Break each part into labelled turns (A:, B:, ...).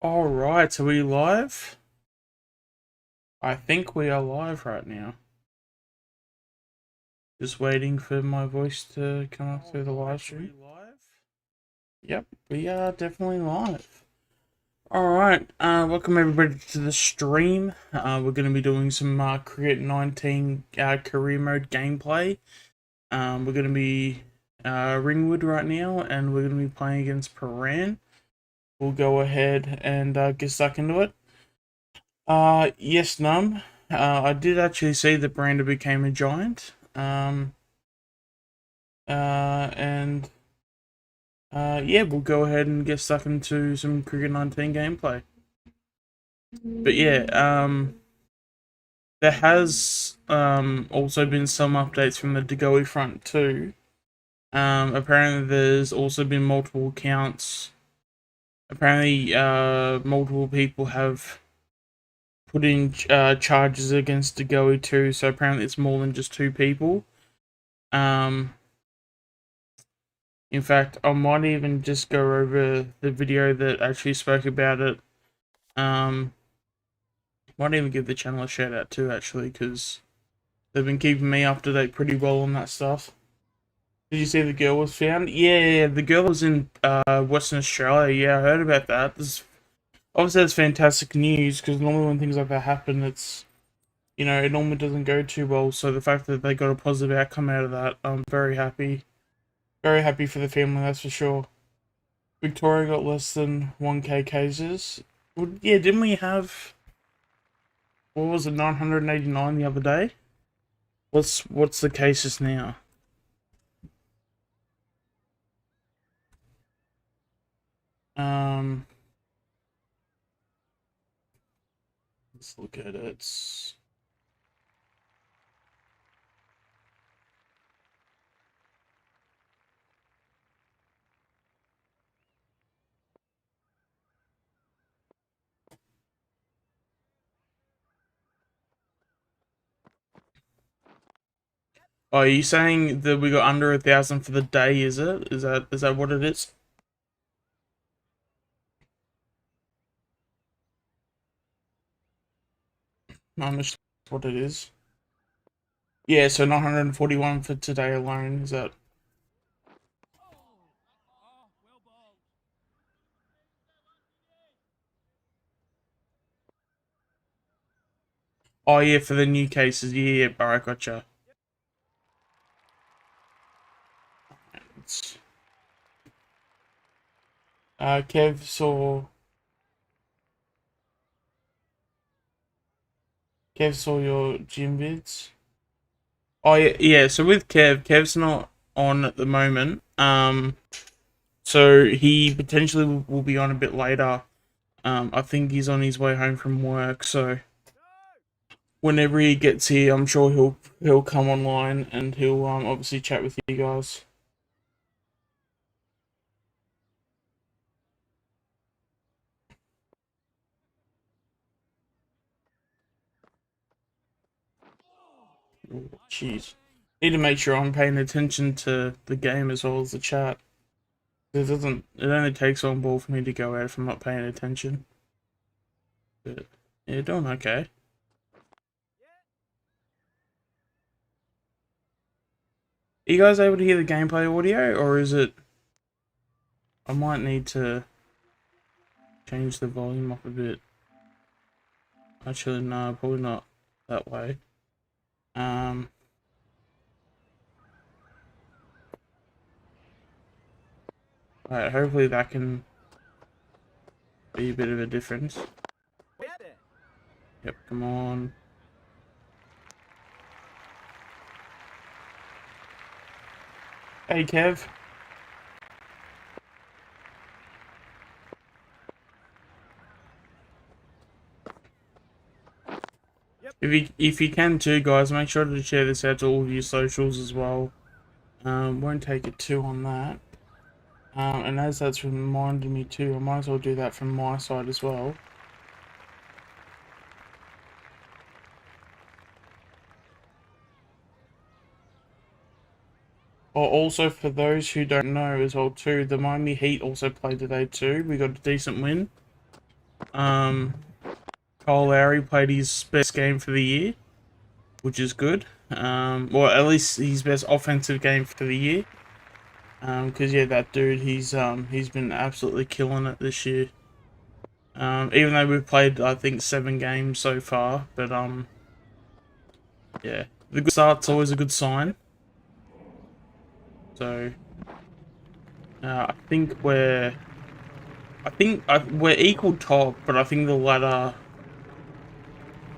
A: Alright, so we live? I think we are live right now. Just waiting for my voice to come up through the live stream. Yep, we are definitely live. Alright, welcome everybody to the stream. We're going to be doing some Cricket 19 career mode gameplay. We're going to be Ringwood right now, and we're going to be playing against Paran. We'll go ahead and get stuck into it. Yes, Num. I did actually see that Branda became a giant. And yeah, we'll go ahead and get stuck into some Cricket 19 gameplay. But yeah, there has also been some updates from the Degoe front too. Apparently there's also been multiple accounts. Apparently, multiple people have put in charges against Degoe too, so apparently it's more than just two people. In fact, I might even just go over the video that actually spoke about it. Might even give the channel a shout out too, actually, because they've been keeping me up to date pretty well on that stuff. Did you see the girl was found? Yeah, the girl was in Western Australia. Yeah, I heard about that. Obviously, that's fantastic news, because normally when things like that happen, it's, you know, it normally doesn't go too well. So the fact that they got a positive outcome out of that, I'm very happy. Very happy for the family, that's for sure. Victoria got less than 1k cases. Well, yeah, didn't we have, what was it, 989 the other day? What's the cases now? Let's look at it. Oh, are you saying that we got under 1,000 for the day, is it? Is that what it is? I'm just what it is. Yeah, so 941 for today alone, is that? Oh yeah, for the new cases, yeah, alright, gotcha. It's, Kev saw your gym vids. Oh yeah. So with Kev's not on at the moment. So he potentially will be on a bit later. I think he's on his way home from work. So whenever he gets here, I'm sure he'll come online and he'll obviously chat with you guys. Jeez, need to make sure I'm paying attention to the game as well as the chat. It only takes one ball for me to go out if I'm not paying attention. But yeah, doing okay. Are you guys able to hear the gameplay audio, or is it? I might need to change the volume up a bit. Actually, no, probably not that way. Alright, hopefully that can be a bit of a difference. Yep, come on. Hey, Kev. If you can too, guys, make sure to share this out to all of your socials as well. Won't take it too on that. And as that's reminded me too, I might as well do that from my side as well. Or also for those who don't know as well too, the Miami Heat also played today too. We got a decent win. Kyle Lowry played his best game for the year, which is good. Or at least his best offensive game for the year. Because yeah, that dude, he's been absolutely killing it this year. Even though we've played, I think, 7 games so far, but yeah, the good start's always a good sign. So I think we're equal top, but I think the ladder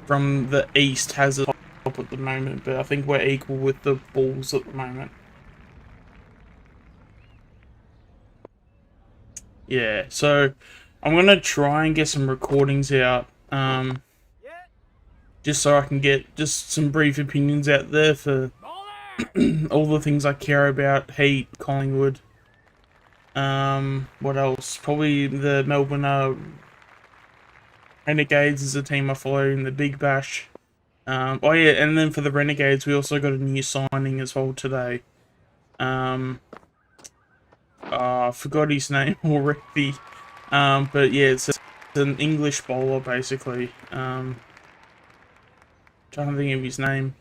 A: from the east has a top at the moment. But I think we're equal with the Bulls at the moment. Yeah, so I'm gonna try and get some recordings out, just so I can get just some brief opinions out there for all the things I care about: Heat, Collingwood. What else? Probably the Melbourne Renegades is a team I follow in the Big Bash. Oh yeah, and then for the Renegades, we also got a new signing as well today. I forgot his name already. But yeah, it's an English bowler basically. Trying to think of his name.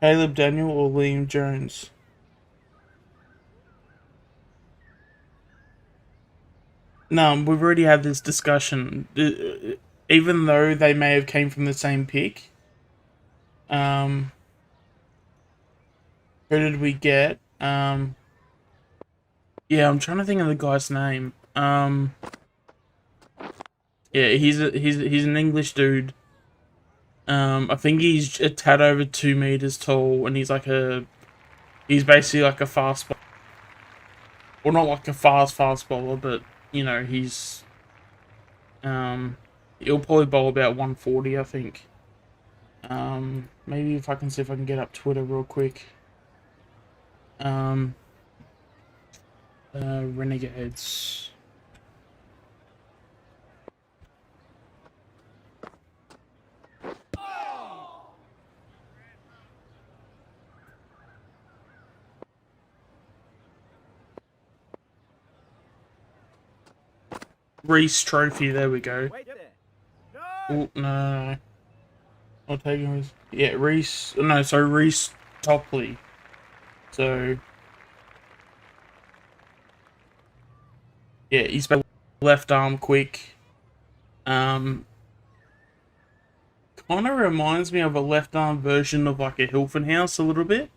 A: Caleb Daniel or Liam Jones. No, we've already had this discussion. Even though they may have came from the same pick, who did we get? Yeah, I'm trying to think of the guy's name. Yeah, he's an English dude. I think he's a tad over 2 meters tall, and he's basically like a fast, well, not like a fast bowler, but you know, he'll probably bowl about 140, I think. Maybe if I can see if I can get up Twitter real quick. Renegades. Reese Trophy, there we go. Oh, no. I'll take him as... Yeah, Reese... No, so Reese Topley. So... Yeah, he's left arm quick. Kind of reminds me of a left arm version of like a Hilton House a little bit.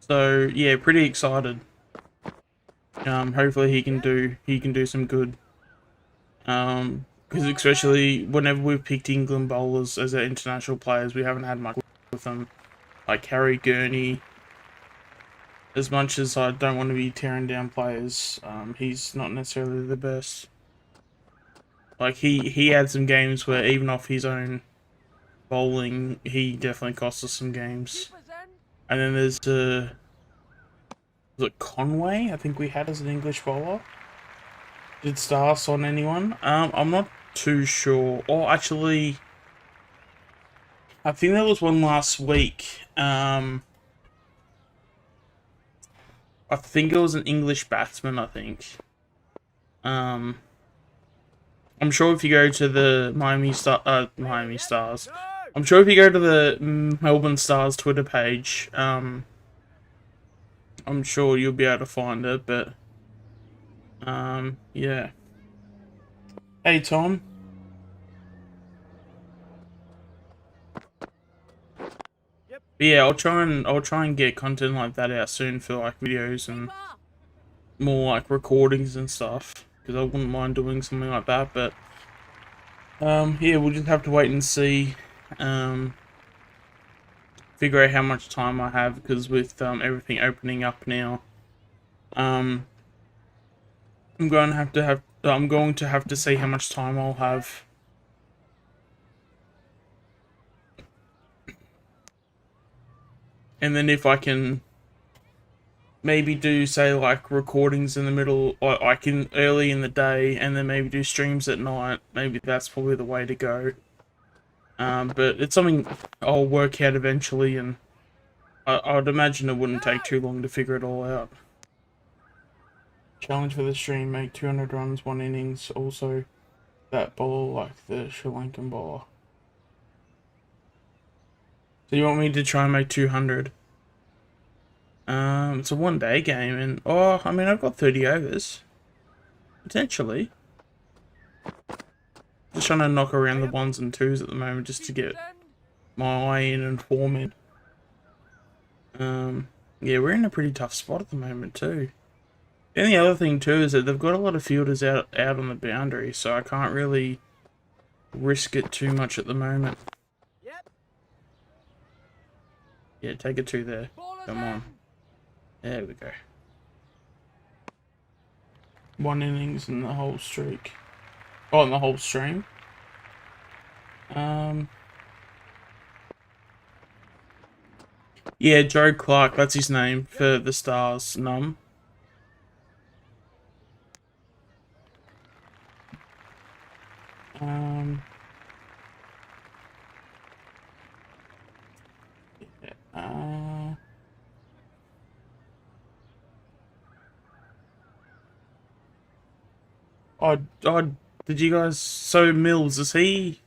A: So, yeah, pretty excited. Hopefully he can do some good. Because especially whenever we've picked England bowlers as our international players, we haven't had much with them. Like Harry Gurney. As much as I don't want to be tearing down players, he's not necessarily the best. Like he had some games where even off his own bowling, he definitely cost us some games. And then there's was it Conway? I think we had as an English bowler. Did Stars on anyone? I'm not too sure. Or actually, I think there was one last week. I think it was an English batsman, I think. I'm sure if you go to the Miami Stars. I'm sure if you go to the Melbourne Stars Twitter page, I'm sure you'll be able to find it, but yeah. Hey Tom. But yeah, I'll try and get content like that out soon for like videos and more like recordings and stuff, because I wouldn't mind doing something like that. But yeah, we'll just have to wait and see. Figure out how much time I have, because with everything opening up now, I'm going to have to see how much time I'll have. And then if I can maybe do, say, like recordings in the middle, or I can early in the day, and then maybe do streams at night. Maybe that's probably the way to go. But it's something I'll work out eventually, and I'd imagine it wouldn't take too long to figure it all out. Challenge for the stream, make 200 runs, 1 innings. Also, that bowler like the Sri Lankan bowler. So you want me to try and make 200? It's a 1-day game, and I mean, I've got 30 overs. Potentially. Just trying to knock around the 1s and 2s at the moment just to get my eye in and form in. Yeah, we're in a pretty tough spot at the moment too. And the other thing too is that they've got a lot of fielders out on the boundary, so I can't really risk it too much at the moment. Yeah, take a 2 there. Come on. There we go. 1 innings in the whole streak. Oh, in the whole stream. Yeah, Joe Clark, that's his name for the Stars, Num. Did you guys... So, Mills, is he...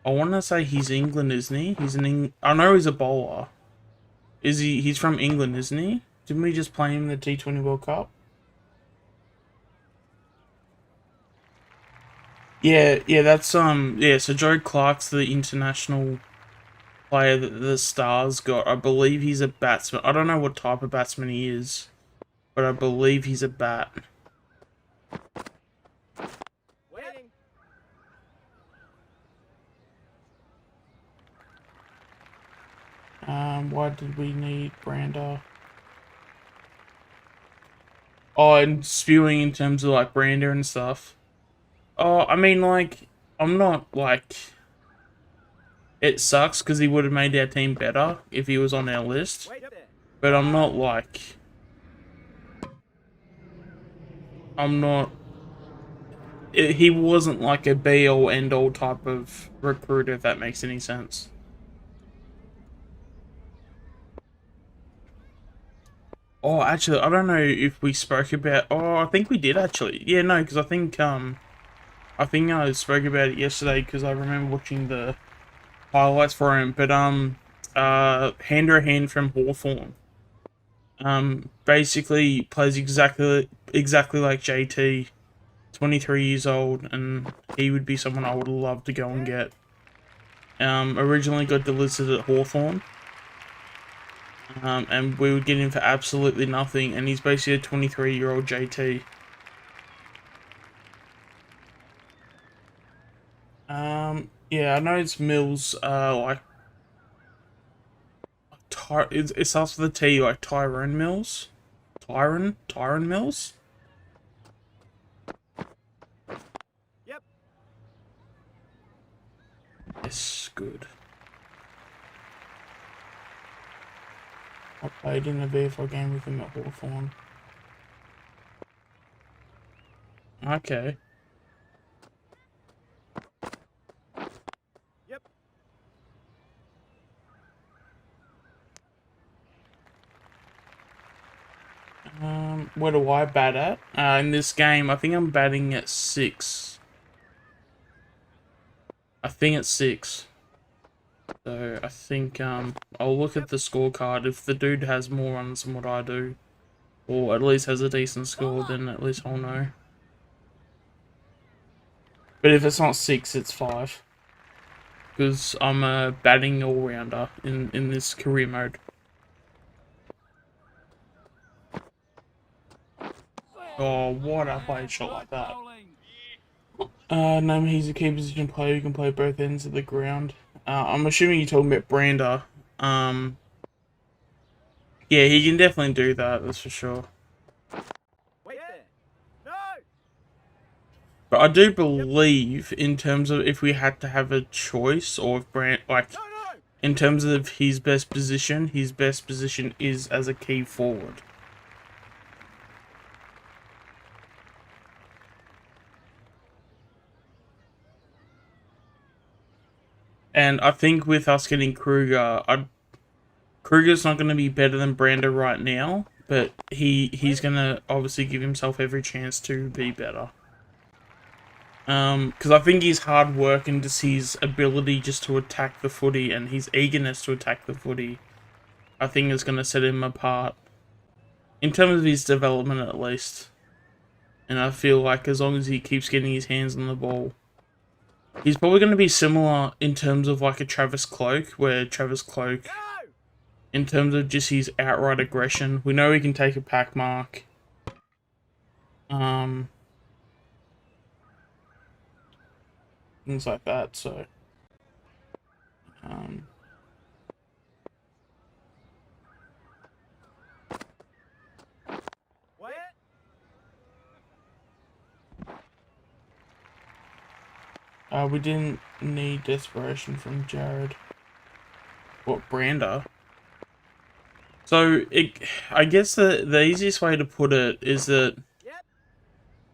A: I want to say he's England, isn't he? He's an I know he's a bowler. Is he... He's from England, isn't he? Didn't we just play him in the T20 World Cup? Yeah, that's, yeah, so Joe Clark's the international player that the Stars got. I believe he's a batsman. I don't know what type of batsman he is, but I believe he's a bat. Why did we need Brander? Oh, and spewing in terms of, like, Brander and stuff. Oh, I mean, like, I'm not, like... It sucks because he would have made our team better if he was on our list. But I'm not, like... I'm not... He wasn't, like, a be-all, end-all type of recruiter, if that makes any sense. Oh, actually, I don't know if we spoke about... Oh, I think we did, actually. Yeah, no, because I think I spoke about it yesterday because I remember watching the highlights for him. But, Hander Hand from Hawthorn. Basically plays exactly like JT. 23 years old, and he would be someone I would love to go and get. Originally got delisted at Hawthorn. And we would get him for absolutely nothing, and he's basically a 23-year-old JT. Yeah, I know it's Mills, like... It starts with a T, like Tyrone Mills? Tyron Mills? Yep. Yes, good. I played in a VFL game with him at Hawthorn. Okay. Yep. Where do I bat at? In this game, I think I'm batting at 6. I think it's 6. So, I think, I'll look at the scorecard. If the dude has more runs than what I do, or at least has a decent score, then at least I'll know. But if it's not 6, it's 5. Because I'm a batting all-rounder in this career mode. Oh, what a play shot like that. No, he's a key position player who can play both ends of the ground. I'm assuming you're talking about Brander. Yeah, he can definitely do that, that's for sure. But I do believe, in terms of if we had to have a choice, or if in terms of his best position is as a key forward. And I think with us getting Kruger, Kruger's not going to be better than Brander right now, but he's gonna obviously give himself every chance to be better. Because I think his hard work and just his ability just to attack the footy and his eagerness to attack the footy, I think is gonna set him apart in terms of his development at least. And I feel like as long as he keeps getting his hands on the ball, he's probably going to be similar in terms of like a Travis Cloak, where Travis Cloak, in terms of just his outright aggression, we know he can take a pack mark. Things like that, so. We didn't need desperation from Jared. What, Brander? So, I guess the easiest way to put it is that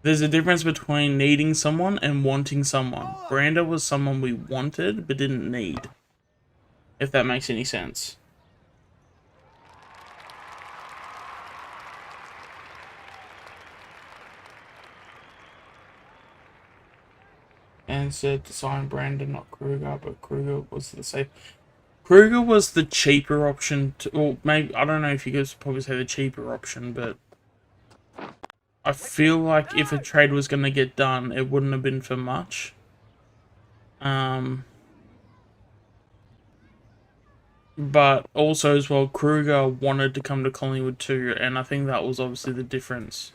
A: there's a difference between needing someone and wanting someone. Brander was someone we wanted, but didn't need. If that makes any sense. And said to sign Brandon, not Kruger, but Kruger was the safe. Kruger was the cheaper option, or maybe, I don't know if you guys probably say the cheaper option, but I feel like if a trade was going to get done, it wouldn't have been for much. But also as well, Kruger wanted to come to Collingwood too, and I think that was obviously the difference.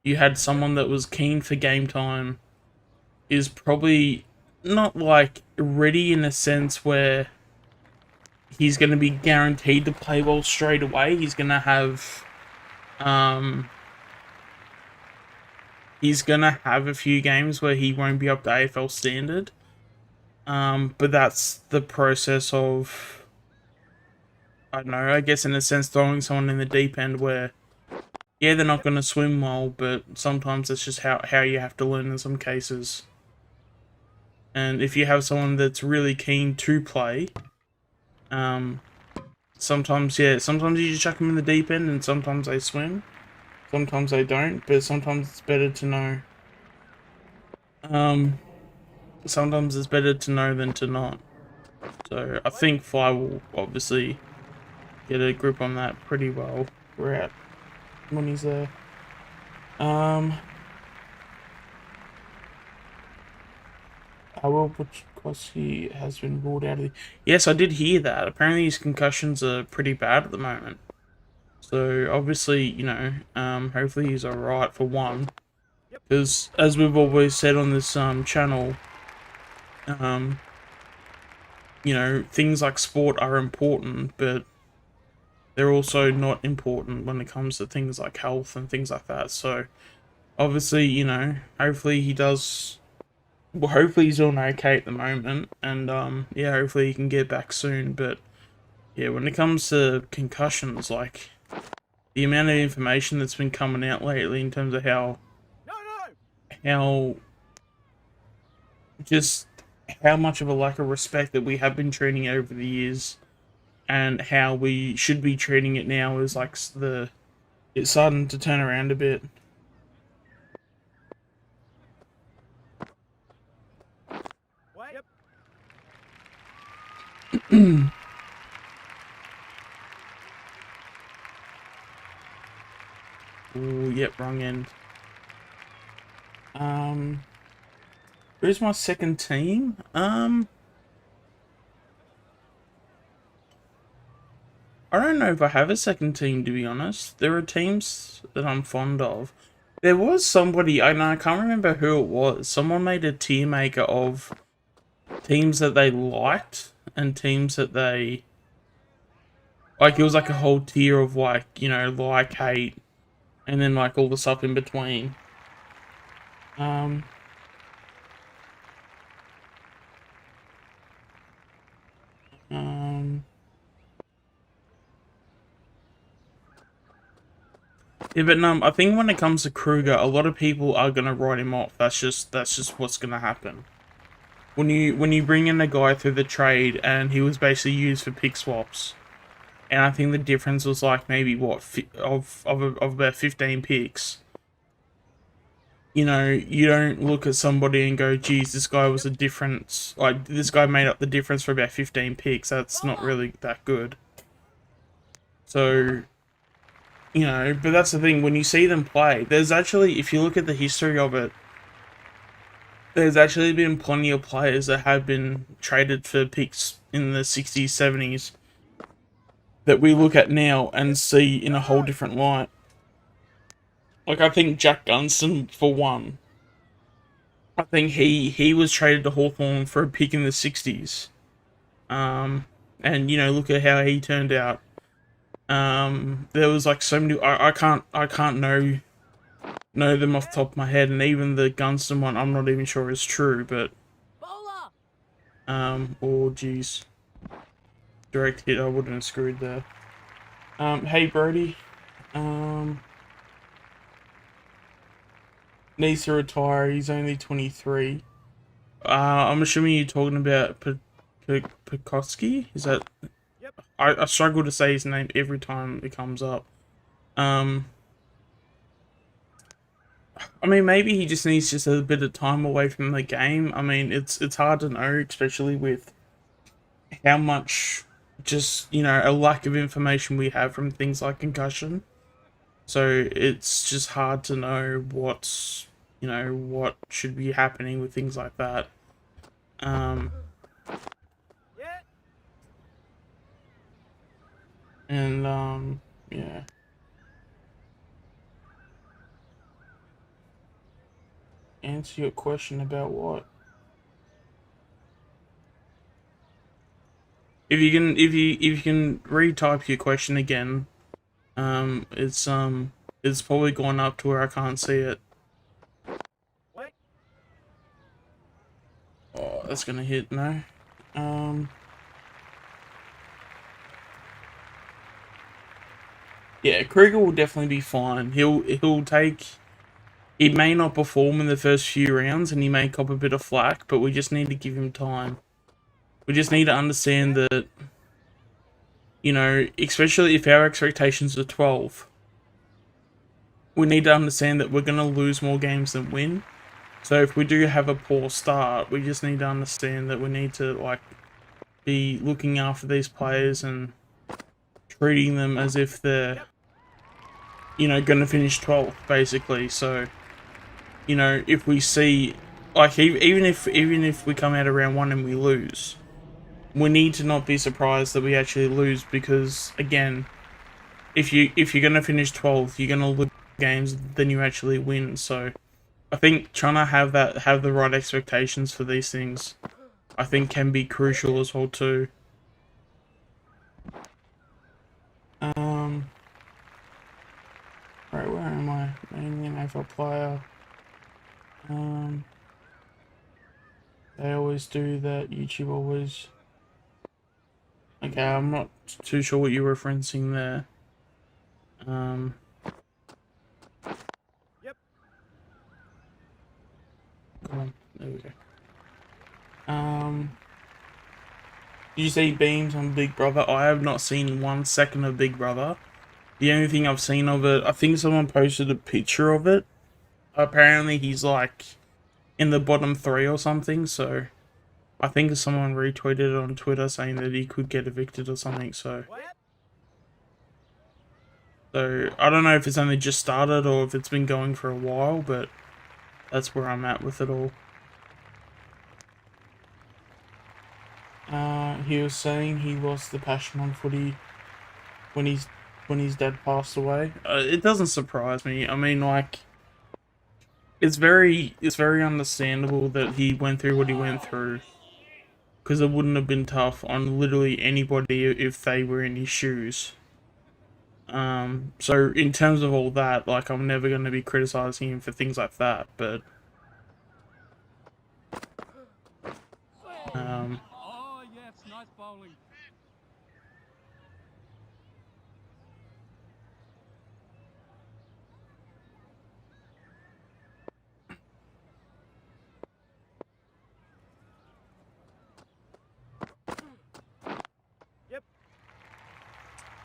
A: You had someone that was keen for game time, is probably not like ready in a sense where he's going to be guaranteed to play well straight away. He's going to have a few games where he won't be up to AFL standard. But that's the process of, I don't know, I guess in a sense throwing someone in the deep end where, yeah, they're not going to swim well, but sometimes it's just how you have to learn in some cases. And if you have someone that's really keen to play, sometimes you just chuck them in the deep end and sometimes they swim. Sometimes they don't, but sometimes it's better to know. Sometimes it's better to know than to not. So I think Fly will obviously get a grip on that pretty well throughout when he's there. I will, because he has been ruled out of the... Yes, I did hear that. Apparently his concussions are pretty bad at the moment. So, obviously, you know, hopefully he's alright for one. Because, as we've always said on this channel, you know, things like sport are important, but they're also not important when it comes to things like health and things like that. So, obviously, you know, hopefully he does... Well, hopefully he's doing okay at the moment, and yeah, hopefully he can get back soon. But yeah, when it comes to concussions, like the amount of information that's been coming out lately in terms of how much of a lack of respect that we have been treating over the years, and how we should be treating it now is like it's starting to turn around a bit. Ooh, yep, wrong end. Where's my second team? I don't know if I have a second team, to be honest. There are teams that I'm fond of. There was somebody, I can't remember who it was. Someone made a tier maker of teams that they liked and teams that they... Like, it was like a whole tier of, like, you know, like, hate, and then, like, all the stuff in between. Yeah, but I think when it comes to Kruger, a lot of people are gonna write him off. That's just what's gonna happen. When you bring in a guy through the trade and he was basically used for pick swaps, and I think the difference was like maybe what of about 15 picks. You know, you don't look at somebody and go, geez, this guy was a difference. Like, this guy made up the difference for about 15 picks. That's not really that good. So, you know, but that's the thing. When you see them play, there's actually, if you look at the history of it, there's actually been plenty of players that have been traded for picks in the 60s, 70s that we look at now and see in a whole different light. Like, I think Jack Gunston, for one, I think he was traded to Hawthorn for a pick in the 60s. And you know, look at how he turned out. There was like so many. I can't know them off the top of my head, and even the Gunston one, I'm not even sure is true. But oh geez, direct hit. I wouldn't have screwed there. Hey Brody. Um, Needs to retire. He's only 23. I'm assuming you're talking about Pekoski. Is that? Yep. I struggle to say his name every time it comes up. I mean, maybe he just needs just a bit of time away from the game. I mean, it's hard to know, especially with how much just, you know, a lack of information we have from things like concussion. So it's just hard to know what's, you know, what should be happening with things like that. And yeah. Answer your question about what? If you can retype your question again, it's probably gone up to where I can't see it. Oh, that's gonna hit, no. Yeah, Kruger will definitely be fine. He'll take. He may not perform in the first few rounds, and he may cop a bit of flack, but we just need to give him time. We just need to understand that, you know, especially if our expectations are 12, we need to understand that we're going to lose more games than win. So if we do have a poor start, we just need to understand that we need to, like, be looking after these players and treating them as if they're, you know, going to finish 12th, basically. So, you know, if we see, like, even if we come out of round 1 and we lose, we need to not be surprised that we actually lose, because again, if you're gonna finish 12th, you're gonna lose games than you actually win. So I think trying to have the right expectations for these things, I think, can be crucial as well too. Right, where am I? Mainly an AFL player. They always do that. YouTube always. Okay, I'm not too sure what you're referencing there. Yep. Come on, there we go. Did you see Beams on Big Brother? I have not seen 1 second of Big Brother. The only thing I've seen of it, I think someone posted a picture of it. Apparently he's like in the bottom 3 or something, so I think someone retweeted it on Twitter saying that he could get evicted or something, so I don't know if it's only just started or if it's been going for a while, but that's where I'm at with it all. He was saying he lost the passion on footy when his dad passed away. It doesn't surprise me. I mean, like, it's very understandable that he went through what he went through, because it wouldn't have been tough on literally anybody if they were in his shoes. So in terms of all that, like, I'm never going to be criticizing him for things like that, but
B: oh yes, nice bowling.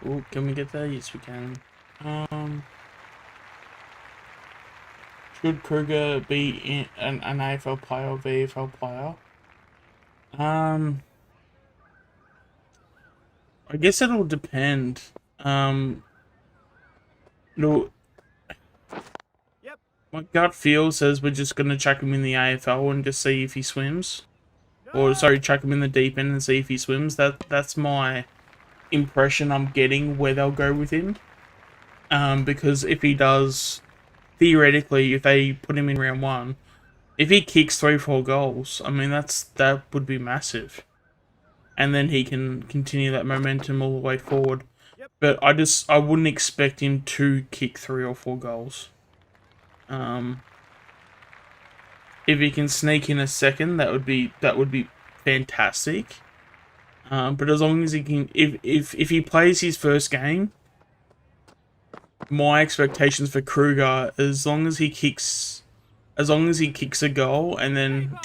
A: Oh, can we get there? Yes, we can. Should Kruger be an AFL player or VFL player? I guess it'll depend. No,
C: Yep.
A: my gut feel says we're just gonna chuck him in the AFL and just see if he swims. Or sorry, chuck him in the deep end and see if he swims. That's my impression I'm getting where they'll go with him. Because if he does, theoretically, if they put him in round one, if he kicks 3-4 goals, I mean that would be massive. And then he can continue that momentum all the way forward.
C: Yep.
A: But I wouldn't expect him to kick 3 or 4 goals. If he can sneak in a second, that would be fantastic. But as long as he can, if he plays his first game, my expectations for Kruger, as long as he kicks a goal and then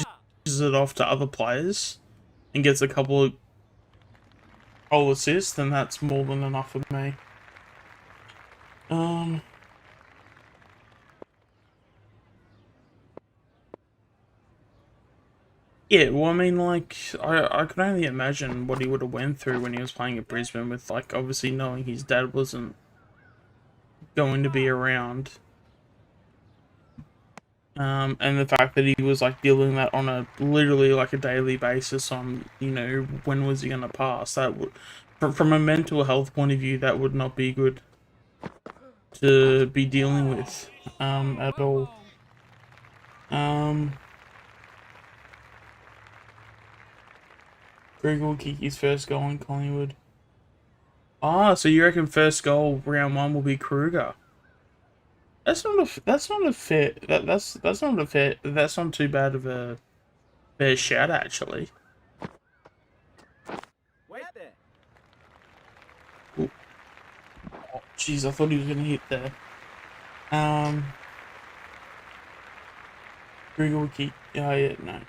A: dishes it off to other players and gets a couple of goal assists, then that's more than enough for me. Yeah, well, I mean, like, I can only imagine what he would have went through when he was playing at Brisbane with, like, obviously knowing his dad wasn't going to be around. And the fact that he was, like, dealing that on literally, like, a daily basis on, you know, when was he going to pass? That would, from a mental health point of view, that would not be good to be dealing with, at all. Kruger will kick his first goal in Collingwood. Ah, so you reckon first goal round one will be Kruger? That's not a fair that's not too bad of a fair shout actually.
C: Wait there.
A: Oh, jeez, I thought he was gonna hit there. Kruger will kick. Oh yeah, no.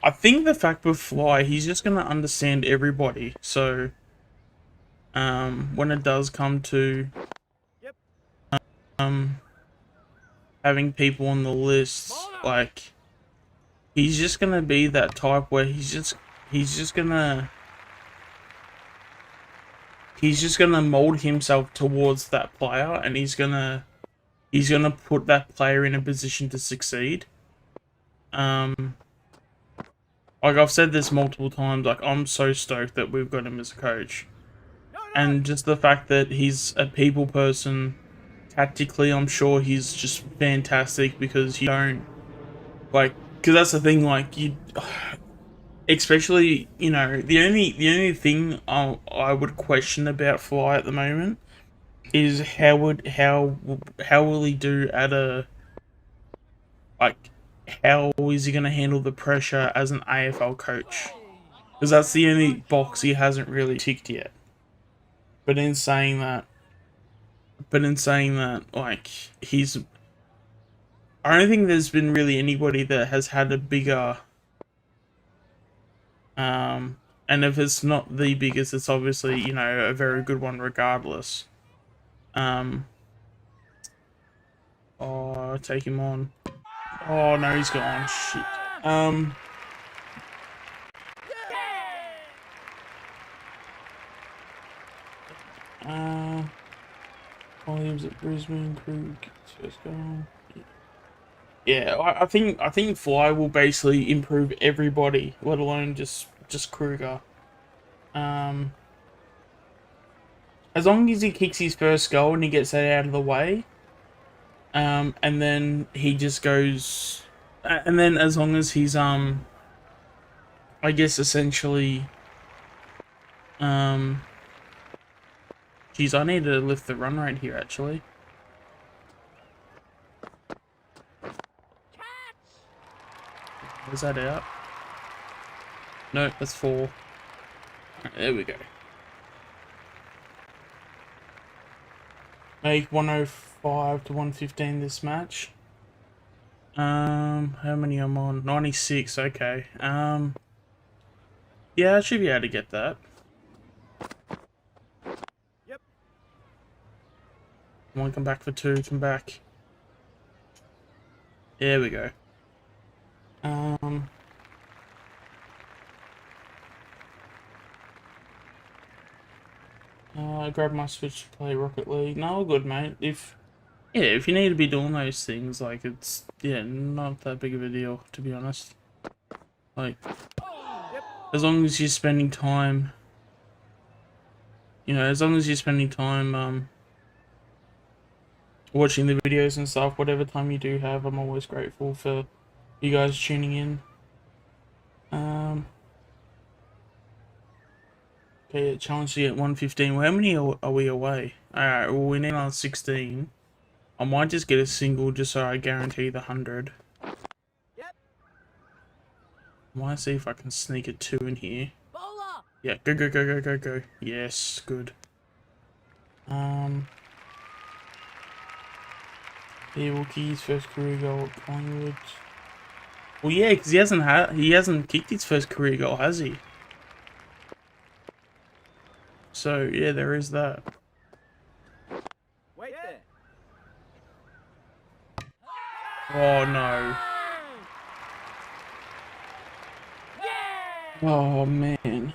A: I think the fact with Fly, he's just gonna understand everybody. So, when it does come to, having people on the list, like, he's just gonna be that type where he's just gonna mold himself towards that player, and he's gonna put that player in a position to succeed. Like I've said this multiple times, like I'm so stoked that we've got him as a coach. And just the fact that he's a people person, tactically, I'm sure he's just fantastic because you don't, like, because that's the thing, like, you, especially, you know, the only thing I would question about Fly at the moment is how will he do at a, like, how is he going to handle the pressure as an AFL coach? Because that's the only box he hasn't really ticked yet. But in saying that, like, I don't think there's been really anybody that has had a bigger, and if it's not the biggest, it's obviously, you know, a very good one regardless. Oh, take him on. Oh no, he's gone. Shit. While he was at Brisbane, Krug first goal. Yeah, I think Fly will basically improve everybody, let alone just Kruger. As long as he kicks his first goal and he gets that out of the way, and then he just goes, and then as long as he's I guess essentially, geez, I need to lift the run rate here actually. Was that out? No, that's 4. Right, there we go. Make 105 to 115 this match. How many I'm on? 96, okay. Yeah, I should be able to get that. Come on, come back for 2, come back. There we go. Grab my Switch to play Rocket League. No, good, mate. If you need to be doing those things, like, it's, yeah, not that big of a deal, to be honest. Like, as long as you're spending time, you know, as long as you're spending time, watching the videos and stuff, whatever time you do have, I'm always grateful for you guys tuning in. Okay, challenge to get 115. Well, how many are we away? Alright, well, we need on 16. I might just get a single just so I guarantee the 100.
C: Yep.
A: I might see if I can sneak a 2 in here.
C: Bowler.
A: Yeah, go, go, go, go, go, go. Yes, good. Keys first career goal at Collingwood. Well, yeah, because he hasn't kicked his first career goal, has he? So yeah, there is that.
C: Wait there.
A: Oh no. Oh man.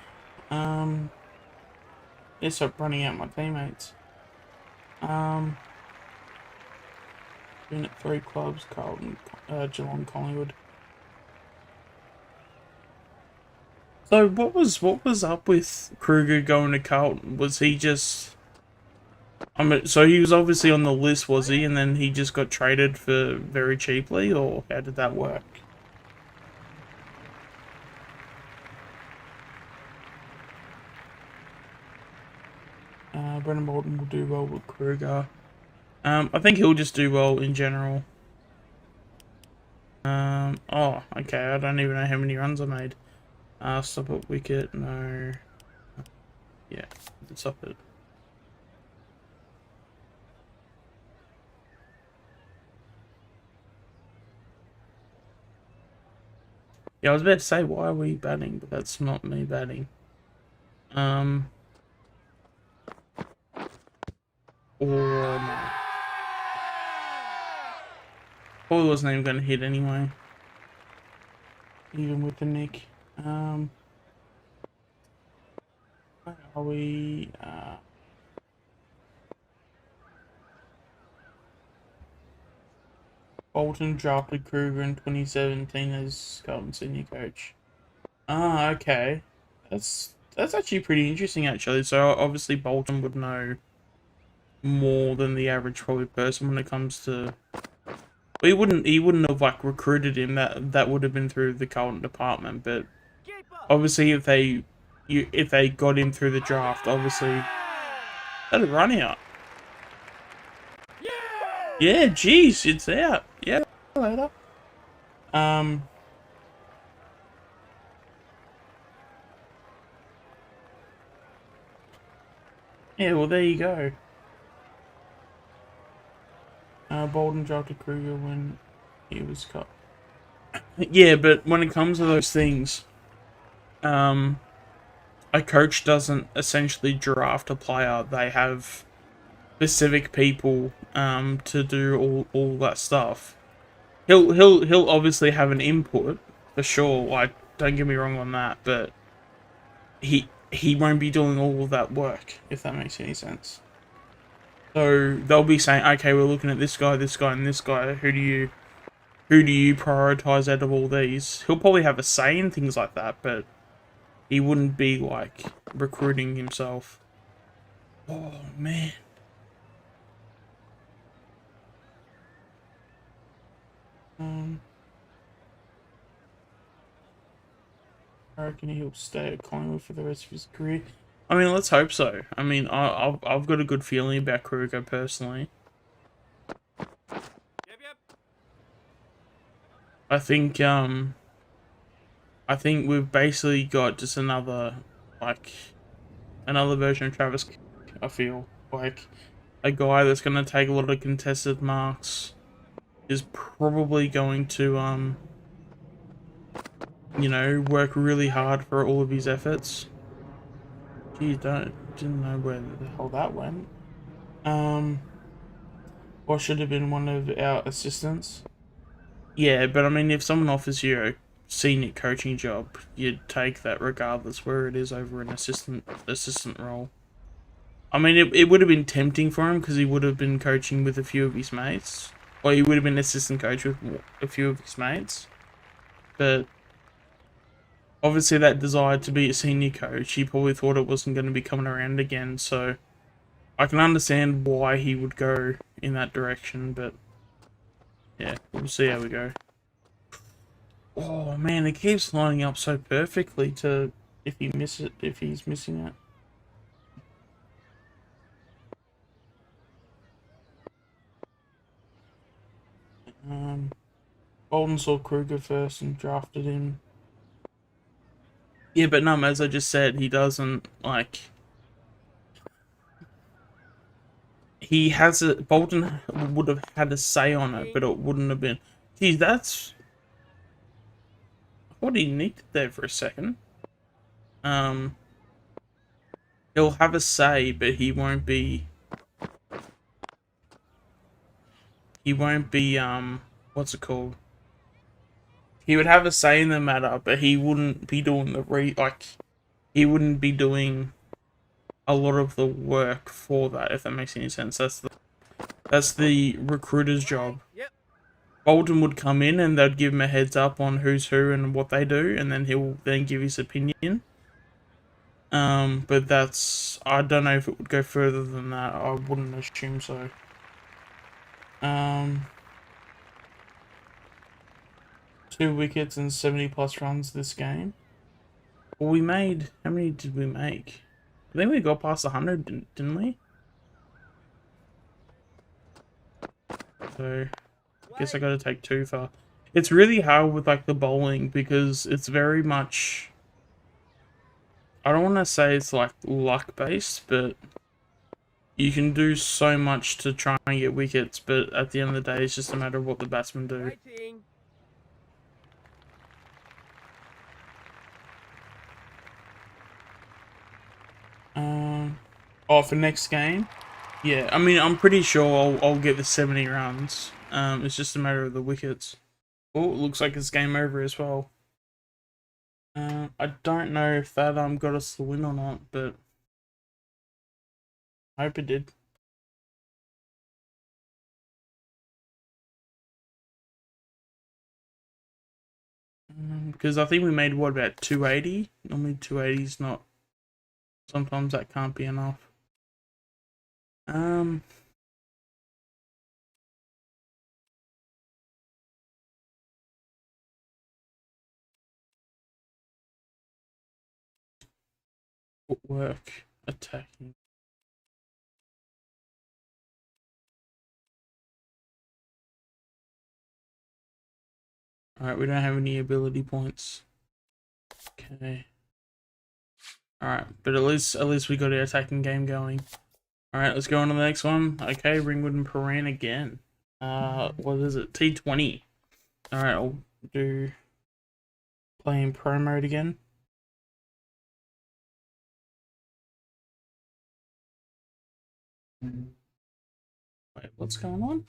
A: Let's stop running out my teammates. Been at 3 clubs: Carlton, Geelong, Collingwood. So what was up with Kruger going to Carlton? Was he just? I mean, so he was obviously on the list, was he? And then he just got traded for very cheaply, or how did that work? Brendan Bolton will do well with Kruger. I think he'll just do well in general. Oh, okay. I don't even know how many runs I made. Stop at wicket. No. Yeah, stop it. Yeah, I was about to say, why are we batting? But that's not me batting. Oh no. Probably wasn't even going to hit anyway. Even with the nick. Where are we? Bolton drafted Kruger in 2017 as Carlton senior coach. Ah, okay. That's actually pretty interesting, actually. So obviously Bolton would know more than the average probably person when it comes to. Well, he wouldn't have like recruited him. That would have been through the Carlton department. But obviously, if they got him through the draft, obviously that'd run out. Yeah, geez, it's out. Yeah, later. Yeah, well, there you go. Bolden drafted Kruger when he was cut. Yeah, but when it comes to those things, a coach doesn't essentially draft a player. They have specific people to do all that stuff. He'll obviously have an input for sure. Like, don't get me wrong on that, but he won't be doing all of that work, if that makes any sense. So they'll be saying, okay, we're looking at this guy, and this guy. Who do you prioritize out of all these? He'll probably have a say in things like that, but he wouldn't be like recruiting himself. Oh man. I reckon he'll stay at Collingwood for the rest of his career. I mean, let's hope so. I mean, I've got a good feeling about Kruger personally.
C: Yep.
A: I think we've basically got just another version of Travis. I feel like a guy that's going to take a lot of contested marks is probably going to you know, work really hard for all of his efforts. Gee, didn't know where the hell that went. or should have been one of our assistants. Yeah, but I mean, if someone offers you a senior coaching job, you'd take that regardless where it is over an assistant role. I mean, it would have been tempting for him because he would have been coaching with a few of his mates, or he would have been assistant coach with a few of his mates. But obviously, that desire to be a senior coach, he probably thought it wasn't going to be coming around again. So I can understand why he would go in that direction, but yeah, we'll see how we go. Oh man, it keeps lining up so perfectly to if he's missing it. Bolton saw Kruger first and drafted him. Yeah, but no, as I just said, he doesn't like. He has a Bolton would have had a say on it, but it wouldn't have been. Geez, that's what he needed there for a second. He'll have a say, but he won't be. He won't be. What's it called? He would have a say in the matter, but he wouldn't be doing he wouldn't be doing a lot of the work for that. If that makes any sense, that's the recruiter's job.
C: Yep.
A: Bolton would come in and they'd give him a heads up on who's who and what they do, and then he'll then give his opinion. But I don't know if it would go further than that. I wouldn't assume so. 2 wickets and 70+ runs this game. Well, we made, how many did we make? I think we got past 100, didn't we? So, I guess I gotta take 2 for... It's really hard with, like, the bowling, because it's very much... I don't want to say it's, like, luck-based, but... You can do so much to try and get wickets, but at the end of the day, it's just a matter of what the batsmen do.
C: Waiting.
A: Oh, for next game? Yeah, I mean, I'm pretty sure I'll get the 70 runs. It's just a matter of the wickets. Oh, it looks like it's game over as well. I don't know if that got us the win or not, but I hope it did. Because I think we made, what, about 280? Normally 280 is not... Sometimes that can't be enough. Footwork, attacking. Alright, we don't have any ability points. Okay. Alright, but at least we got our attacking game going. Alright, let's go on to the next one. Okay, Ringwood and Paran again. What is it? T20. Alright, I'll do playing pro mode again. Wait, what's going on?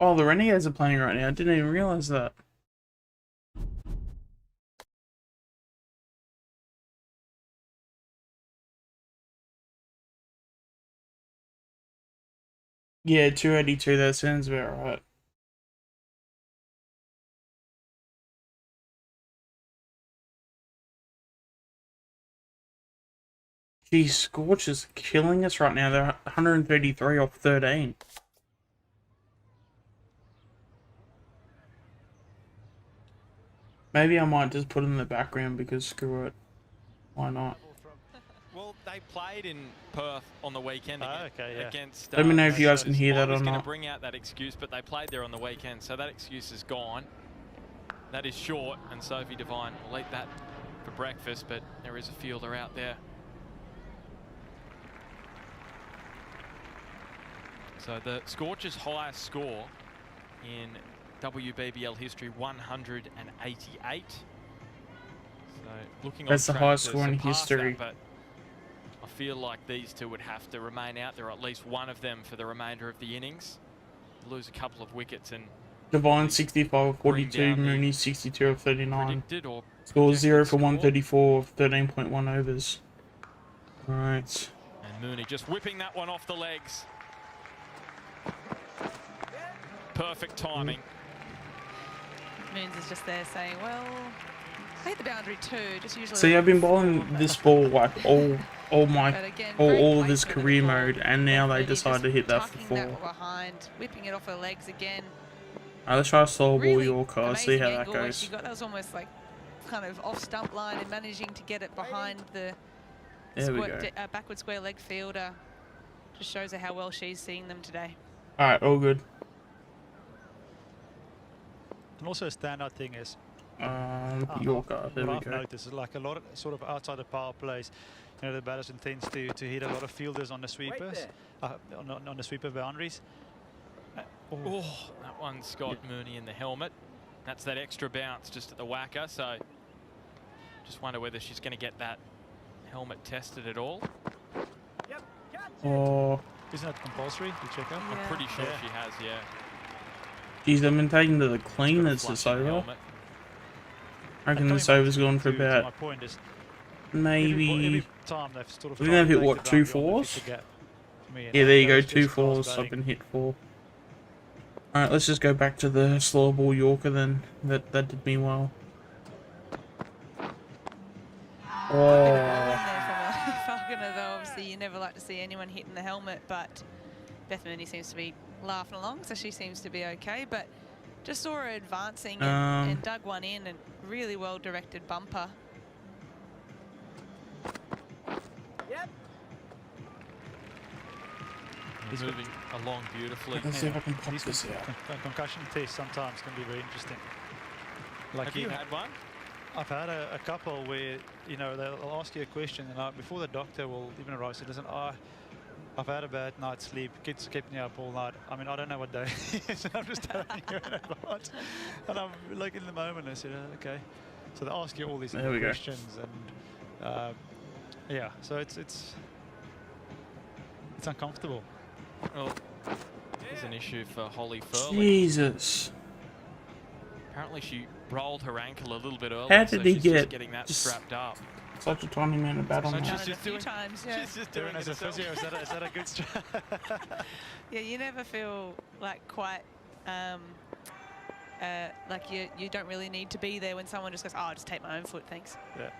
A: Oh, the Renegades are playing right now. I didn't even realize that. Yeah, 282, that sounds about right. Geez, Scorch is killing us right now. They're 133 off 13. Maybe I might just put it in the background because screw it. Why not?
D: Well, they played in Perth on the weekend against...
A: Let me know if you guys can hear that or
D: I was going
A: not.
D: to bring out that excuse, but they played there on the weekend, so that excuse is gone. That is short, and Sophie Devine will eat that for breakfast, but there is a fielder out there. So the Scorchers' highest score in WBBL history, 188. So looking
A: That's
D: on
A: the
D: track
A: highest
D: to
A: score in
D: surpass
A: history.
D: that, but I feel like these two would have to remain out there, at least one of them, for the remainder of the innings. Lose a couple of wickets and
A: Divine 65 of
D: bring
A: 42,
D: down the
A: Mooney 62 of 39.
D: predicted or
A: Score 0
D: projected
A: for
D: score.
A: 134 of 13.1 overs. Alright.
D: And Mooney just whipping that one off the legs. Perfect timing.
E: Moons is just there saying, well, I hit the boundary too, just usually.
A: See, I've been bowling
E: forward,
A: this ball like all
E: but again, great
A: all of this
E: placement of the
A: career
E: ball.
A: mode, and now they
E: Mooney
A: decide
E: just
A: to hit that for
E: tucking
A: 4.
E: that behind, whipping it off her legs again.
A: Alright, let's try a slow ball
E: Really
A: Yorker. Let's see how
E: amazing
A: that
E: angle where
A: goes.
E: she got that was almost like kind of off stump line and managing to get it behind the
A: There we go.
E: backward square leg fielder. Just shows her how well she's seeing them today.
A: Alright, all good.
F: And also a standout thing is
A: Yorker. There we
F: what I've
A: go.
F: noticed is like a lot of sort of outside the power plays, you know, the batters intends to hit a lot of fielders on the sweepers, on the sweeper boundaries.
D: Oh, that one's got Mooney in the helmet. That's that extra bounce just at the whacker, so just wonder whether she's going to get that helmet tested at all.
C: Yep, gotcha.
A: Oh,
F: Isn't that compulsory to check out?
D: I'm pretty sure
F: Yeah.
D: she has, yeah.
A: geez, I've been taking to the
D: She's got a
A: cleaners
D: flush
A: this
D: in the
A: over.
D: helmet.
A: I reckon
F: Coming
A: this
F: back
A: over's gone for
F: to my
A: about
F: point is
A: maybe.
F: every time they've sort of
A: We're gonna
F: tried
A: hit
F: to
A: what,
F: take the
A: 2
F: boundary on the
A: 4s?
F: pitch to get me, and
A: Yeah, there you go,
F: that was
A: 2
F: just class
A: 4s. I've
F: batting.
A: been hit 4. Alright, let's just go back to the slow ball Yorker then. That did me well. Oh,
E: Falconer, though, obviously you never like to see anyone hitting the helmet, but Beth Mooney seems to be laughing along, so she seems to be okay. But just saw her advancing and dug one in, and really well directed bumper.
C: Yep.
D: He's moving along beautifully.
A: let's see if I can pop
F: These
A: this out.
F: concussion tests sometimes can be very interesting. Like
D: Have you had one?
F: I've had a couple where, you know, they'll ask you a question, and before the doctor will even arrive, say, listen, I've had a bad night's sleep, kids kept me up all night. I mean, I don't know what day it is, and I'm just telling you about. And I'm like in the moment, I said, okay. So they ask you all these
A: There we go.
F: questions, and yeah, so it's uncomfortable.
D: Well, there's an issue for Holly Furley.
A: Jesus.
D: Apparently she rolled her ankle a little bit early.
A: How did
D: so
A: he
D: she's
A: get
D: just getting that
A: just
D: strapped up?
A: Such a tiny amount of bat on
D: So
A: that?
D: she's
E: Done it a
D: just
E: few
D: doing-
E: times, yeah.
D: She's just
F: Doing
D: doing
F: as
D: it
F: a
D: herself.
F: physio, is that a good strat?
E: Yeah, you never feel like quite like you don't really need to be there when someone just goes, oh, I'll just take my own foot, thanks.
F: Yeah.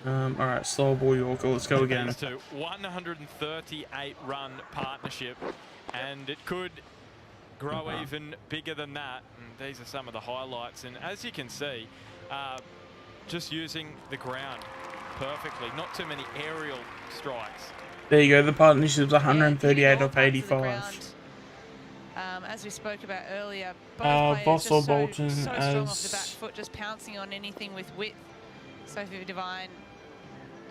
A: Alright, slow ball Yorker, let's go again.
D: Thanks to 138 run partnership, and it could grow even bigger than that. And these are some of the highlights, and as you can see, just using the ground perfectly, not too many aerial strikes.
A: There you go, the partnership's
E: Yeah,
A: 138
E: hitting all
A: of
E: parts the
A: 85.
E: ground. As we spoke about earlier,
A: Voss
E: both
A: or
E: players
A: Bolton
E: just so strong off
A: as-
E: the back foot, just pouncing on anything with width. Sophie Devine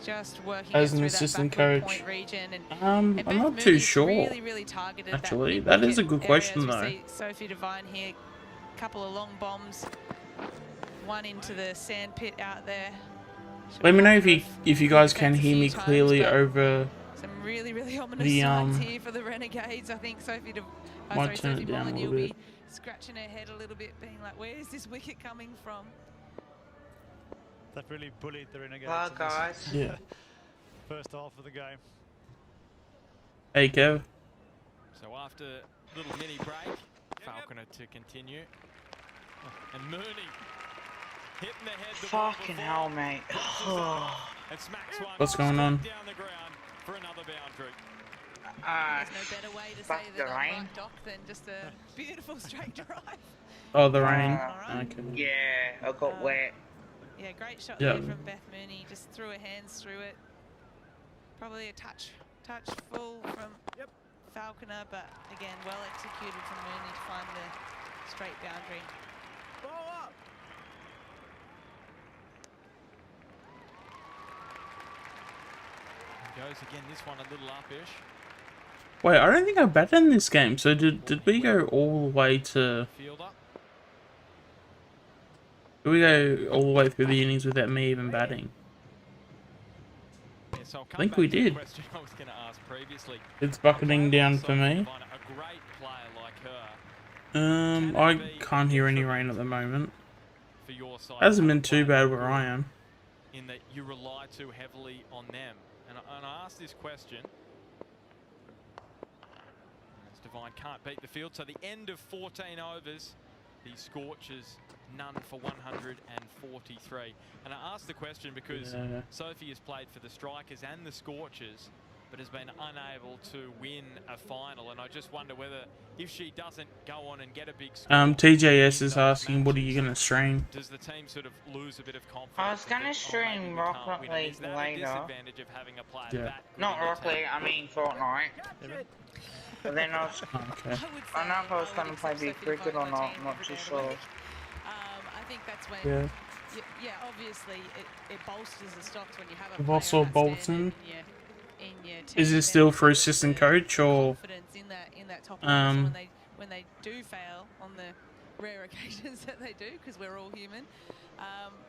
E: just working
A: As
E: it
A: an
E: through
A: assistant
E: that backward
A: coach.
E: point region. And
A: I'm
E: Beth
A: not too
E: Mooney's
A: sure.
E: Really targeted
A: Actually,
E: that
A: that is a
E: mid-wicket
A: good
E: area,
A: question,
E: as we
A: though.
E: see Sophie Devine here, couple of long bombs, one into the sand pit out there. She'll
A: Let
E: be
A: me know
E: looking
A: if you guys
E: back
A: can
E: a
A: hear
E: few
A: me
E: times,
A: clearly
E: but
A: over.
E: some really ominous
A: the,
E: signs here for the Renegades. I think Sophie
A: Might turn
E: Sophie
A: it down a
E: Molyneux
A: little
E: will be
A: bit.
E: scratching her head a little bit, being like, where is this wicket coming from?
F: They've really bullied the Renegades.
G: Hi
F: in this
G: guys.
A: Yeah.
F: First half of the game.
A: Hey Kev.
D: So after a little mini break, Falconer to continue. And Mooney hitting the head. the ball
G: Fucking
D: before,
G: hell, mate.
D: crosses up and smacks one
A: What's going on?
D: straight down the ground for another boundary.
E: There's no better way to
G: fuck
E: say
G: the
E: that on
G: rain.
E: Mark Dock than just a beautiful straight drive.
A: Oh, the rain.
E: Alright.
A: Okay.
G: Yeah, I got wet.
E: Yeah, great shot
A: Yeah.
E: there from Beth Mooney. Just threw her hands through it. Probably a touch full from Falconer, but again, well executed from Mooney to find the straight boundary.
C: Ball up.
D: Goes again, this one a little up-ish.
A: Wait, I don't think I batted in this game. So did we go all the way to?
D: Fielder.
A: Did we go all the way through the innings without me even batting?
D: Yeah, so I'll come
A: I think
D: back
A: we
D: to the
A: did.
D: question I was going to ask previously.
A: It's
D: A player
A: bucketing
D: like
A: down for
D: Sophie
A: me.
D: Devine, a great player like her,
A: I can't hear any rain at the moment.
D: for your side.
A: Hasn't been
D: Have a
A: too
D: player
A: bad where I am.
D: in that you rely too heavily on them. And I asked this question. As Devine can't beat the field, so the end of 14 overs, the Scorchers none for 143. And I asked the question because
A: Yeah.
D: Sophie has played for the Strikers and the Scorchers, but has been unable to win a final. And I just wonder whether, if she doesn't go on and get a big score,
A: TJS
D: in
A: is
D: those
A: asking, what are you
D: matches,
A: gonna stream?
D: does the team sort of lose a bit of confidence?
G: I was
D: and
G: gonna
D: think, "Oh, maybe
G: stream
D: we can't
G: Rocket
D: win"? And
G: League
D: is that a
G: later.
D: disadvantage of having a player
A: Yeah.
D: that good
G: Not
D: in the
G: Rocket League,
D: team?
G: I mean Fortnite.
C: Catch it.
G: But then I was,
A: Okay.
G: I don't know if I was gonna play Big Cricket or not, I'm not too sure.
E: I think that's when,
A: Yeah.
E: yeah, obviously it bolsters the stocks when you have a
A: I've
E: player
A: also
E: of that
A: Bolton.
E: standard in your team.
A: Is it
E: Then
A: still
E: it
A: for
E: builds
A: assistant
E: the
A: coach or?
E: confidence in that top order. So
A: Um,
E: when they do fail on the rare occasions that they do, because we're all human,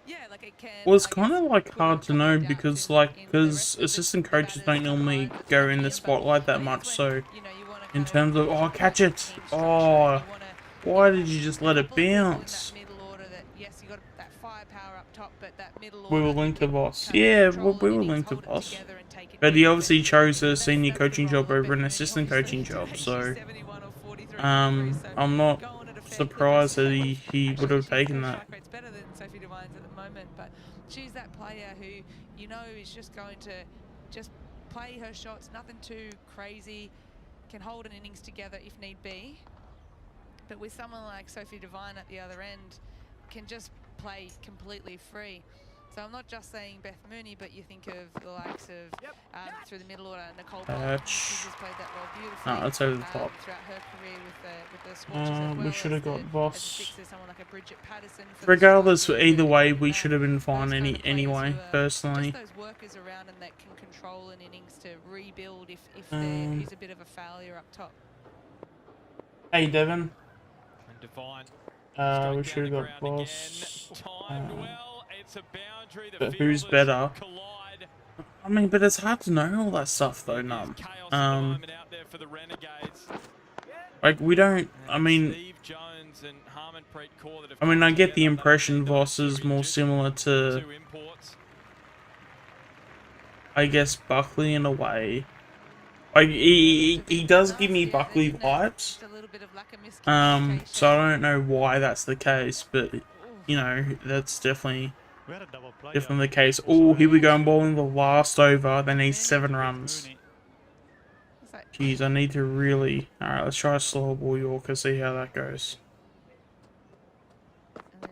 E: yeah, like it can.
A: Well, it's
E: I
A: kind
E: guess,
A: of like
E: put
A: hard to know
E: doubts
A: because
E: in the rest of
A: assistant
E: the
A: coaches
E: batters
A: don't
E: come
A: normally
E: behind that's
A: go
E: coming
A: in the
E: but
A: spotlight
E: I
A: that
E: think
A: much.
E: it's
A: So
E: when, you know, you wanna
A: in
E: kind of
A: terms of, oh,
E: keep
A: catch
E: that
A: it!
E: team structure and
A: Oh,
E: you wanna
A: why
E: have
A: did you just let
E: a
A: it
E: couple of people in
A: bounce?
E: that middle order that, yes, you got that firepower up top, but that middle
A: We
E: order
A: were
E: that
A: linked to
E: can
A: boss.
E: kind of
A: Yeah,
E: control
A: we
E: an
A: were
E: innings,
A: linked to
E: hold it
A: boss.
E: together and take it
A: But he
E: deep.
A: obviously chose a
E: That's
A: senior
E: the
A: coaching
E: role
A: job
E: of
A: over
E: Beth
A: an
E: Mooney,
A: assistant
E: obviously,
A: coaching job.
E: today.
A: So
E: She's 71 or 43 degrees, so
A: I'm not
E: go on at a fair clip
A: surprised that
E: herself.
A: he would have
E: Actually,
A: taken
E: her
A: that.
E: strike rate's better than Sophie Devine's at the moment, but she's that player who, you know, is just going to just play her shots, nothing too crazy, can hold an innings together if need be. But with someone like Sophie Devine at the other end, can just play completely free. So I'm not just saying Beth Mooney, but you think of the likes of through the middle order, Nicole Bolton. She's just played that role beautifully.
A: No, that's over the top.
E: Throughout her career with the Scorchers as well.
A: We should have got
E: as the
A: boss.
E: sixers, someone like a Bridget Patterson. For the
A: Regardless,
E: Strikers,
A: either way,
E: and
A: we
E: that,
A: should have been fine
E: those kind of players
A: anyway.
E: who are
A: Personally.
E: just those workers around and that can control an innings to rebuild if there is a bit of a failure up top.
A: Hey, Devon.
D: And Devine.
A: We
D: Struck
A: should have
D: down
A: got
D: the ground
A: boss.
D: again. Timed well. It's a boundary. The
A: But who's
D: fielders
A: better?
D: collide.
A: I mean, but it's hard to know all that stuff though,
D: There's
A: Num.
D: chaos at the moment out there for the Renegades.
A: Like we don't. I
D: And
A: mean,
D: Steve Jones and Harmanpreet Kaur that have
A: I mean,
D: come
A: I get the
D: together.
A: impression
D: Those
A: Voss is
D: two
A: more
D: injured,
A: similar to,
D: two imports.
A: I guess, Buckley in a way. Like he does give me Buckley vibes.
E: Just a little bit of lack of
A: So I
E: miscommunication.
A: don't know why that's the case, but you know that's definitely
F: We had a double play.
A: the case. Oh, here we go. I'm bowling the last over. They need 7 runs.
E: It's like,
A: Jeez, I need to really. All right, let's try a slower ball Yorker. See how that goes.
E: and then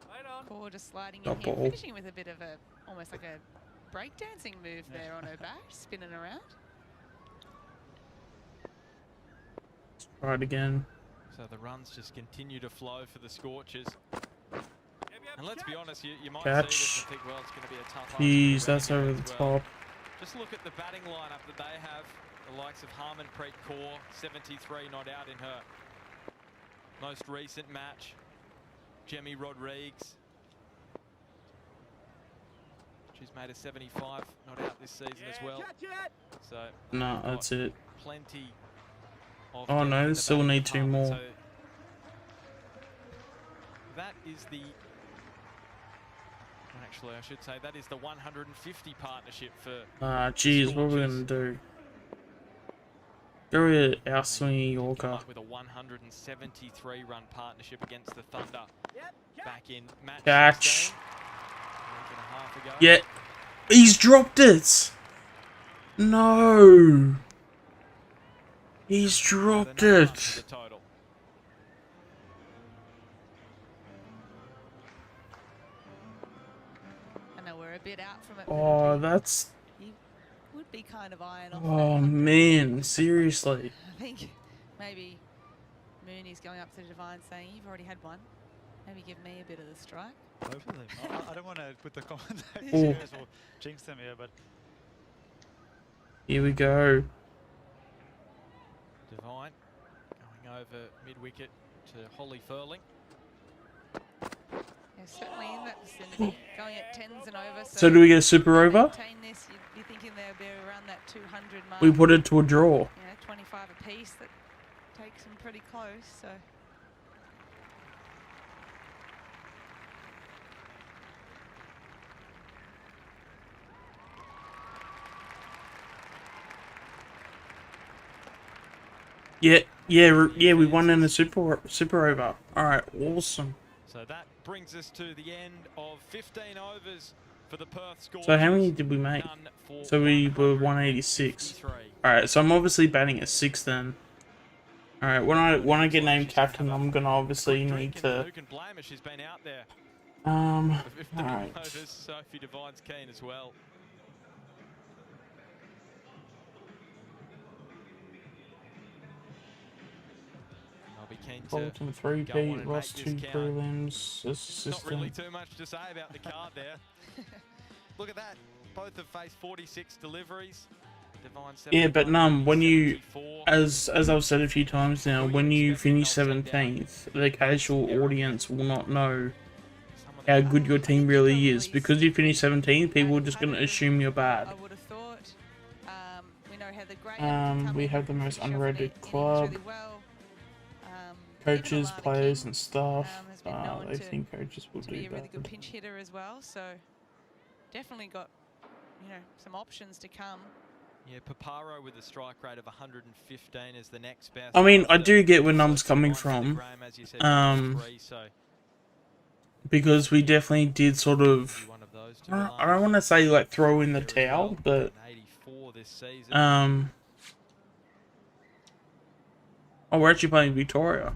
C: Right on.
E: Kaur just sliding in
A: Got
E: here,
A: ball.
E: finishing with a bit of a, almost like a breakdancing move there on her back, spinning around.
A: Let's try it again.
D: So the runs just continue to flow for the Scorchers.
C: Yep, yep,
D: And let's be
C: catch.
D: honest, you might
A: Catch.
D: see this and think, well, it's going to be a tough ask for
A: Jeez,
D: the
A: that's over the
D: Renegades. Well,
A: top.
D: just look at the batting lineup that they have. The likes of Harmanpreet Kaur, 73 not out in her most recent match. Jemmy Rodrigues. She's made a 75 not out this season as well.
C: Catch it.
D: So
A: No,
D: they've got
A: that's it.
D: plenty of
A: Oh,
D: depth
A: no,
D: in the
A: still
D: batting
A: need 2
D: department.
A: more.
D: So that is the, actually I should say, that is the 150 partnership for
A: Jeez, what are we gonna do? Go with our swinging
D: come
A: Yorker.
D: up with a 173 run partnership against the Thunder
C: Yep, catch.
D: back in match
A: Catch.
D: 16, a week and a half ago.
A: Yeah, he's dropped it. No, he's dropped
D: Another run for
A: it.
D: the total.
E: I know we're a bit out from it. but
A: Oh,
E: it'd be-
A: that's.
E: you would be kind of eyeing off.
A: Oh
E: that 100.
A: man, seriously.
E: I think maybe Mooney's going up to Devine saying, "You've already had one. Maybe give me a bit of the strike."
F: Hopefully. I don't want to put the
A: Oh.
F: commentators or jinx them here, but
A: Here we go.
D: Devine going over mid-wicket to Holly Furling.
E: Yeah, certainly in that vicinity, going at 10s and over.
A: So do we get a super over?
E: Maintain this, you'd be thinking they'll be around that 200 mark.
A: We put it to a draw.
E: You know, 25 apiece. That takes them pretty close. So.
A: Yeah, we won in the super over. All right, awesome.
D: So that brings us to the end of 15 overs for the Perth Scorchers.
A: So how many did we make? So we were 186. All right, so I'm obviously batting at 6 then. All right, when I get named captain, I'm gonna obviously need to.
D: Who can blame her? She's been out there.
A: All
D: For 15
A: right.
D: overs, Sophie Devine's keen as well. I'll be keen to
A: Bolton 3
D: go on
A: Pete,
D: and
A: lost
D: make
A: 2
D: this count.
A: prelims,
D: Not
A: assistant.
D: really too much to say about the card there. Look at that. Both have faced 46 deliveries. Divine
A: Yeah, but
D: 71,
A: when you,
D: 74.
A: as I've said a few times now, when you finish 17th, the casual audience will not know how good your team really is. Because you finish 17th, people are just going to assume you're bad.
E: I would have thought. We know Heather Graham.
A: We have the most underrated club.
E: Really well.
A: Coaches,
E: Alana
A: players
E: King,
A: and staff,
E: has been known
A: they
E: to-
A: think coaches will
E: to be
A: do
E: a really good
A: bad.
E: pinch hitter as well. So definitely got, some options to come.
D: Yeah, Paparo with a strike rate of 115 is the next best.
A: I mean, I
D: after
A: do get where Num's
D: Sophie
A: coming
D: Devine, Heather
A: from.
D: Graham, as you said,
A: Um,
D: 53, so
A: Because we definitely did sort of,
D: one of those two
A: I don't want to say like throw in the towel, but
D: 84 this season.
A: oh, we're actually playing Victoria.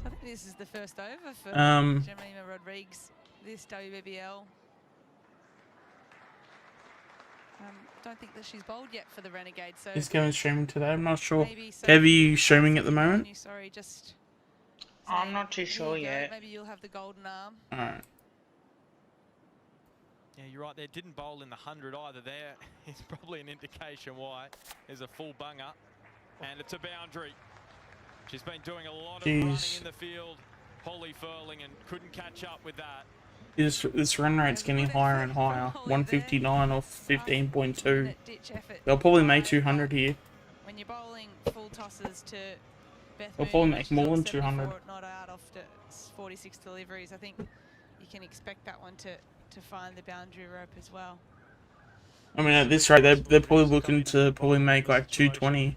E: So I think this is the first over for Jemima Rodriguez, this WBBL. Don't think that she's bowled yet for the Renegades. So
A: Is Kevin streaming today? I'm not sure.
E: maybe
A: Kev, are you streaming at the moment?
E: Sorry, just.
G: I'm
E: saying,
G: not too
E: here
G: sure
E: you go,
G: yet.
E: Maybe you'll have the golden arm.
A: Alright.
D: Yeah, you're right. There didn't bowl in the 100 either. There is probably an indication why. There's a full bunger, and it's a boundary. She's been doing a lot of running in the field, Holly Furling, and couldn't catch up with that.
A: This run rate's getting higher and higher. 159 off 15.2.
E: Ditch effort.
A: They'll probably make 200 here.
E: When you're bowling full tosses to Beth
A: They'll
E: Mooney,
A: probably
E: who's
A: make
E: still
A: more than
E: 74
A: 200.
E: Not out after 46 deliveries. I think you can expect that one to find the boundary rope as well.
A: I mean, at this rate, they're probably looking to probably make like 220.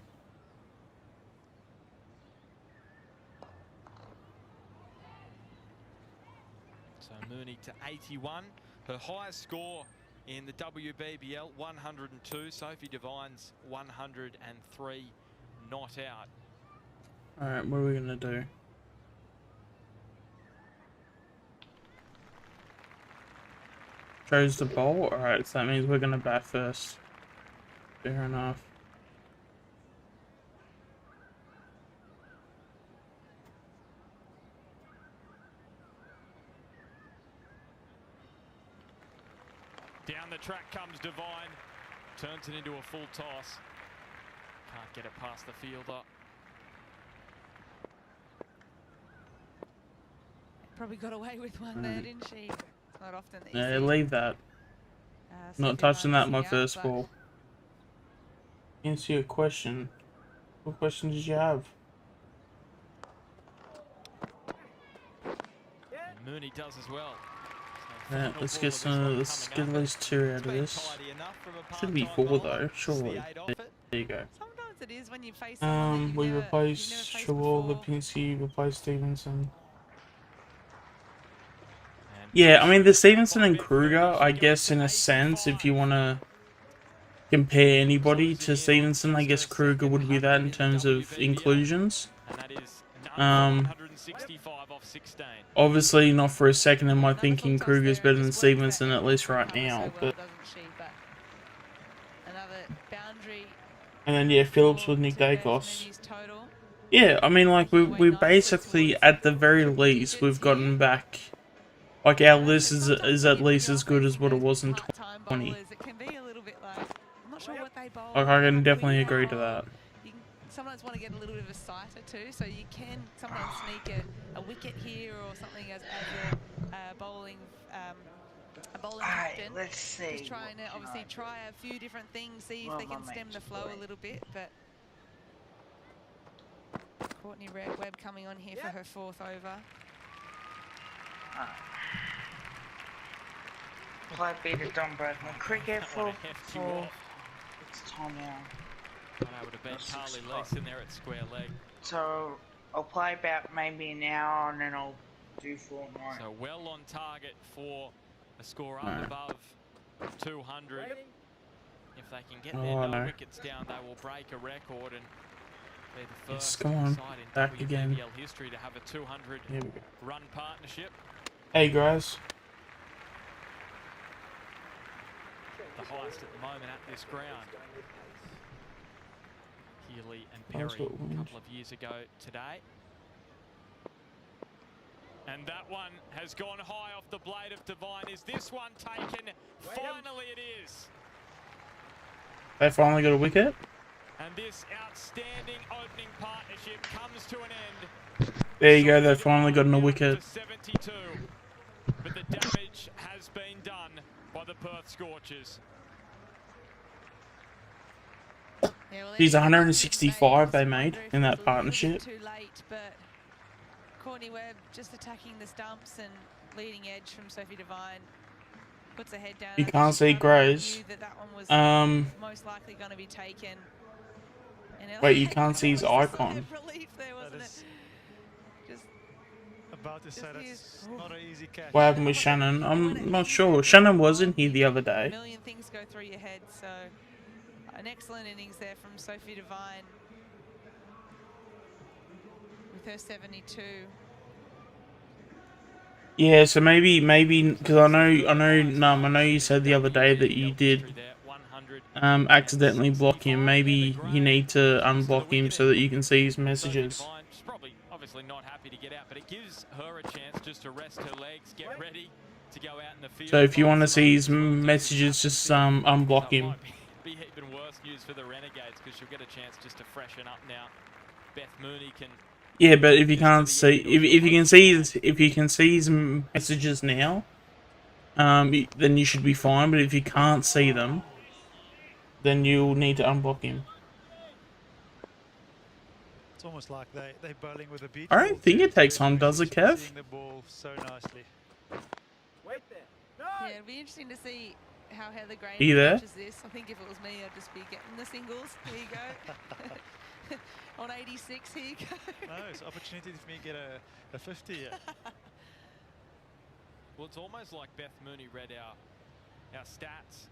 D: So Mooney to 81. Her highest score in the WBBL, 102. Sophie Devine's 103, not out.
A: Alright, what are we gonna do? Chose the bowl? Alright, so that means we're gonna bat first. Fair enough.
D: Down the track comes Devine. Turns it into a full toss. Can't get it past the fielder.
E: Probably got away with one there, didn't she? It's not often that you
A: Yeah,
E: see,
A: leave that. Not
E: Sophie
A: touching that
E: Martin
A: my
E: out,
A: first
E: but
A: ball. Answer your question. What question did you have?
D: And Mooney does as well. So
A: Yeah,
D: final
A: let's
D: ball
A: get
D: of this
A: some.
D: one
A: Let's
D: coming
A: get
D: up.
A: at least 2 out
D: It's
A: of
D: been
A: this.
D: tidy enough from a
A: Should be
D: part-time
A: 4
D: bowler.
A: though,
D: It's the
A: surely.
D: 8 off it.
A: There you go.
E: sometimes it is when you face someone that you've
A: We
E: never
A: replaced
E: faced
A: Chawal,
E: before.
A: Lipinski, replaced Stevenson.
D: And
A: Yeah, I mean, the Stevenson and
D: Bit
A: Kruger,
D: further,
A: I
D: she
A: guess,
D: goes
A: in
D: to
A: a sense, if you
D: 85.
A: want to compare anybody to Stevenson, I guess Kruger would be that in terms of inclusions.
D: And that is
A: Um,
D: 165 off 16.
A: Obviously, not for a second am I
E: Another
A: thinking
E: full toss
A: Kruger's
E: there,
A: better than
E: just works that
A: Stevenson, at least right
E: cover so
A: now.
E: well,
A: But
E: doesn't she? But another boundary
A: and then yeah, Phillips
E: for
A: with Nick
E: to Beth
A: Dacos.
E: Mooney's total.
A: Yeah, I mean, like we basically at the very least we've gotten back. Like our list is at least as good as what it was in 20.
E: It can be a little bit like, I'm not sure what they bowl.
A: Like I can
E: how
A: definitely
E: quick they
A: agree to
E: bowl.
A: that.
E: You can sometimes want to get a little bit of a sighter too, so you can sometimes sneak a wicket here or something as a bowling captain.
G: Let's see.
E: Just trying to obviously try a few different things, see if they can stem the flow a little bit. But Courtney Webb coming on here for her 4th over.
G: Play beat it done, Bradman. Cricket for
D: Hefty off.
G: it's time now.
D: Not able to beat Carly Leeson there at square leg.
G: So I'll play about maybe an hour and then I'll do Fortnite.
D: So well on target for a score up above 200. If they can get their no wickets down, they will break a record and be the first
A: come on,
D: side in
A: back again.
D: WBBL history to have a 200-run partnership.
A: Hey guys.
D: The highest at the moment at this ground. Healy and Perry a couple of years ago today. And that one has gone high off the blade of Divine. Is this one taken? Finally it is.
A: They finally got a wicket?
D: And this outstanding opening partnership comes to an end.
A: There you go, they finally got a wicket.
D: 72. But the damage has been done by the Perth Scorchers.
E: Yeah, well,
A: Geez, 165 they made in that partnership.
E: Too late, but Courtney Webb just attacking the stumps and leading edge from Sophie Devine. Puts her head down.
A: You can't see Grace.
E: That one was most likely going to be taken.
A: Wait, you can't see his icon.
E: Relief there, wasn't it? Just
F: about to say that's not an easy catch.
A: What happened with Shannon? I'm not sure. Shannon wasn't here the other
E: a
A: day.
E: million things go through your head, so an excellent innings there from Sophie Devine with her 72.
A: Yeah, so maybe because I know you said the other day that you did accidentally block him. Maybe you need to unblock him so that you can see his messages.
D: She's probably obviously not happy to get out, but it gives her a chance just to rest her legs, get ready to go out in the field.
A: So if you want to see his messages, just unblock him.
D: Be even worse news for the Renegades because she'll get a chance just to freshen up now. Beth Mooney can.
A: Yeah, but if you can't see, if you can see his messages now, then you should be fine. But if you can't see them, then you'll need to unblock him.
F: It's almost like they're bowling with a beat.
A: I don't think it takes time, does it, Kev?
F: Seeing the ball so nicely.
C: Wait there. No.
E: Yeah, it'll be interesting to see how Heather Graham
A: Are you there?
E: approaches this. I think if it was me, I'd just be getting the singles. Here you go. On 86, here you go.
F: No, it's an opportunity for me to get a 50 here.
D: Well, it's almost like Beth Mooney read our stats.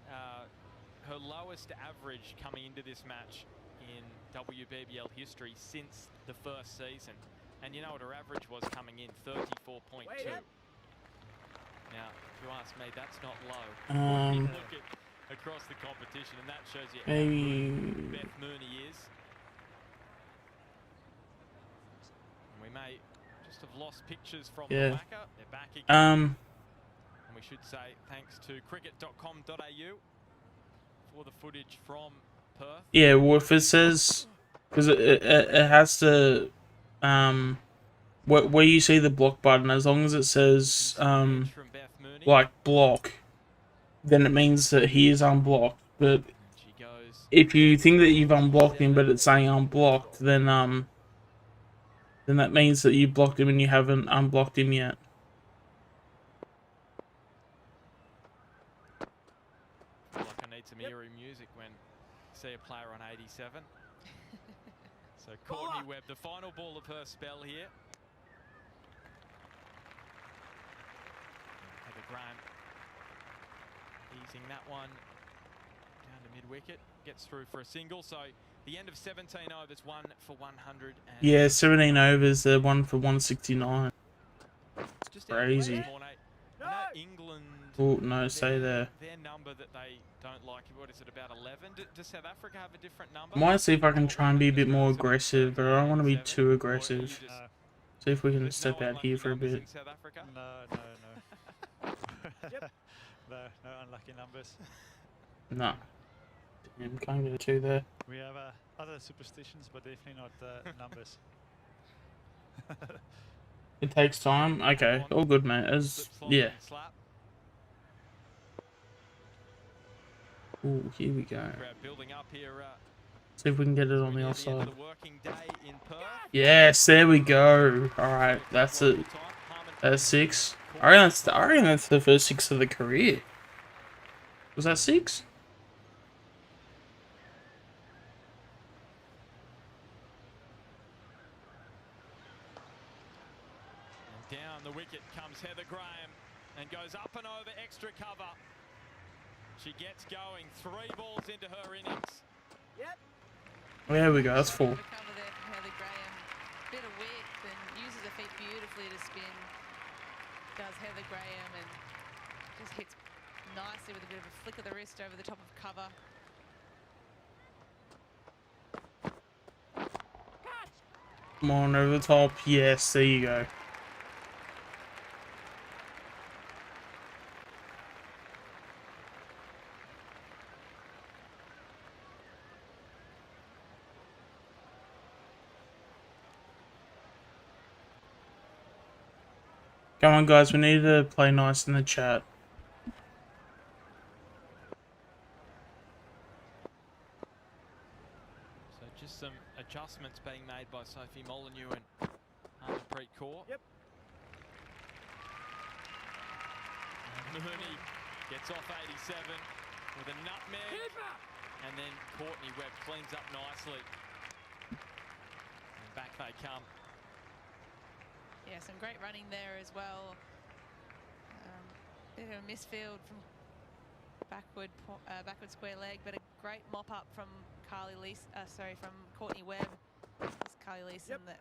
D: Her lowest average coming into this match in WBBL history since the first season. And you know what her average was coming in? 34.2. Now, if you ask me, that's not low. You look at across the competition, and that shows you how good Beth Mooney is. And we may just have lost pictures from the Wacker. They're back again. And we should say thanks to cricket.com.au for the footage from Perth.
A: Yeah, well, if it says, because it has to, where you see the block button, as long as it says, like block, then it means that he is unblocked. But if you think that you've unblocked him, but it's saying unblocked, then that means that you blocked him and you haven't unblocked him yet.
D: I feel like I need some eerie music when I see a player on 87. So Courtney Webb, the final ball of her spell here. Heather Graham easing that one down to mid-wicket. Gets through for a single. So the end of 17 overs, 1 for 100.
A: Yeah, 17 overs, they're 1 for 169.
D: Just
A: crazy.
D: I know England.
A: Oh, no, stay there.
D: Their number that they don't like, what is it, about 11? Does South Africa have a different number?
A: I might see if I can try and be a bit more aggressive, but I don't want to be too aggressive. See if we can step out here for a bit.
F: No. No unlucky numbers.
A: No. Damn, can't get a 2 there.
F: We have other superstitions, but definitely not numbers.
A: It takes time. Okay, all good, mate. As yeah.
D: Slap.
A: Ooh, here we go.
D: Crowd building up here.
A: See if we can get it
D: as
A: on
D: we're
A: the
D: near the end
A: offside.
D: of the working day in Perth.
A: Yes, there we go. All right, that's it. That's 6. I reckon that's the first 6 of the career. Was that 6?
D: And down the wicket comes Heather Graham and goes up and over extra cover. She gets going. 3 balls into her innings.
C: Yep.
A: There we go. That's 4.
E: Cover there from Heather Graham. Bit of width and uses her feet beautifully to spin. Does Heather Graham and just hits nicely with a bit of a flick of the wrist over the top of cover.
A: Come on, over the top. Yes, there you go. Come on, guys. We need to play nice in the chat.
D: So just some adjustments being made by Sophie Molyneux and Harmanpreet Kaur.
C: Yep.
D: And Mooney gets off 87 with a nutmeg. And then Courtney Webb cleans up nicely. And back they come.
E: Yeah, some great running there as well. Bit of a misfield from backward square leg, but a great mop up from from Courtney Webb. It's Carly Leeson that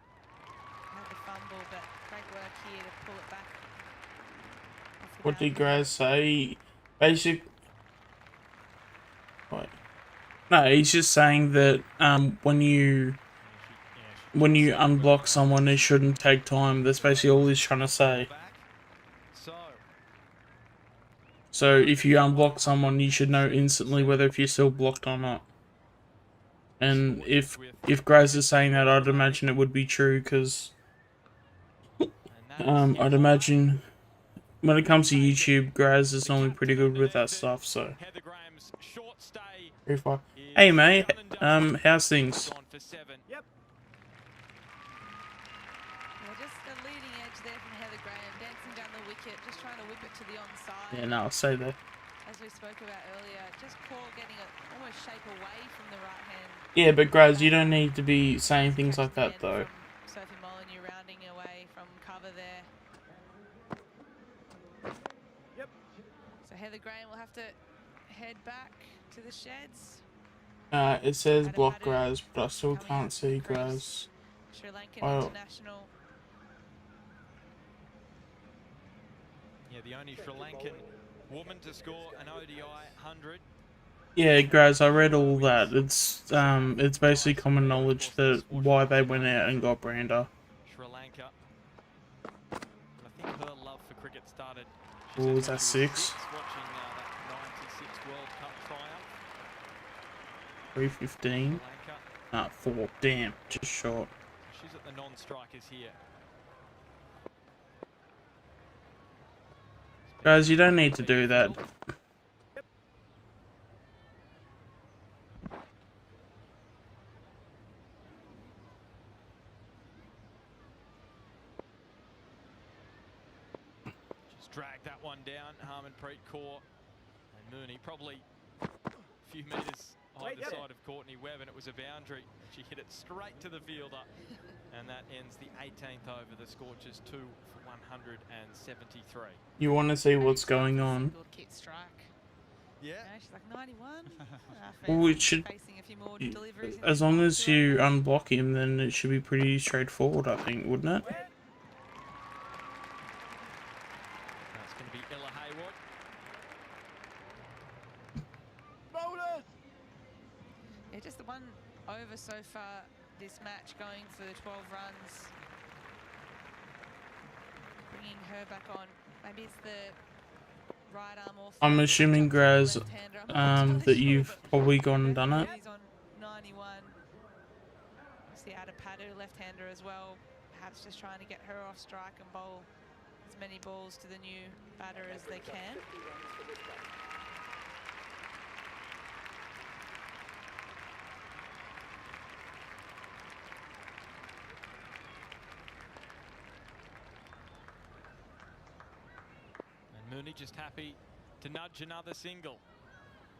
E: had the fumble, but great work here to pull it back.
A: What did Graz say? Basic. Wait. No, he's just saying that when you unblock someone, it shouldn't take time. That's basically all he's trying to say. So if you unblock someone, you should know instantly whether if you're still blocked or not. And if Graz is saying that, I'd imagine it would be true, because I'd imagine when it comes to YouTube, Graz is normally pretty good with that stuff. So, hey mate, how's things?
C: Yep.
E: Just a leading edge there from Heather Graham, dancing down the wicket, just trying to whip it to the onside.
A: Yeah, no, I'll say that.
E: As we spoke about earlier, just Kaur getting it almost shape away from the right hand.
A: Yeah, but Graz, you don't need to be saying things like that though.
E: Sophie Molyneux rounding away from cover there.
C: Yep.
E: So Heather Graham will have to head back to the sheds.
A: It says block Graz, but I still can't see Graz.
E: Sri Lankan
A: Oh.
E: international.
D: Yeah, the only Sri Lankan woman to score an ODI 100.
A: Yeah, Graz, I read all that. It's basically common knowledge that why they went out and got Brander.
D: Sri Lanka. I think her love for cricket started.
A: Oh, was that 6?
D: Watching that 96 World Cup triumph.
A: 315. Ah, 4. Damn, just short.
D: She's at the non-strikers here.
A: Guys, you don't need to do that.
D: Just dragged that one down. Harmanpreet Kaur and Mooney probably a few metres either side of Courtney Webb, and it was a boundary. She hit it straight to the fielder, and that ends the 18th over. The Scorchers 2 for 173.
A: You want to see what's going on?
E: Keep strike.
D: Yeah.
E: No, she's like 91.
A: Well, it should.
E: Facing a few more deliveries
A: As long as you unblock him, then it should be pretty straightforward, I think, wouldn't it?
D: That's going to be Ella Hayward.
C: Bowlers!
E: Yeah, just the one over so far this match, going for the 12 runs. Bringing her back on. Maybe it's the right arm off.
A: I'm assuming, Graz, that you've probably gone and done it.
E: He's on 91. left-hander as well. Perhaps just trying to get her off strike and bowl as many balls to the new batter as they can.
D: And Mooney just happy to nudge another single.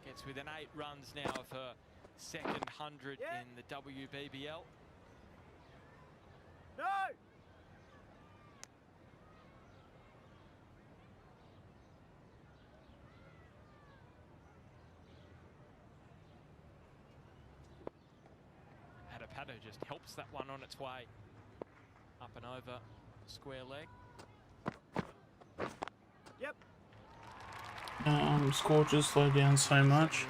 D: Gets within 8 runs now of her second 100 in the WBBL.
C: No!
D: Adapado just helps that one on its way up and over square leg.
C: Yep.
A: Score just slowed down so much.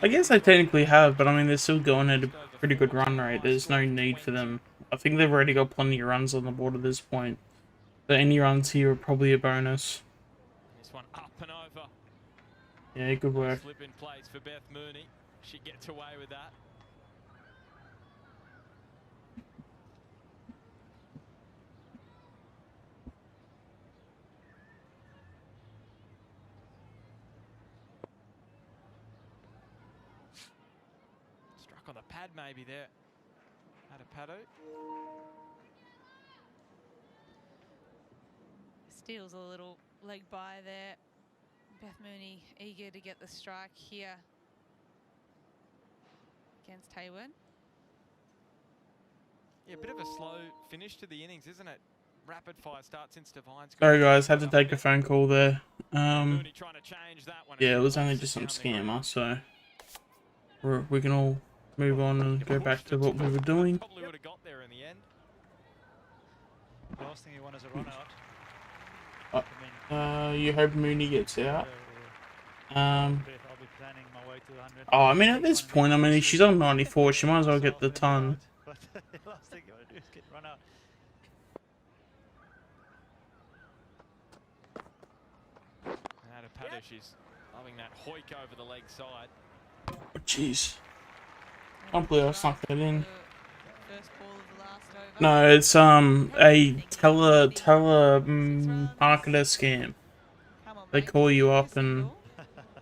A: I guess they technically have, but I mean, they're still going at a pretty good run rate. There's no need for them. I think they've already got plenty of runs on the board at this point. So any runs here are probably a bonus.
D: This one up and over.
A: Yeah, good work.
D: Slip in place for Beth Mooney. She gets away with that. Struck on the pad maybe there. Adapado.
E: Steals a little leg by there. Beth Mooney eager to get the strike here against Hayward.
D: Yeah, a bit of a slow finish to the innings, isn't it? Rapid fire start since Devine's.
A: Sorry guys, had to take a phone call there.
D: Mooney trying to change that one.
A: Yeah, it was only just some scammer, so we can all move on and go back to what we were doing.
D: Probably would have got there in the end.
F: Last thing you want is a run out.
A: You hope Mooney gets out.
F: I'll be planning my way to 100.
A: Oh, I mean, at this point, I mean, she's on 94. She might as well get the ton.
F: But the last thing you want to do is get run out.
D: Adapado, she's loving that hoik over the leg side.
A: Oh, jeez. Can't believe I snuck that in.
E: First ball of the last over.
A: No, it's a telemarketer scam.
E: Come on,
A: They
E: mate.
A: call you up and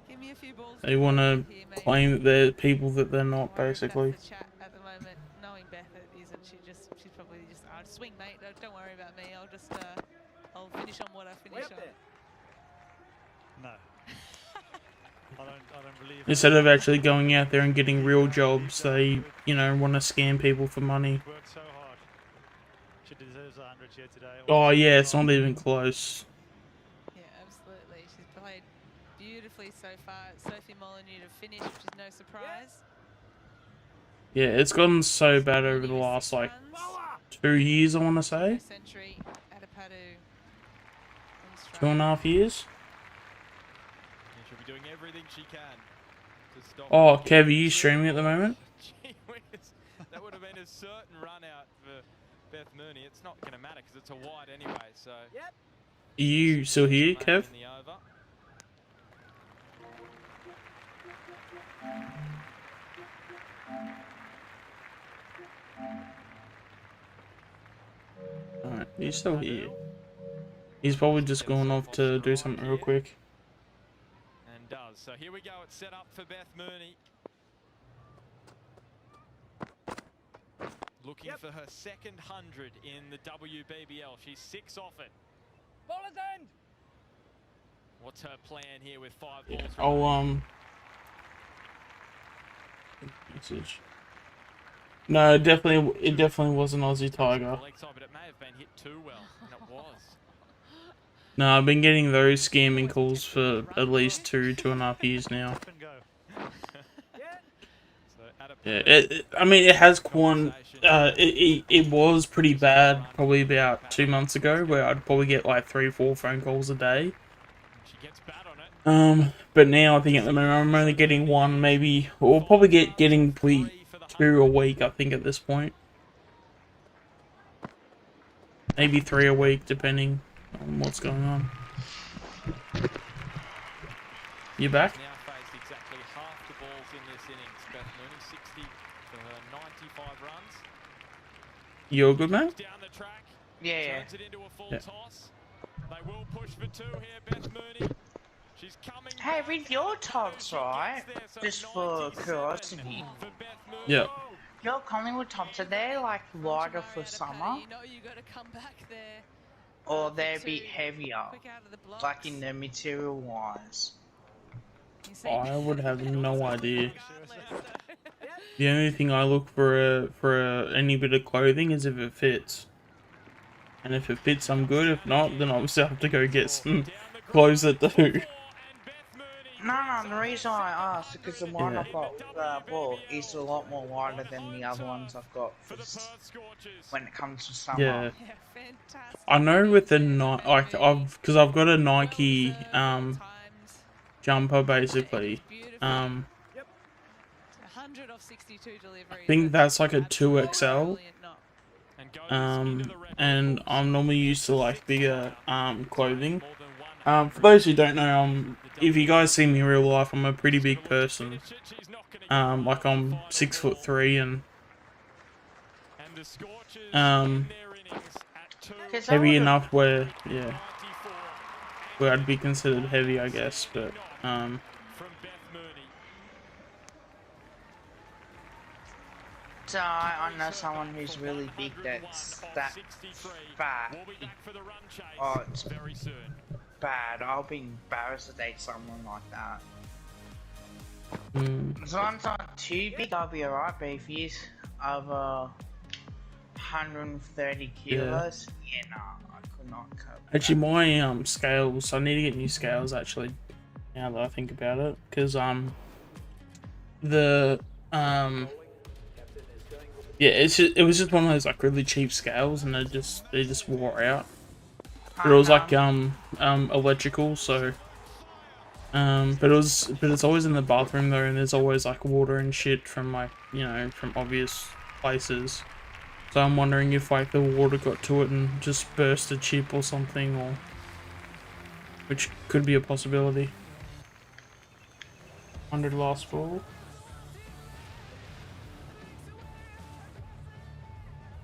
E: Give me a few balls
A: they want to
E: here, mate.
A: claim that they're people that they're not,
E: Worried if
A: basically.
E: that's the chat at the moment. Knowing Beth it isn't, she's probably just, I'll swing, mate. Don't worry about me. I'll just I'll finish on what I
C: Way
E: finish
C: up
E: on.
C: there.
F: No. I don't believe
A: Instead of actually going out there and getting real jobs, they, you know, want to scam people for money.
F: worked so hard. She deserves 100 here today.
A: Oh yeah, it's not even close.
E: Yeah, absolutely. She's played beautifully so far. Sophie Molyneux to finish, which is no surprise.
A: Yeah, it's gotten so bad over the last, like, 2 years, I want to say.
E: Century, Adapado on strike.
A: 2.5 years.
D: She'll be doing everything she can to stop.
A: Oh, Kev, are you streaming at the moment?
D: Gee whiz, that would have been a certain run out for Beth Mooney. It's not going to matter because it's a wide anyway. So.
C: Yep.
A: Are you still here, Kev?
D: In the over.
A: Alright, he's still here. He's probably just going off to do something real quick.
D: And does. So here we go. It's set up for Beth Mooney. Looking for her second 100 in the WBBL. She's 6 off it.
C: Bowler's end.
D: What's her plan here with 5 balls?
A: I'll, message. No, it definitely was an Aussie Tiger.
D: Leg side, but it may have been hit too well, and it was.
A: No, I've been getting those scamming calls for at least 2.5 years now.
F: Up and go.
A: Yeah, I mean, it has gone. It was pretty bad probably about 2 months ago, where I'd probably get like 3-4 phone calls a day.
D: She gets bad on it.
A: But now I think at the moment I'm only getting one, maybe, or probably getting 2 a week. I think at this point, maybe 3 a week, depending on what's going on. You back?
D: Now faced exactly half the balls in this innings. Beth Mooney 60 for her 95 runs.
A: You're good, man?
D: Down the track.
G: Yeah.
D: Turns it into a full
A: Yeah.
D: toss. They will push for 2 here, Beth Mooney. She's coming
G: Hey,
D: back,
G: read your
D: and
G: tops,
D: she
G: right?
D: gets there, so
G: Just for
D: 97
G: curiosity.
D: for Beth Mooney.
A: Yeah.
G: Your Collingwood tops, are they like lighter for summer?
E: You know you got to come back there.
G: Or they're a bit heavier?
E: Quick out of the blocks.
G: Like in the material wise?
E: You see-
A: I would have no idea.
E: Regardless, so-
A: The only thing I look for any bit of clothing is if it fits. And if it fits, I'm good. If not, then obviously I have to go get some clothes that do.
G: No, the reason I asked is because the one
A: Yeah.
G: I've got bought is a lot more wider than the other ones I've got when it comes to summer.
A: Yeah.
E: Yeah, fantastic.
A: I know with the like because I've got a Nike
E: Times.
A: jumper basically.
E: Beautiful. 100 off 62 deliveries.
A: I think that's like a 2XL.
E: Brilliant knock.
A: And I'm normally used to like bigger clothing. For those who don't know, if you guys see me in real life, I'm a pretty big person. Like I'm 6'3" and heavy enough where I'd be considered heavy, I guess. But
G: So I know someone who's really big that's that fat. Oh, it's bad. I'll be embarrassed to date someone like that. As long as I'm not too big, I'll be alright, but if he's over 130 kilos, yeah, nah, I could not cope.
A: actually, my scales. I need to get new scales. Actually, now that I think about it, because yeah, it was just one of those like really cheap scales, and they just wore out. But it was like electrical, so but it's always in the bathroom though, and there's always like water and shit from like from obvious places. So I'm wondering if like the water got to it and just burst a chip or something, or which could be a possibility. 100 last ball.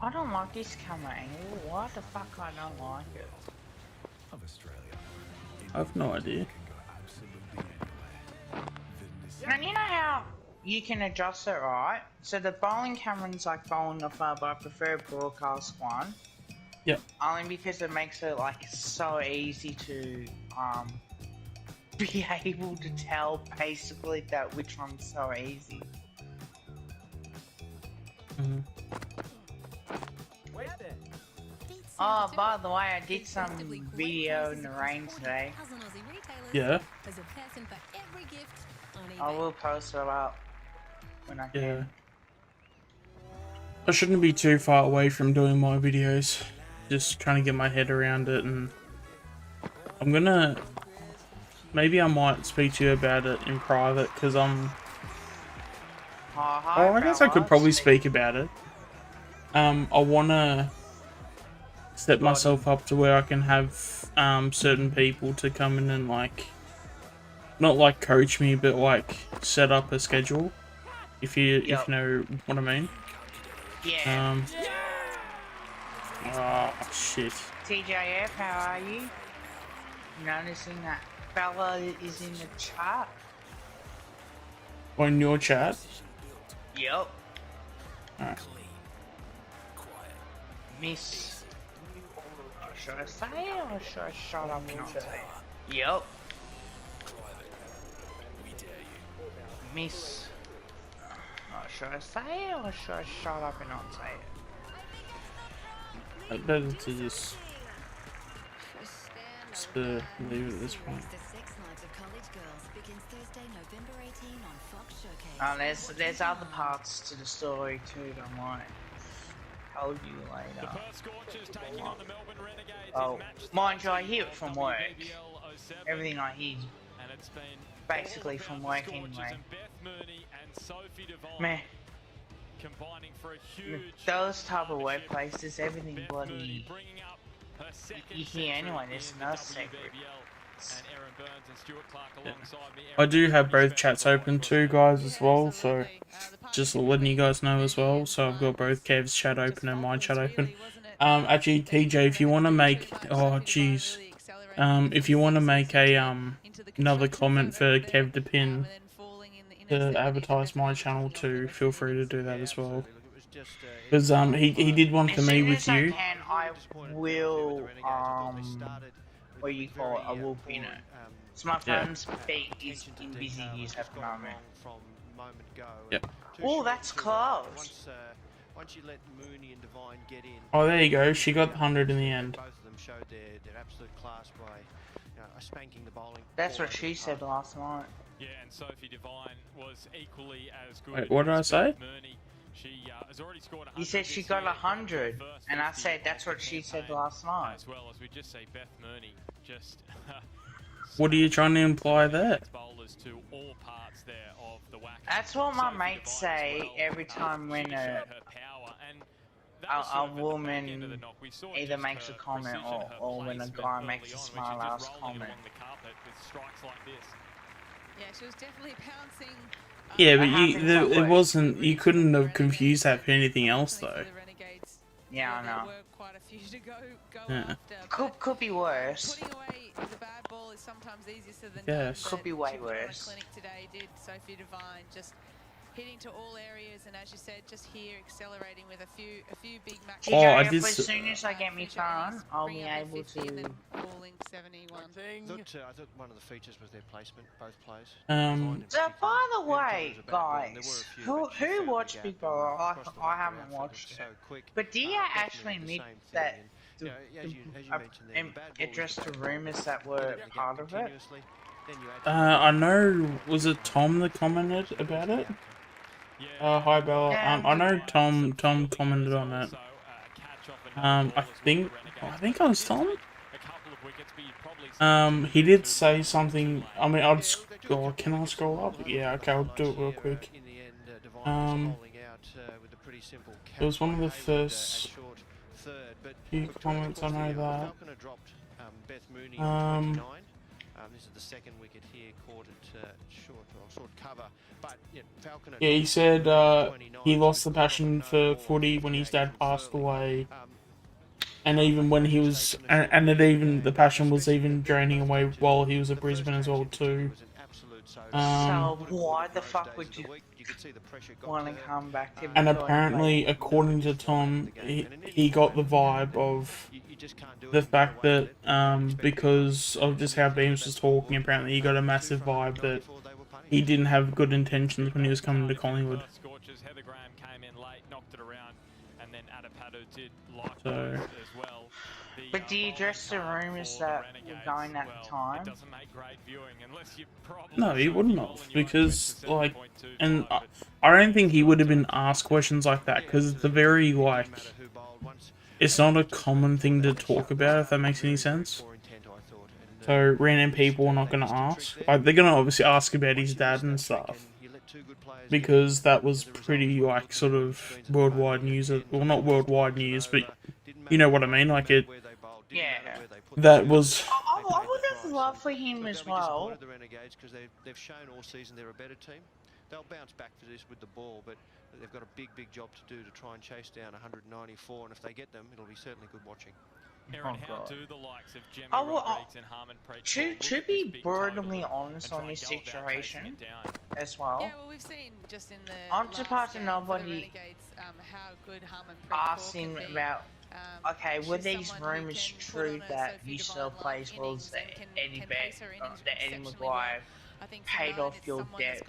G: I don't like this camera angle. Why the fuck I don't like it?
A: I have no idea.
G: And you know how you can adjust it, right? So the bowling camera's like bowling the far, but I prefer a broadcast one.
A: Yep.
G: Only because it makes it like so easy to be able to tell basically that which one's so easy. Oh, by the way, I did some video in the rain today.
A: Yeah.
G: I will post it up when I can.
A: Yeah. I shouldn't be too far away from doing my videos. Just trying to get my head around it, and I'm gonna... Maybe I might speak to you about it in private, because I'm... I guess I could probably speak about it. I wanna set myself up to where I can have certain people to come in and like... Not like coach me, but like set up a schedule. If you know what I mean.
G: Yeah.
A: Oh shit.
G: TJF, how are you? Noticing that Bella is in the chat?
A: On your chat?
G: Yep.
A: Alright.
G: Miss... Should I say it or should I shut up and not say it? Yep. Miss... should I say it or should I shut up and not say it?
A: Better to just leave it at this point. There's
G: other parts to the story too, don't worry. Tell you later. Oh, mind you, I hear it from work. Everything I hear is basically from work anyway. Meh. Those type of workplaces, everything bloody you hear anyway, there's no secret.
A: I do have both chats open too, guys, as well, so just letting you guys know as well. So I've got both Kev's chat open and my chat open. Actually, TJ, if you want to make, oh jeez, if you want to make a another comment for Kev to pin to advertise my channel too, feel free to do that as well. Because he did one for me with you.
G: As soon as I can, I will what do you call it? I will pin it. So my phone's is in busy use at the moment.
A: Yep.
G: Oh, that's close.
H: Once you let Mooney and Devine get in.
A: Oh, there you go. She got 100 in the end.
H: Both of them showed their absolute class by spanking the bowling.
G: That's what she said last night.
D: Yeah, and Sophie Devine was equally as good.
A: Wait, what did I say?
D: She has already scored 100.
G: You said she got 100, and I said that's what she said last night.
D: As well as we just say Beth Mooney just.
A: What are you trying to imply there?
D: Bowlers to all parts there of the whack.
G: That's what my mates say every time when a woman either makes a comment or when a guy makes a smart ass comment.
E: Yeah, she was definitely pouncing.
A: Yeah, but it wasn't. You couldn't have confused that for anything else, though.
G: Yeah, I know.
E: Quite a few to go
A: Yeah.
E: after,
G: Could be worse.
E: putting away the bad ball is sometimes easier than
A: Yes.
E: done,
G: Could
E: but
G: be way
E: she put on a
G: worse.
E: clinic today, did Sophie Devine, just hitting to all areas, and as you said, just here accelerating with a few big matches.
A: Oh, I
G: TJ,
A: did
G: as soon as I get me phone, I'll be able to.
E: Balling 71.
H: I thought one of the features was their placement, both players.
G: So by the way, guys, who watched Big Brother? I haven't watched it. But do you actually admit that address the rumours that were part of it?
A: I know. Was it Tom that commented about it? Hi Bella. I know Tom commented on it. I think I was Tom. He did say something. I mean, I'll scroll. Can I scroll up? Yeah. Okay, I'll do it real quick. It was one of the first few comments. I know that.
H: This is the second wicket here, caught at short cover. But Falconer.
A: Yeah, he said he lost the passion for footy when his dad passed away, and even when he was, and it even the passion was even draining away while he was at Brisbane as well too.
G: So why the fuck would you want to come back to?
A: And apparently, according to Tom, he got the vibe of the fact that because of just how Beams was talking, apparently he got a massive vibe that he didn't have good intentions when he was coming to Collingwood. So.
G: But do you address the rumours that were going at the time?
A: No, he wouldn't have, because, like, and I don't think he would have been asked questions like that, because it's a very, like, it's not a common thing to talk about, if that makes any sense. So, random people are not going to ask. Like, they're going to obviously ask about his dad and stuff, because that was pretty, like, sort of worldwide news. Well, not worldwide news, but you know what I mean, like, it...
G: Yeah.
A: That was...
G: I would have loved for him as well.
H: The Renegades, because they've shown all season they're a better team. They'll bounce back for this with the ball, but they've got a big job to do to try and chase down 194, and if they get them, it'll be certainly good watching.
D: Aaron, how do the likes of Jemmy Rodrigues and Harmanpreet
G: to be brutally honest on this situation as well.
E: Yeah, well, we've seen just in the
G: I'm surprised nobody
E: how good Harmanpreet
G: asked him about. Okay, were these rumours true that he still plays well as the Eddie Maguire paid off your debt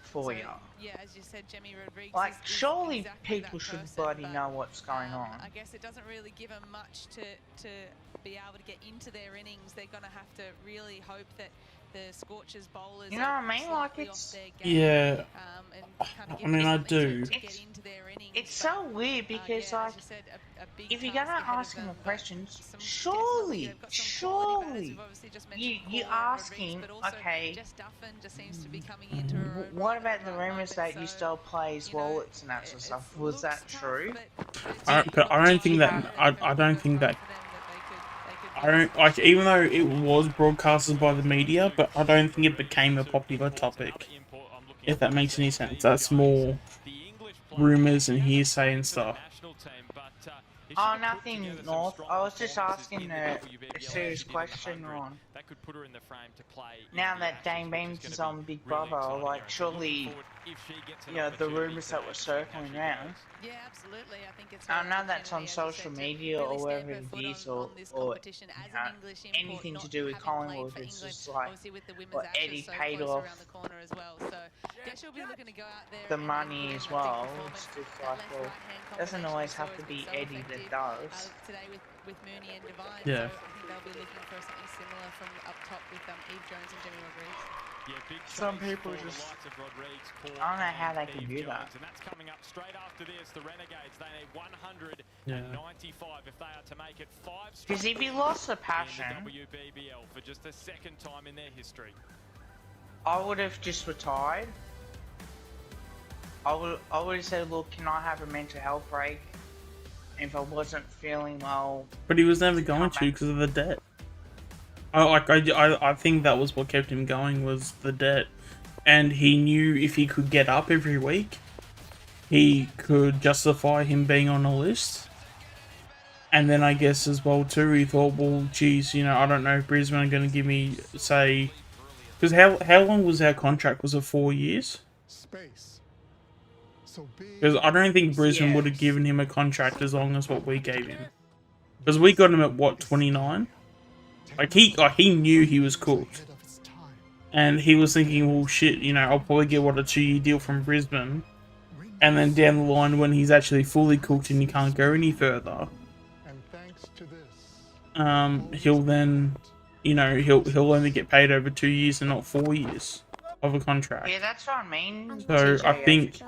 G: for you?
E: Yeah, as you said, Jemmy Rodrigues.
G: Like, surely
E: exactly
G: people should bloody know what's going on.
E: I guess it doesn't really give them much to be able to get into their innings. They're going to have to really hope that the Scorchers bowlers.
G: You know what I mean? Like, it's...
A: Yeah. I mean, I do.
G: It's so weird because, like, if you're gonna ask him questions, surely, you ask him, okay, what about the rumours that you still plays wallets and that sort of stuff? Was that true?
A: But I don't think that. I don't think that. I don't like, even though it was broadcasted by the media, but I don't think it became a popular topic. If that makes any sense. That's more rumours and hearsay and stuff.
G: Oh, nothing, North. I was just asking a serious question, Ron.
D: That could put her in the frame to play.
G: Now that Dame Beams is on Big Brother, like, surely, you know, the rumours that were circling around.
E: Yeah, absolutely. I think it's.
G: I know that's on social media or wherever it is, or anything to do with Collingwood. It's just like what Eddie paid off the money as well. It's just like, well, it doesn't always have to be Eddie that does.
E: Today with Mooney and Divine.
A: Yeah.
E: So I think they'll be looking for something similar from up top with Eve Jones and Jimmy Rodriguez.
D: Yeah, big
G: Some people
D: for the
G: just,
D: likes of Rodriguez,
G: I don't know how they can
D: Eve
G: do that.
D: Jones, and that's coming up straight after this. The Renegades, they need 195 if they are to make it 5 straight.
G: Because if he lost the
D: in
G: passion,
D: the WBBL for just the second time in their history.
G: I would have just retired. I would have said, look, can I have a mental health break? If I wasn't feeling well.
A: But he was never going to because of the debt. I think that was what kept him going, was the debt. And he knew if he could get up every week, he could justify him being on a list. And then I guess as well too, he thought, well, geez, you know, I don't know if Brisbane are going to give me, say... Because how long was our contract? Was it 4 years? Because I don't think Brisbane would have given him a contract as long as what we gave him. Because we got him at, what, 29? Like, he knew he was cooked. And he was thinking, well, shit, you know, I'll probably get, what, a 2-year deal from Brisbane. And then down the line, when he's actually fully cooked and he can't go any further, he'll then, you know, he'll only get paid over 2 years and not 4 years of a contract.
G: Yeah, that's what I mean.
A: So I think...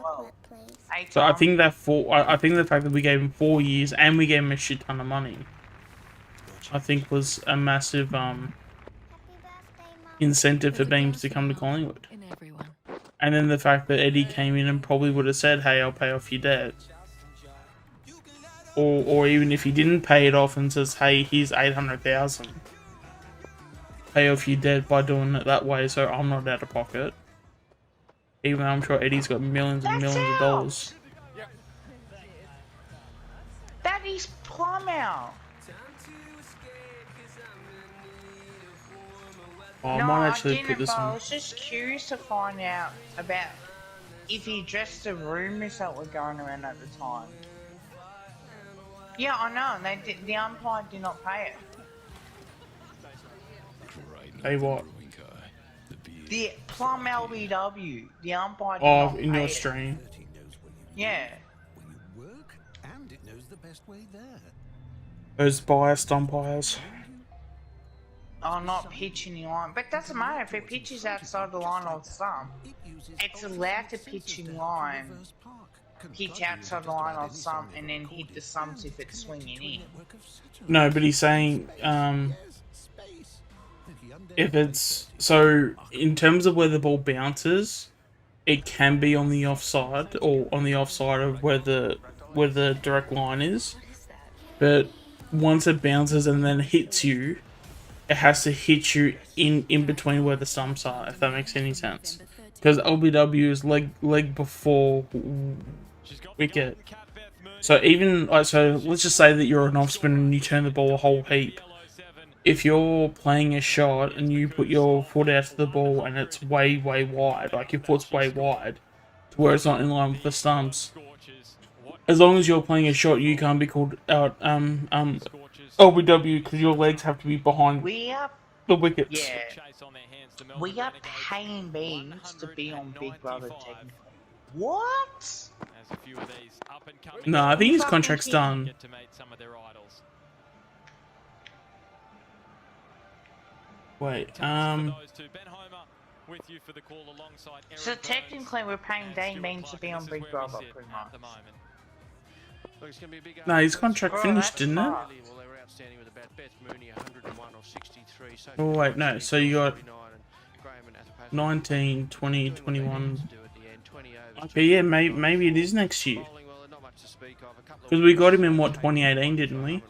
A: So I think that I think the fact that we gave him 4 years and we gave him a shit ton of money, I think was a massive incentive for Beams to come to Collingwood. And then the fact that Eddie came in and probably would have said, hey, I'll pay off your debt. Or even if he didn't pay it off and says, hey, here's 800,000. Pay off your debt by doing it that way so I'm not out of pocket. Even though I'm sure Eddie's got millions and millions of dollars.
G: That is plum out.
A: Oh, I
G: No,
A: might
G: I
A: actually
G: didn't,
A: put this
G: but I
A: on.
G: was just curious to find out about if he addressed the rumours that were going around at the time. Yeah, I know. The umpire did not pay it.
A: Hey, what?
G: The Plum LBW. The umpire did
A: Oh,
G: not
A: in
G: pay
A: your
G: it.
A: stream.
G: Yeah.
A: Those biased umpires.
G: Oh, not pitching in line. But it doesn't matter if it pitches outside the line of the stump. It's allowed to pitch in line. Pitch outside the line of the stump and then hit the stumps if it's swinging in.
A: No, but he's saying, if it's... So, in terms of where the ball bounces, it can be on the offside, or on the offside of where the direct line is. But once it bounces and then hits you, it has to hit you in between where the stumps are, if that makes any sense. Because LBW is leg before wicket. So even, like, so let's just say that you're an off spin and you turn the ball a whole heap. If you're playing a shot and you put your foot out to the ball and it's way wide, like your foot's way wide, to where it's not in line with the stumps, as long as you're playing a shot, you can't be called out LBW because your legs have to be behind the wickets.
G: Yeah. We are paying Beams to be on Big Brother technically. What?
A: No, I think his contract's done. Wait,
G: So technically we're paying Dane Beams to be on Big Brother pretty much.
A: No, his contract finished, didn't it? Oh wait, no, so you got 19, 20, 21... Okay, yeah, maybe it is next year. Because we got him in, what, 2018, didn't we?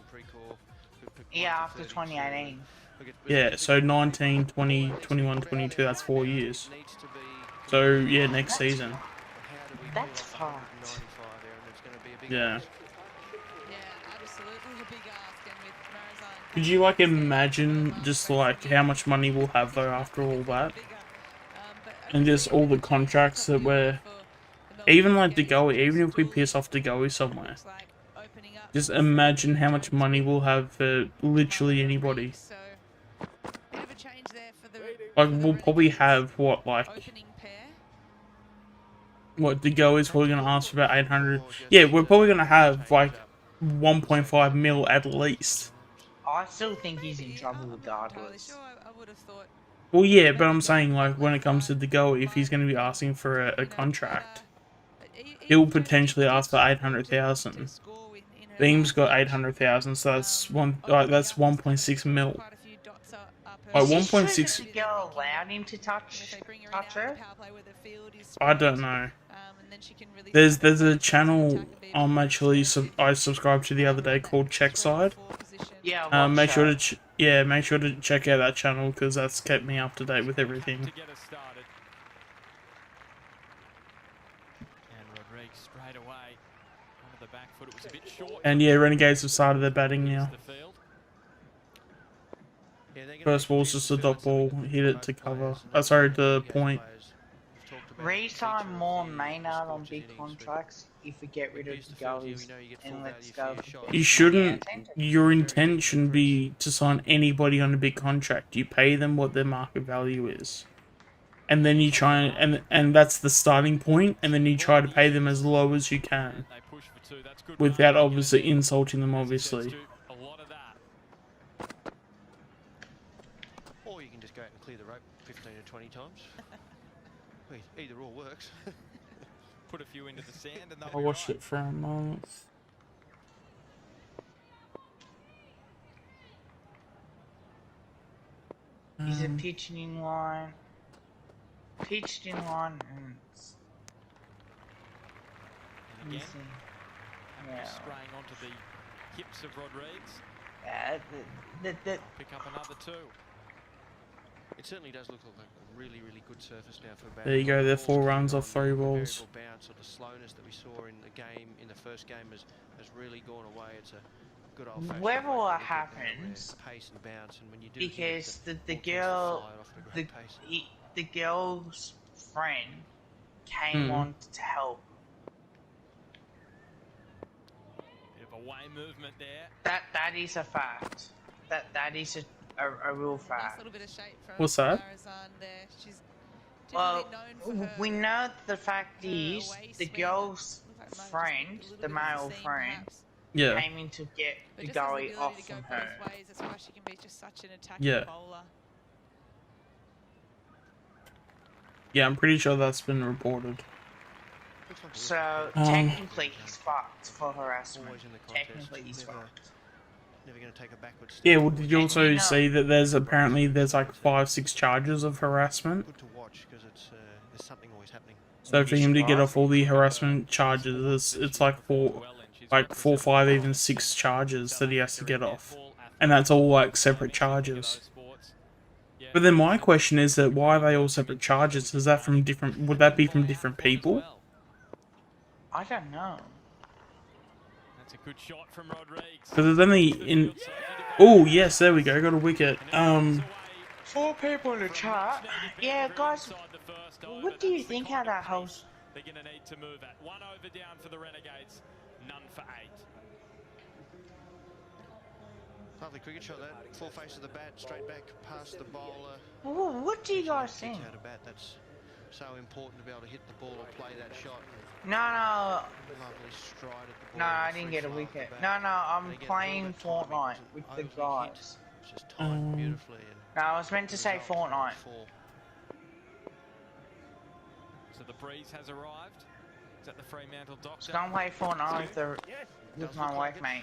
G: Yeah, after 2018.
A: Yeah, so 19, 20, 21, 22, that's 4 years. So yeah, next season.
H: How do we
G: That's
H: pull off
G: fucked.
H: 195 there, and it's going to be a big
A: Yeah.
H: race.
E: Yeah, absolutely a big ask. And with Marizanne
A: Could you like
E: coming in
A: imagine
E: last
A: just
E: race
A: like
E: again,
A: how much money we'll have though after all that,
E: bigger. But I
A: and
E: guess
A: just all the contracts that we're, even like Degoe, even if we piss off Degoe somewhere,
E: looks like opening up
A: just
E: for
A: imagine how much money we'll have for literally anybody.
E: So bit of a change there for the
A: Like we'll probably have what, like
E: opening pair.
A: what Degoe is probably gonna ask for about 800. Yeah, we're probably gonna have like 1.5 mil at least.
G: I still think he's in trouble
E: I'm not entirely
G: regardless.
E: sure. I would have thought
A: Well, yeah, but I'm saying like when it comes to Degoe, if he's gonna be asking for a contract, he'll potentially ask for 800,000. Beam's got 800,000, so that's that's 1.6 mil. Like
G: Is this true that
A: 1.6.
G: the girl allowed him to touch her?
A: I don't know. There's a channel I subscribed to the other day called Checkside.
G: Yeah, I watched
A: Make sure
G: that.
A: to make sure to check out that channel because that's kept me up to date with everything.
D: To get us started. And Rodriguez straight away onto the back foot. It was a bit short.
A: And yeah, Renegades have started their batting now.
D: The field.
H: Yeah, they're gonna
A: First ball's just a dot ball, hit it to cover. Sorry, the point.
G: Re-sign more Maynard on big contracts if we get rid of the goalies and let's go.
A: You shouldn't. Your intent shouldn't be to sign anybody on a big contract. You pay them what their market value is, and then you try and that's the starting point. And then you try to pay them as low as you can,
D: They push for two. That's good.
A: without obviously insulting them. Obviously,
D: A lot of that.
H: Or you can just go out and clear the rope 15 or 20 times. Either or works.
D: Put a few into the sand and they'll
A: I
D: be
A: watched
D: right.
A: it for a month.
G: He's a pitching in line. Pitched in line and
D: And again,
G: yeah.
D: spraying onto the hips of Rodriguez. Pick up another two.
H: It certainly does look like a really, really good surface now for batting.
A: There you go. They're 4 runs off 3
H: The
A: balls.
H: variable bounce or the slowness that we saw in the game, in the first game, has really gone away. It's a good old-fashioned
G: Whatever
H: way to
G: what
H: look at now, where
G: happens,
H: pace and bounce, and when you do
G: because
H: hit it,
G: the
H: ball tends to
G: girl,
H: fly off at a great pace.
G: the girl's friend came on to help.
D: Bit of a way movement there.
G: That is a fact. That is a real
E: Nice
G: fact.
E: little bit of shape from
A: What's that?
E: Marizanne there. She's
G: Well,
E: generally known for her
G: we know the fact
E: her
G: is
E: away
G: the
E: swing.
G: girl's
E: Looks like it might have just
G: friend,
E: looked a little
G: the
E: bit
G: male
E: of a seam,
G: friend,
E: perhaps.
A: Yeah.
G: came in to get
E: But
G: the
E: just has
G: goalie
E: ability
G: off
E: to go
G: from
E: both
G: her.
E: ways. That's why she can be just such an attacking
A: Yeah.
E: bowler.
A: Yeah, I'm pretty sure that's been reported.
H: Looks like a
G: So
A: Um,
G: technically he's fucked for harassment.
H: Always in the contest.
G: Technically he's
H: Never-
G: fucked.
H: Never going to take a backward step.
A: Yeah, well, did you also
G: know-
A: see that there's like 5-6 charges of harassment?
H: Good to watch because it's there's something always happening.
A: So for him to get off all the harassment charges, it's like 4, 5, even 6 charges that he has to get off, and that's all like separate charges. But then my question is that why are they all separate charges? Is that from different? Would that be from different people?
G: I don't know.
D: That's a good shot from Rodriguez.
A: Because there's only in. Oh yes, there we go. Got a wicket.
G: 4 people in the chat. Yeah, guys, what do you think how that house?
D: They're going to need to move at 1 over down for the Renegades, none for 8.
H: Lovely cricket shot that. Full face of the bat, straight back past the bowler.
G: What do you guys think?
H: Out of bat. That's so important to be able to hit the ball or play that shot.
G: No,
H: Lovely stride at the ball.
G: I didn't get a wicket. No, I'm playing Fortnite with the guys.
H: It's just timed beautifully. And
G: No, I was meant to say Fortnite.
D: So the breeze has arrived. Is that the Fremantle Doctor?
G: So don't play Fortnite with my wife, mate.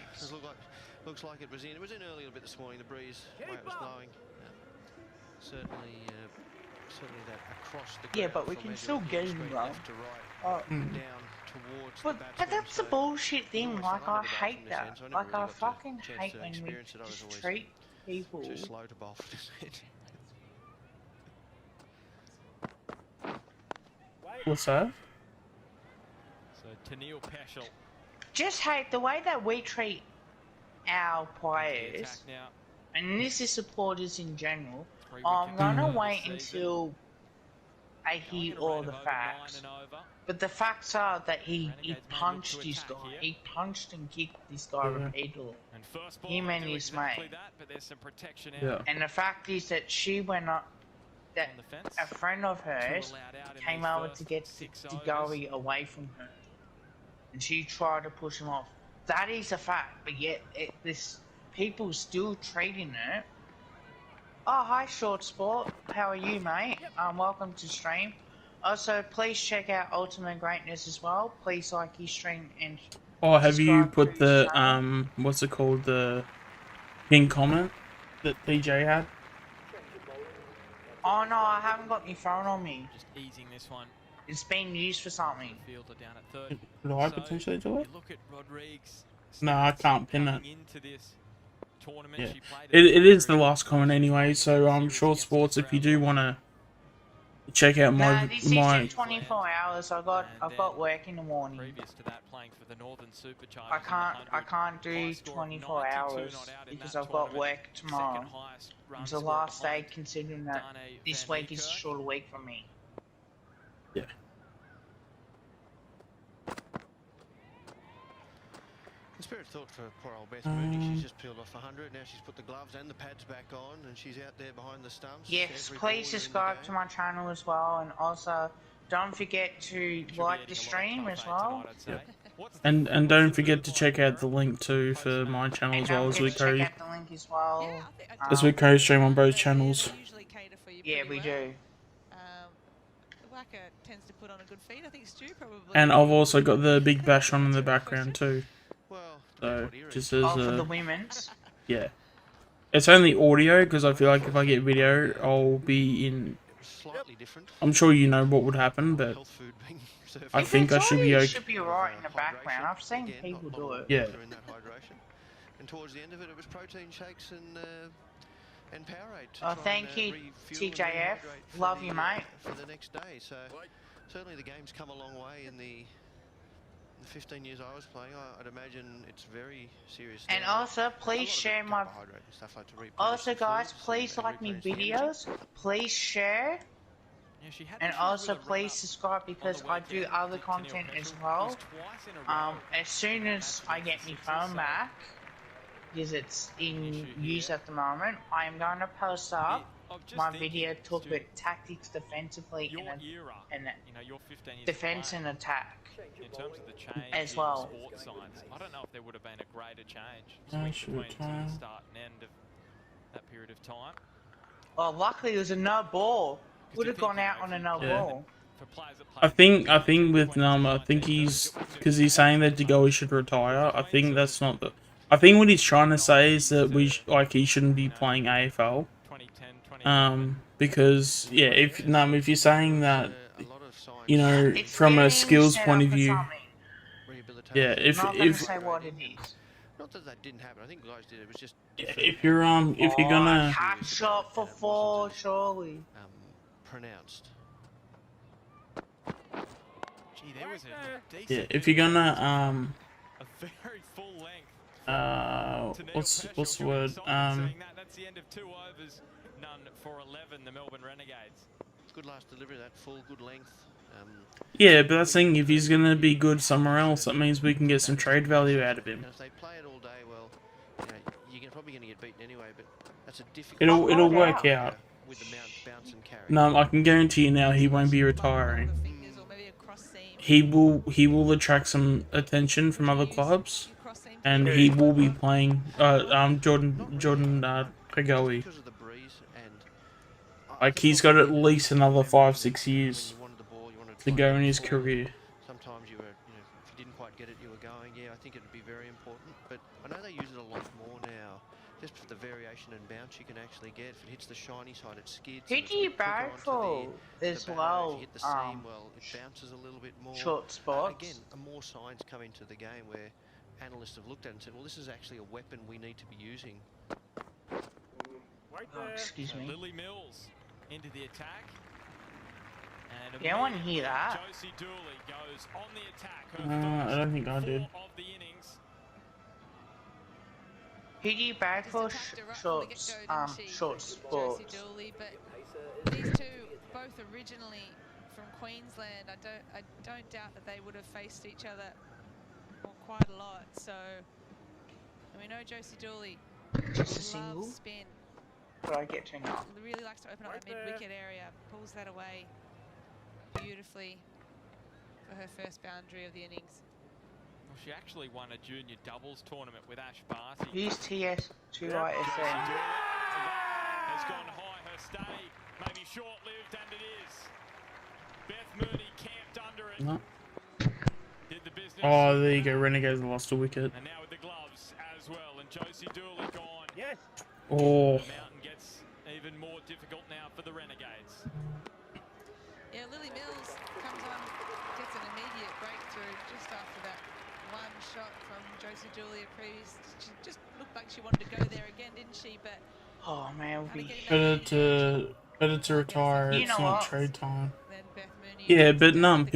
H: Looks like it was in. It was in early a little bit this morning. The breeze, the way it was blowing. Certainly that across the.
G: Yeah, but we can still get him, bro.
H: Down towards
G: But that's the bullshit thing. Like I hate that. Like I fucking hate when we just treat people.
H: Too slow to bowl for this.
A: What's that?
D: So Tennille Peschel.
G: Just hate the way that we treat our
D: into the
G: players,
D: attack now.
G: and this is supporters in general.
D: 3
G: I'm
D: wickets
G: gonna
D: over this
G: wait
D: season.
G: until I
D: Going
G: hear
D: at a
G: all
D: rate
G: the
D: of over 9
G: facts.
D: and over.
G: But the facts are that he
D: Renegades may look
G: punched
D: to
G: this
D: attack
G: guy.
D: here.
G: He punched and kicked this guy
A: Yeah.
G: repeatedly.
D: And first ball,
G: Him
D: they
G: and
D: do
G: his
D: exactly
G: mate.
D: that, but there's some protection out
A: Yeah.
G: And the fact is that she went up, that
D: on the fence.
G: a friend of hers
D: Two allowed out in
G: came
D: these
G: over
D: first
G: to get
D: 6
G: the
D: overs.
G: goalie away from her. And she tried to push him off. That is a fact, but yet this people still treating it. Oh, hi, Short Sport. How are you, mate? Welcome to stream. Also, please check out Ultimate Greatness as well. Please like his stream and
A: Oh, have you
G: subscribe
A: put
G: to
A: the
G: his channel.
A: what's it called, the pin comment that PJ had?
G: Oh no, I haven't got my phone on me.
D: Just easing this one.
G: It's been used for something.
D: Fielder down at third.
A: Could I
D: So,
A: potentially do
D: you
A: it?
D: look at Rodrigues'
A: No, I
D: stats
A: can't pin
D: coming
A: it.
D: into this tournament.
A: Yeah.
D: She played
A: It is the
D: very
A: last comment anyway, so Short Sports, if you do want to check out
G: Nah, this
A: my
G: isn't 24 hours. I've got work in the morning.
D: previous to that playing for the Northern Superchargers.
G: I can't do 24 hours because I've got work tomorrow. It's the last day, considering that this week is a shorter week for me.
A: yeah.
H: In spirit thought for poor old Beth Mooney, she's just peeled off 100. Now she's put the gloves and the pads back on, and she's out there behind the stumps.
G: Yes,
H: Every
G: please
H: ball in the
G: subscribe to
H: game.
G: my channel as well, and also don't forget to like the stream as well.
A: And don't forget to check out the link too for my channel
G: And
A: as well
G: don't
A: as
G: forget
A: we
G: to check
A: co
G: out the link as well.
E: Yeah, I
A: as we co-stream on both
E: they
A: channels.
E: usually cater for you
G: Yeah,
E: pretty
G: we
E: well.
G: do.
E: The Wacker tends to put on a good feed. I think Stu probably.
A: And I've also got the Big Bash on in the background too.
H: Well,
A: So
H: what era
A: just
H: is
A: as
G: Oh, for the women's.
A: yeah. It's only audio because I feel like if I get video, I'll be in.
H: it? Slightly different.
A: I'm sure you know what would happen, but
H: Health food being served.
A: I
G: If
A: think
G: it's
A: I should be
G: audio,
A: okay.
G: it should be alright in the
H: Hydration.
G: background. I've seen
H: Again,
G: people
H: not
G: do
H: bottled
G: it.
A: Yeah.
H: water in that hydration. And towards the end of it, it was protein shakes and Powerade. to
G: Oh,
H: try
G: thank
H: and,
G: you,
H: refuel and
G: TJF.
H: rehydrate for
G: Love
H: the,
G: you, mate.
H: For the next day. So certainly the game's come a long way in the 15 years I was playing. I'd imagine it's very serious.
G: And
H: now.
G: also,
H: A lot
G: please
H: of
G: share
H: it
G: my.
H: carbohydrate and stuff like to replenish
G: Also,
H: the
G: guys,
H: fluids
G: please
H: and
G: like my
H: replenish the energy.
G: videos. Please share.
D: Yeah, she had
G: And
D: issues
G: also,
D: with a
G: please
D: run-up
G: subscribe
D: on
G: because
D: the
G: I do
D: weekend.
G: other
D: Tennille
G: content as
D: Peschel
G: well.
D: was twice in a row.
G: As soon as I get my phone back, because it's in use at the moment, I am going to post up my video talk about tactics defensively
D: Your
G: and
D: era,
G: and
D: you know, your 15 years
G: defense
D: playing,
G: and attack.
D: in terms of the change
G: as
D: in
G: well.
D: sports science, I don't know if there would have been a greater change
A: I
D: between
A: should
D: sort of
A: retire.
D: the start and end of that period of time.
G: Oh, luckily there's a no ball. Would have
D: you think,
G: gone
D: you
G: out
D: know,
G: on
D: if
G: a no
D: you-
A: Yeah.
G: ball.
D: For players that
A: I
D: played
A: think with I think he's because he's saying that DeGoey should retire. I think that's not the. I think what he's trying to say is that like he shouldn't be playing AFL.
D: 2010,
A: Because yeah, if you're saying that,
H: A lot of science
A: you know,
G: It's
A: from a
G: getting
A: skills
G: set
A: point
G: up
A: of
G: for
A: view,
G: something.
H: rehabilitation.
A: yeah, if
G: Not gonna
A: if
G: say what it is.
H: Not that that didn't happen. I think guys did. It was just
A: if you're gonna
G: Hot shot for four, surely.
H: pronounced.
D: Gee, there was a decent
A: yeah, if you're gonna
D: a very full length.
A: what's the word
D: That's the end of 2 overs, none for 11. The Melbourne Renegades.
H: Good last delivery. That full, good length.
A: yeah, but that's saying if he's gonna be good somewhere else, that means we can get some trade value out of him.
H: And if they play it all day, well, you know, you're probably going to get beaten anyway. But that's a difficult.
A: It'll work out.
H: With the bounce and carry.
A: No, I can guarantee you now he won't be retiring.
E: Fingers or maybe a cross seam.
A: He will attract some attention from other clubs, and he will be playing Jordan Pegowi.
H: Because of the breeze and
A: Like he's got at least another 5-6 years
H: when you wanted the ball, you wanted
A: to
H: find
A: go
H: it
A: in his
H: before.
A: career.
H: Sometimes you were, if you didn't quite get it, you were going. Yeah, I think it'd be very important. But I know they use it a lot more now. Just for the variation and bounce you can actually get. If it hits the shiny side, it skids.
G: Who
H: and it's
G: do you
H: quicker
G: barrack
H: onto
G: for
H: the
G: as
H: batter.
G: well?
H: If you hit the seam, well, it bounces a little bit more.
G: Short spots.
H: Again, more science come into the game where analysts have looked at it and said, well, this is actually a weapon we need to be using.
C: Right
G: Oh,
C: there.
G: excuse me.
D: Lily Mills into the attack. And
G: Yeah, I want to hear that.
D: Josie Dooley goes on the attack. Her
A: I don't think I
D: first
A: did.
D: four of the innings.
G: Who do you bag
E: Just
G: for
E: attacked her right from the
G: shorts?
E: get-go, didn't she?
G: Shorts
E: Josie
G: sports.
E: Dooley, but these two both originally from Queensland. I don't doubt that they would have faced each other quite a lot. So, and we know Josie Dooley
G: Just a single.
E: loves spin.
G: But I get to not.
E: Really likes to open up that mid-wicket area. Pulls that away beautifully for her first boundary of the innings.
D: Well, she actually won a junior doubles tournament with Ash Barty.
G: Use TS2
D: Josie
G: ISN.
D: Dooley has gone high. Her stay may be short-lived, and it is. Beth Mooney camped under it.
A: No.
D: Did the business.
A: Oh, there you go. Renegades lost a wicket.
D: And now with the gloves as well. And Josie Dooley gone.
C: Yes.
A: Oh.
D: The mountain gets even more difficult now for the Renegades.
E: Yeah, Lily Mills comes on, gets an immediate breakthrough just after that one shot from Josie Dooley. She just looked like she wanted to go there again, didn't she? But
G: Oh man, we'll be.
A: Better to retire.
G: You
A: It's
G: know
A: not
G: what?
A: trade time.
E: then Beth Mooney
A: Yeah,
E: gets
A: but
E: to
A: no,
E: the gloves,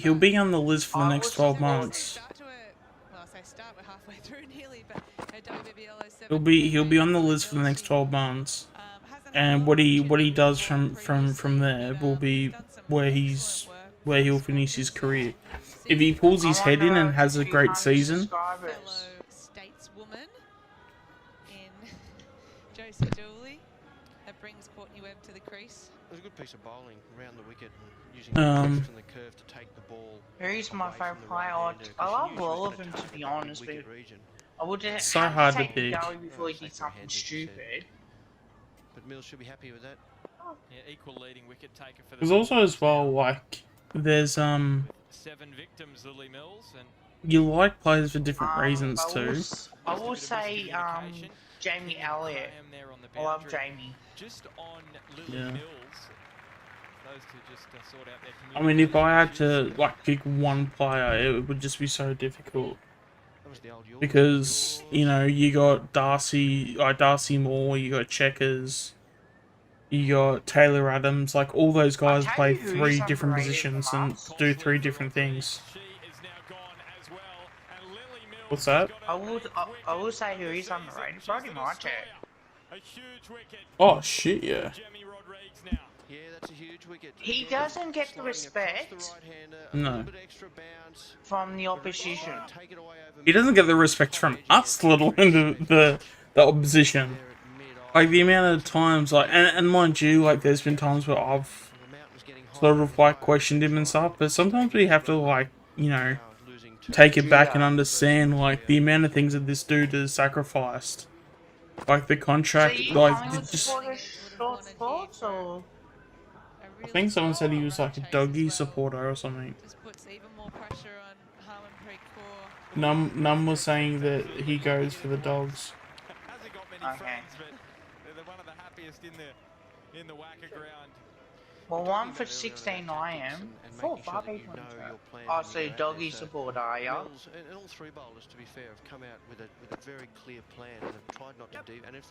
A: he'll
E: but
A: be on the list for the
G: I
A: next
G: was
A: 12
G: supposed-
A: months.
E: start to her, well, I say start, we're halfway through nearly, but her WBL 07
A: He'll be on the
E: campaign
A: list for the next
E: she,
A: 12 months.
E: hasn't had
A: And
E: a
A: what
E: lot of
A: he
E: opportunity
A: does
E: to
A: from
E: perform previously,
A: there
E: but,
A: will be
E: done some
A: where
E: excellent work
A: where he'll
E: for
A: finish his
E: Scotland.
A: career. If he pulls his head in and has a great season,
G: Subscribers.
E: Fellow stateswoman in Josie Dooley. That brings Courtney Webb to the crease.
H: It was a good piece of bowling around the wicket and using
A: Um,
H: the drift and the curve to take the ball.
G: Who's my
H: away from
G: favourite
H: the
G: player?
H: right-hander, 'cause
G: I
H: she
G: love
H: knew she was
G: all of
H: gonna
G: them, to
H: target
G: be
H: that
G: honest.
H: mid-wicket
G: But
H: region.
G: I would have
A: So
G: had
A: hard
G: to
A: to
G: take
A: pick.
G: Gully before he
H: Oh,
G: did
H: sacred
G: something
H: hands, as you said.
G: stupid.
H: But Mills should be happy with that.
D: Yeah, equal leading wicket taker for the
A: there's also as well like there's
D: 7 victims, Lily Mills, and
A: you like players for different reasons
G: I will,
A: too.
G: I will say Jamie Elliott.
D: Graham there on the
G: I love
D: boundary.
G: Jamie.
D: Just on Lily
A: Yeah.
D: Mills. Those two just sort out their
A: I mean, if I had
D: communication
A: to like pick one player, it would just be so difficult
H: That was the old York.
A: because you know you got Darcy Moore, you got Checkers, you got Taylor Adams. Like all those guys
G: tell
A: play
G: you who
A: 3
G: is
A: different
G: underrated
A: positions
G: from
A: and
G: us.
A: do 3 different things.
D: She is now gone as well, and Lily Mills
A: What's that?
D: has got
G: I
D: a
G: will,
D: big
G: I will
D: wicket
G: say who
D: this
G: is
D: season.
G: underrated.
D: She's
G: Brody
D: the
G: Marchek.
D: destroyer. A huge wicket.
A: Oh shit, yeah.
D: Jemmy Rodriguez now.
H: Yeah, that's a huge wicket.
G: He
H: Again,
G: doesn't get the
H: sliding across
G: respect
H: the right-hander, a
A: No.
H: little bit extra bounce.
G: from the opposition.
H: Take it away over
A: He doesn't get the respect from us, let alone the opposition.
H: there at mid-off.
A: Like the amount of times, like, and mind you, like there's been times where I've
H: The mountain's getting
A: sort
H: higher
A: of
H: and
A: like
H: higher.
A: questioned him and stuff, but sometimes we have to like, you know,
H: Now losing two.
A: take it back and
G: Yeah.
A: understand like the amount of things that this dude has sacrificed. Like the
G: So
A: contract,
G: you
A: like
G: Collingwood
A: just.
G: supporters short sports or?
A: I think someone said he was like a doggy supporter or something.
E: Just puts even more pressure on Harmanpreet Kaur.
A: Num was saying that he goes for the dogs.
D: Hasn't got many
G: Okay.
D: friends, but they're one of the happiest in the WACA ground.
G: Well, one for 16 I am. 4 5 Oh, so doggy supporter, are ya?
H: Mills and all 3 bowlers, to be fair, have come out with a very clear plan and have tried not to deep. And if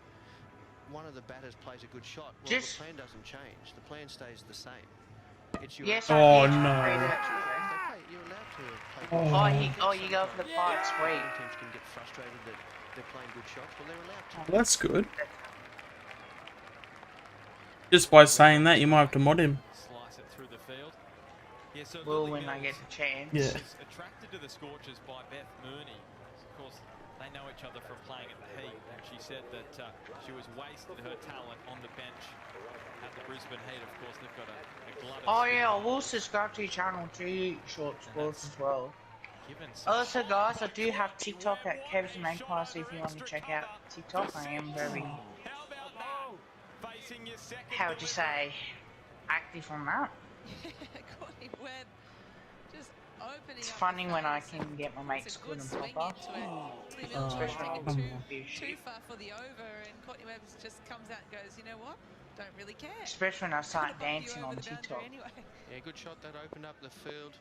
H: one of the batters plays a good shot, well,
G: Just-
H: the plan doesn't change. The plan stays the same. It's your
G: Yes,
A: Oh,
G: I did.
A: no.
G: Read it.
H: You're allowed to play good
A: Oh.
H: shots.
G: You go for the fight, sweet.
H: Teams can get frustrated that they're playing good shots. Well, they're allowed to.
A: That's good. Just by saying that, you might have to mod him.
D: Slice it through the field. Yeah, so
G: Well,
D: Lily
G: when I get
D: Mills
G: the chance.
A: Yeah.
D: is attracted to the Scorchers by Beth Mooney. Of course, they know each other from playing at the Heat, and she said that she was wasted her talent on the bench at the Brisbane Heat. Of course, they've got a glut of
G: Oh yeah, I
D: spinners.
G: will subscribe to your channel too, Short Sports as well.
D: Given some
G: Also guys, I do have TikTok at Kev's Magpie, so if you want to check out TikTok, I am very,
D: How about that? Facing your second
G: how would you say, active on that.
E: Courtney Webb just opening
G: It's
E: up
G: funny
E: the
G: when I
E: face.
G: can get my mates
E: It's a
G: good
E: good
G: and
E: swing
G: proper.
E: into it. Lily Mills
G: Especially
E: trying to
G: on
E: take
A: come
E: it
A: on.
E: too far for the over, and Courtney Webb just comes out and goes, you know what? Don't really care.
G: Especially when I start
E: Gonna bump you
G: dancing
E: over
G: on
E: the boundary
G: TikTok.
E: Anyway.
H: Yeah, good shot. That opened up the field.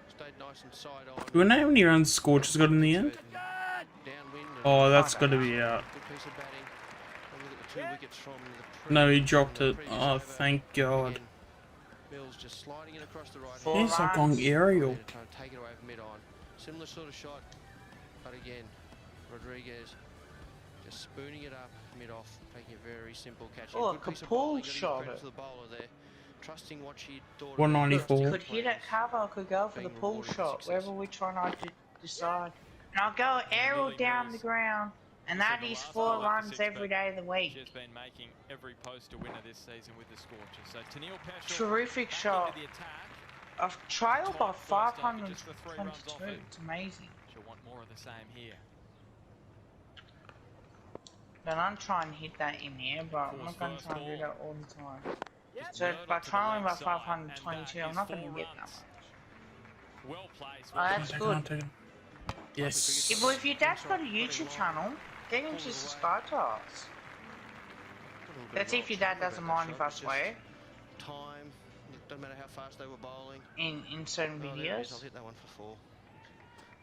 H: Stayed nice and side on.
A: Do we know how many runs Scorchers got in the end?
H: Downwind and
A: Oh, that's
G: I
A: got to
G: don't
A: be out.
H: good piece of batting. And look at the 2 wickets from the
A: No, he
H: previous-
A: dropped
H: from the
A: it.
H: previous
A: Oh,
H: over.
A: thank God.
H: Again, Mills just sliding it across the right.
G: Four
A: He's like
G: runs.
A: on aerial.
H: Trying to take it away from mid-on. Similar sort of shot, but again, Rodriguez just spooning it up mid-off, taking a very simple catch.
G: Oh,
H: Good piece of
G: Kapul
H: bowling, gotta give
G: shot
H: credit
G: it.
H: to the bowler there, trusting what she thought.
A: 194.
G: Could hit it cover, could go for the
H: Being
G: pull
H: rewarded with
G: shot,
H: success.
G: wherever we try not to decide. And I'll go aerial
D: Lily
G: down
D: Mills.
G: the ground, and
D: So
G: that
D: the
G: is
D: last
G: 4
D: ball at
G: runs
D: six,
G: every
D: but
G: day of the week.
D: She's been making every post a winner this season with the Scorchers. So Tennille Peschel
G: Terrific
D: back
G: shot.
D: into the attack.
G: I've trailed by
D: Top first over, just the 3 runs off
G: 522.
D: it.
G: It's amazing.
D: She'll want more of the same here.
G: But I'm trying to hit that in the air, but I'm not going to
D: First
G: try and do
D: ball.
G: that all the time.
C: Yep.
G: So
D: Murdoch
G: by
D: to the
G: trailing by
D: leg side,
G: 522,
D: and
G: I'm
D: that
G: not
D: is
G: going to
D: 4
G: get that
D: runs.
G: much.
D: Well placed.
G: Oh, that's
A: I
G: good.
A: can't take it. Yes.
G: Yeah, well, if your dad's got a YouTube channel, get him to subscribe to us. That's if your dad doesn't mind if I swear
H: Time, doesn't matter how fast they were bowling.
G: in certain
H: Oh, there it is. I'll
G: videos.
H: hit that one for 4.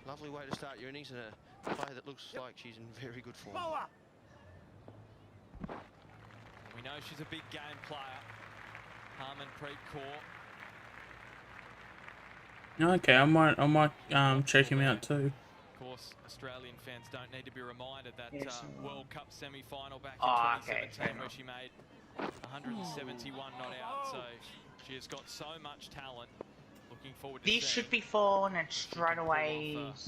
H: Lovely way to start your innings, and a player that looks like she's in very good form.
C: Bowler.
D: We know she's a big game player. Harmanpreet Kaur.
A: Okay, I might check him out too.
D: Of course, Australian fans don't need to be reminded that
G: Yes,
D: World Cup semi-final back in
G: Oh, okay,
D: 2017
G: fair
D: where
G: enough.
D: she made 171 not out. So she has got so much talent. Looking forward to
G: This
D: seeing
G: should be 4 and it's
D: if she
G: straight
D: can pull
G: away.
D: off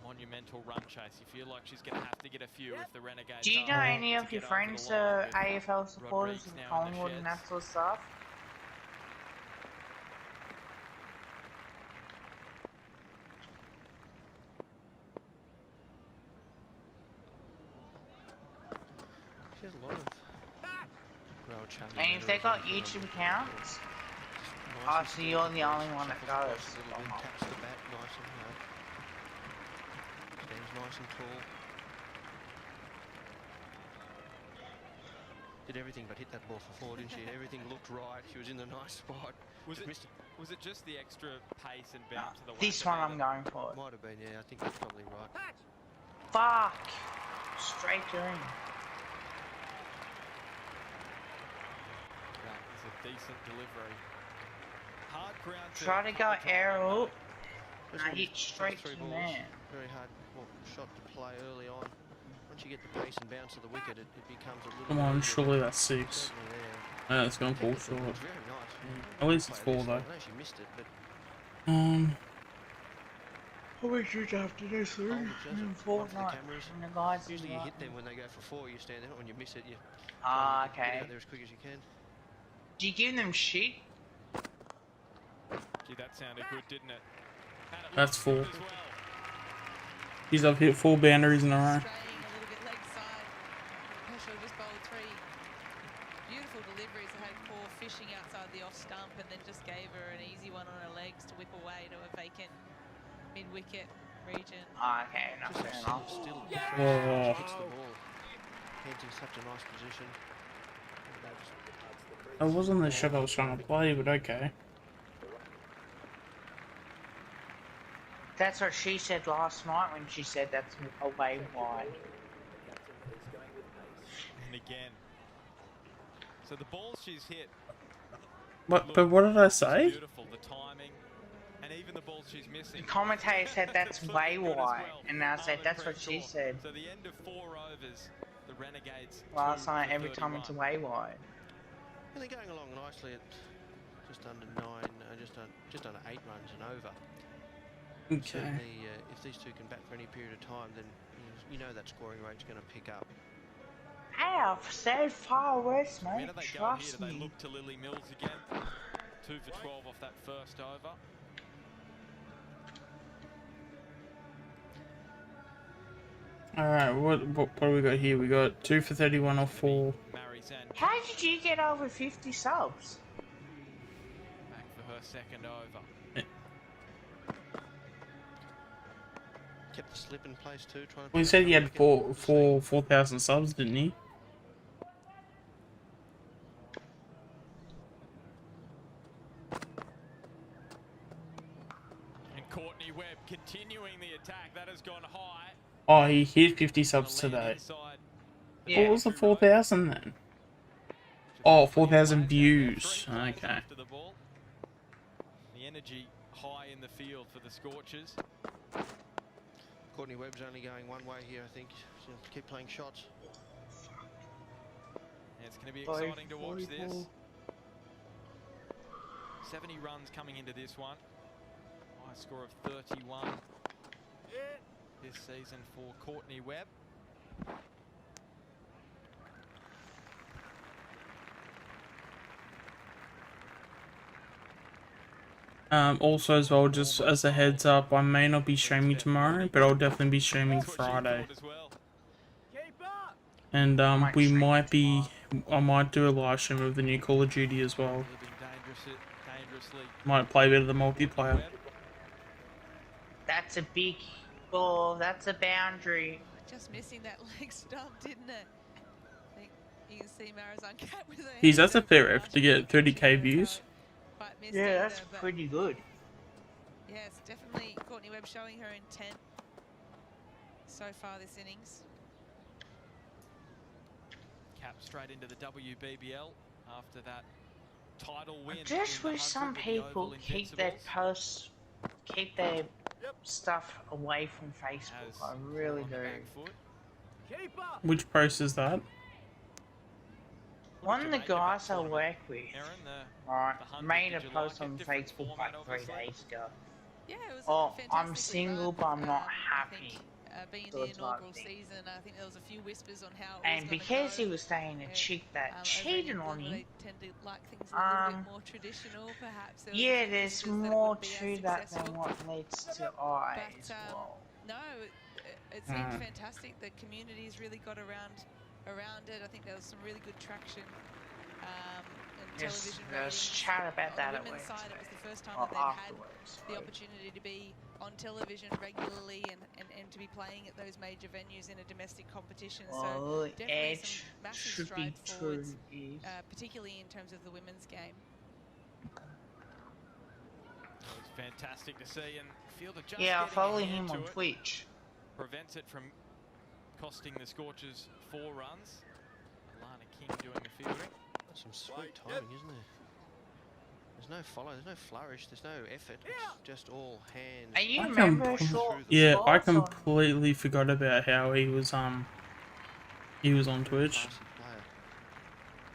D: a monumental run chase. You feel like she's going to have to get a few if the Renegades.
G: Do you know
D: are
G: any
D: to
G: of your
D: get over the
G: friends
D: line with
G: AFL supporters
D: Rodriguez
G: of
D: now in the
G: Collingwood and
D: sheds.
G: that sort of stuff?
H: She has a lot of road challenge.
G: And if they got YouTube accounts, oh, so you're the only one that goes.
H: Taps the bat nice and hard. Stands nice and tall. Did everything but hit that ball for 4, didn't she? Everything looked right. She was in the nice spot.
D: Was
H: Just
D: it,
H: missed it.
D: was it just the extra pace and bounce to the
G: This
D: wicket
G: one I'm
D: that-
G: going for.
H: Might have been, yeah. I think that's probably right.
G: Fuck! Straight green.
D: That is a decent delivery. Hard ground to
G: Try to go
D: cover top.
G: aerial, and
H: First
G: I
H: one,
G: hit
H: first
G: straight
H: 3
G: to the
H: balls,
G: man.
H: very hard shot to play early on. Once you get the pace and bounce of the wicket, it becomes a little
A: Come
H: bit
A: on,
H: easier.
A: surely that's 6.
H: Certainly there.
A: It's gonna fall
H: Technical,
A: short.
H: it's very nice.
A: At least it's
H: Play
A: 4
H: this.
A: though.
H: I know she missed it, but
G: I wish you'd have to do 3
H: hold it,
G: in
H: Joseph. Onto the
G: Fortnite.
H: cameras.
G: And the guys
H: Usually you
G: like-
H: hit them when they go for 4, you stand there. When you miss it, you
G: Ah,
H: get
G: okay.
H: out there as quick as you can.
G: Do you give them shit?
D: Gee, that sounded good, didn't it? And it
A: That's
D: looked
A: 4.
D: good as well.
A: He's up hit 4 boundaries in a row.
E: Straying a little bit leg side. Peschel just bowled 3 beautiful deliveries. They had Kaur fishing outside the off stump and then just gave her an easy one on her legs to whip away to a vacant mid-wicket region.
G: Ah, okay, no,
H: Just
G: fair
H: sit
G: enough.
H: still.
A: Oh.
H: Hits the ball. Heads in such a nice position.
A: That wasn't the shot I was trying to play, but okay.
G: That's what she said last night when she said that's away wide.
D: And again. So the balls she's hit,
A: What? But what did I say?
D: beautiful. The timing, and even the balls she's
G: The
D: missing.
G: commentator said that's
D: It's
G: way
D: looking good as
G: wide,
D: well.
G: and I said that's what
D: Harmanpreet
G: she
D: Kaur.
G: said
D: So the end of 4 overs, the Renegades.
G: last
D: 2
G: night.
D: for
G: Every time it's
D: 31.
G: away wide.
H: And they're going along nicely at just under 9, just under 8 runs and over.
A: Okay.
H: Certainly, if these two can bat for any period of time, then you know that scoring rate's going to pick up.
G: Hey, I've said far worse,
D: Where
G: mate.
D: do they go here?
G: Trust
D: Do they
G: me.
D: look to Lily Mills again? 2 for 12 off that first over.
A: Alright, what do we got here? We got 2 for 31 off 4.
D: Marizan
G: How did you get over 50 subs?
D: back for her second over.
H: Kept the slip in place too. Trying to
A: Well, he
H: pick
A: said
H: up
A: he
H: that
A: had
H: wicket.
A: 4,000 subs, didn't he?
D: And Courtney Webb continuing the attack. That has gone high.
A: Oh, he hit 50 subs
D: Gonna land
A: today.
D: inside.
G: Yeah.
A: What was the 4,000 then? Oh, 4,000 views. Okay.
D: After the ball. energy high in the field for the Scorchers.
H: Courtney Webb's only going one way here, I think. She'll keep playing shots.
D: Yeah, it's going to be exciting to watch this. 70 runs coming into this one. High score of 31 this season for Courtney Webb.
A: Also as well, just as a heads up, I may not be streaming tomorrow, but I'll definitely be streaming Friday. And we might be, I might do a live stream of the new Call of Duty as well. Might play a bit of the multiplayer.
G: That's a big ball. That's a boundary.
E: Just missing that leg stump, didn't it? I think you can see Marizon Cat with her.
A: Geez, that's a fair effort to get 30k views.
G: Yeah, that's pretty good.
E: Yes, definitely Courtney Webb showing her intent so far this innings.
D: Cap straight into the WBBL after that title win.
G: I just wish some people keep their posts, keep their stuff away from Facebook. I really do.
A: Which post is that?
G: One of the guys I work with, made a post on Facebook like 3 days ago.
E: Yeah, it was
G: oh, I'm single, but I'm not happy.
E: Being the inaugural season, I think there was a few whispers on how it
G: and because he was staying a chick that cheated on him,
E: they tend to like things a little bit more traditional, perhaps.
G: Yeah, there's more to that than what meets to eye as well.
E: No, it seemed fantastic. The community's really got around it. I think there was some really good traction.
G: Yes, there's chat about that at work.
E: It was the first time that they've had the opportunity to be on television regularly and to be playing at those major venues in a domestic competition. So definitely some massive strides forwards, particularly in terms of the women's game.
D: It's fantastic to see, and Fielder just
G: I follow him on Twitch.
D: Prevents it from costing the Scorchers 4 runs. Alana King doing the fielding.
H: That's some sweet timing, isn't there? There's no follow, there's no flourish, there's no effort. It's just all hands.
G: Are you remember
A: yeah, I completely forgot about how he was on Twitch.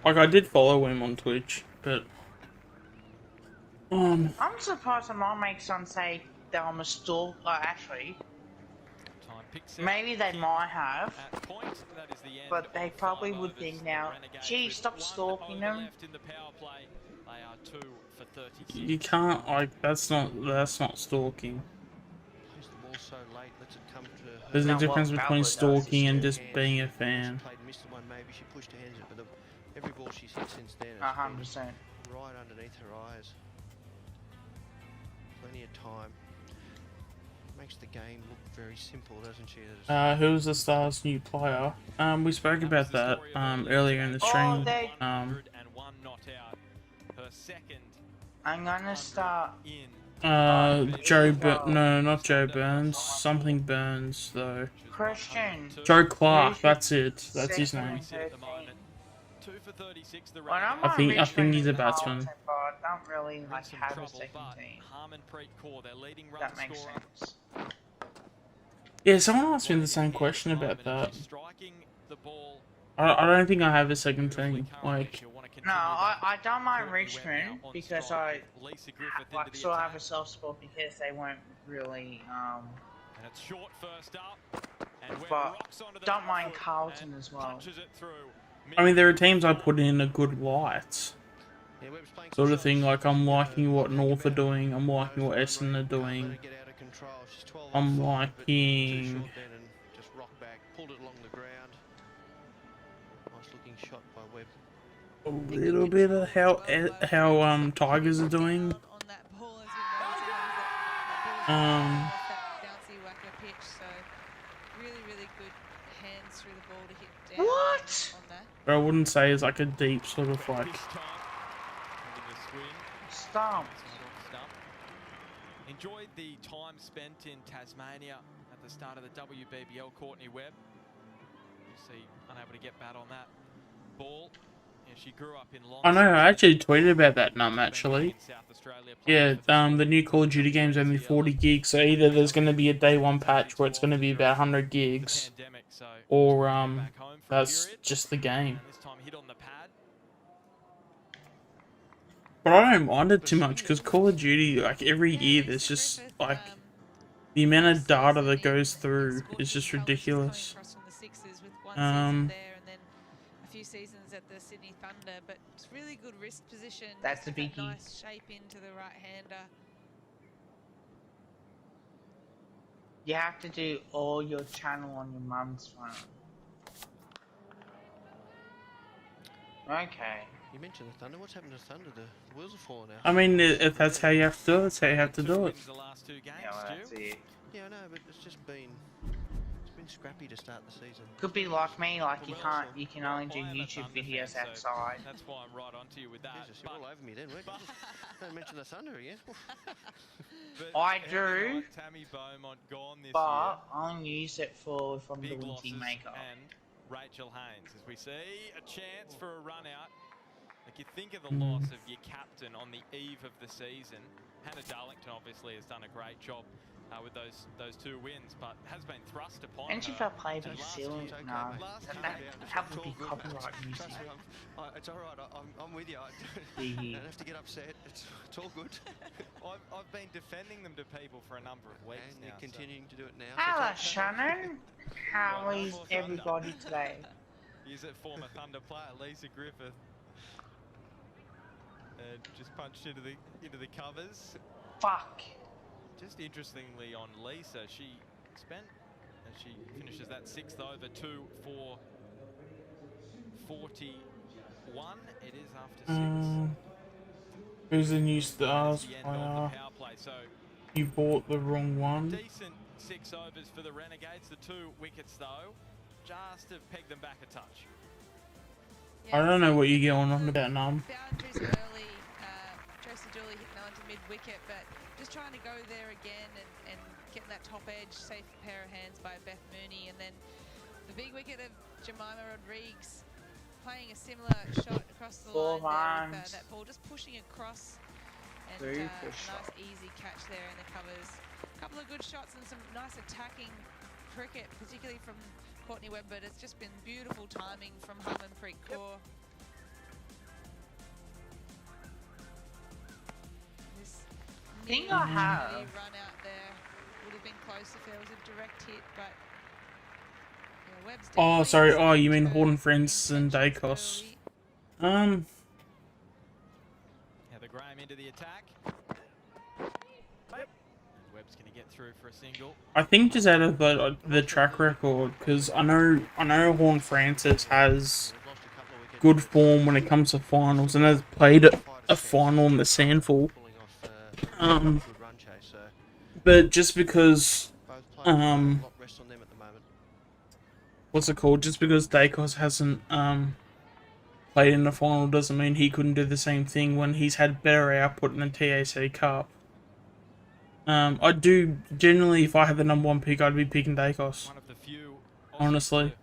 A: Like I did follow him on Twitch, but
G: I'm surprised I might make some say that I'm a stalker. Actually, maybe they might have, but they probably would think now, gee, stop stalking them.
A: You can't, like, that's not stalking. There's a difference between stalking and just being a fan.
H: Every ball she's hit since then,
G: 100%.
H: Right underneath her eyes. Plenty of time. Makes the game look very simple, doesn't she?
A: Who's the Stars' new player? We spoke about that earlier in the stream.
G: I'm gonna start.
A: No, not Joe Burns. Something Burns though.
G: Christian.
A: Joe Clark. That's it. That's his name. I think he's a batsman.
G: But I don't really like have a second team. That makes sense.
A: Yeah, someone asked me the same question about that. I don't think I have a second team. Like,
G: no, I don't mind Richmond because I like sort of have a soft spot because they weren't really but don't mind Carlton as well.
A: I mean, there are teams I put in a good light. Sort of thing, like I'm liking what North are doing, I'm liking what Essendon are doing. I'm liking... a little bit of how Tigers are doing.
G: What?
A: But I wouldn't say it's like a deep sort of like...
G: Stop.
D: Enjoyed the time spent in Tasmania at the start of the WBBL. Courtney Webb, you see, unable to get bat on that ball She grew up in
A: I know, I actually tweeted about that actually. Yeah, the new Call of Duty game's only 40 gigs, so either there's going to be a day one patch where it's going to be about 100 gigs, or that's just the game. But I don't mind it too much, because Call of Duty, like, every year there's just, like, the amount of data that goes through is just ridiculous.
E: A few seasons at the Sydney Thunder, but it's really good wrist position.
G: That's a biggie.
E: Nice shape into the right-hander.
G: You have to do all your channel on your mum's phone. Okay.
H: You mentioned the Thunder. What's happened to Thunder? The wheels are falling out.
A: I mean, if that's how you have to do it, that's how you have to do it.
G: Yeah, well, that's it.
H: Yeah, I know, but it's just been scrappy to start the season.
G: Could be like me, like you can only do YouTube videos outside.
D: That's why I'm right onto you with that.
H: Jesus, you're all over me then, weren't you? Don't mention the Thunder again.
G: I do,
D: Tammy Beaumont gone this
G: but
D: year.
G: I'll use it for if I'm
D: Big
G: doing
D: losses
G: teammaker.
D: and Rachel Haynes, as we see a chance for a run out. Like, you think of the loss of your captain on the eve of the season. Hannah Darlington obviously has done a great job with those 2 wins, but has been thrust upon
G: And
D: her.
G: if I play the ceiling, no, that would be copyright music.
H: It's alright, I'm with you.
G: Yeah.
H: Don't have to get upset, it's all good.
D: I've been defending them to people for a number of weeks
H: And
D: now.
H: you're continuing to do it now.
G: Hello, Shannon. How is everybody today?
D: Is it former Thunder player Lisa Griffith? Just punched into the covers.
G: Fuck.
D: Just interestingly on Lisa, she finishes that 6th over 2 for 41. It is after 6.
A: Who's the new stars
D: The end of the
A: player?
D: power play. So
A: You bought the wrong one.
D: decent 6 overs for the Renegades. The 2 wickets though, just have pegged them back a touch.
A: I don't know what you're going on about, Num.
E: Boundaries early. Tracy Dooley hit 90 mid-wicket, but just trying to go there again and getting that top edge, safe pair of hands by Beth Mooney, and then the big wicket of Jemima Rodrigues playing a similar shot across the line there with that ball, just pushing across, and nice easy catch there in the covers. A couple of good shots and some nice attacking cricket, particularly from Courtney Webb, but it's just been beautiful timing from Harmanpreet Kaur.
G: Thing I have.
E: Run out there would have been close if there was a direct hit, but yeah, Webb's
A: Oh, sorry. Oh, you mean Horton Friends and Dacos.
D: Heather Graham into the attack. And Webb's going to get through for a single.
A: I think just out of the track record, because I know Horn Francis has good form when it comes to finals and has played a final in the Sandful. But just because what's it called? Just because Dacos hasn't played in the final doesn't mean he couldn't do the same thing when he's had better output in the TAC Cup. I do generally, if I had the #1 pick, I'd be picking Dacos. Honestly.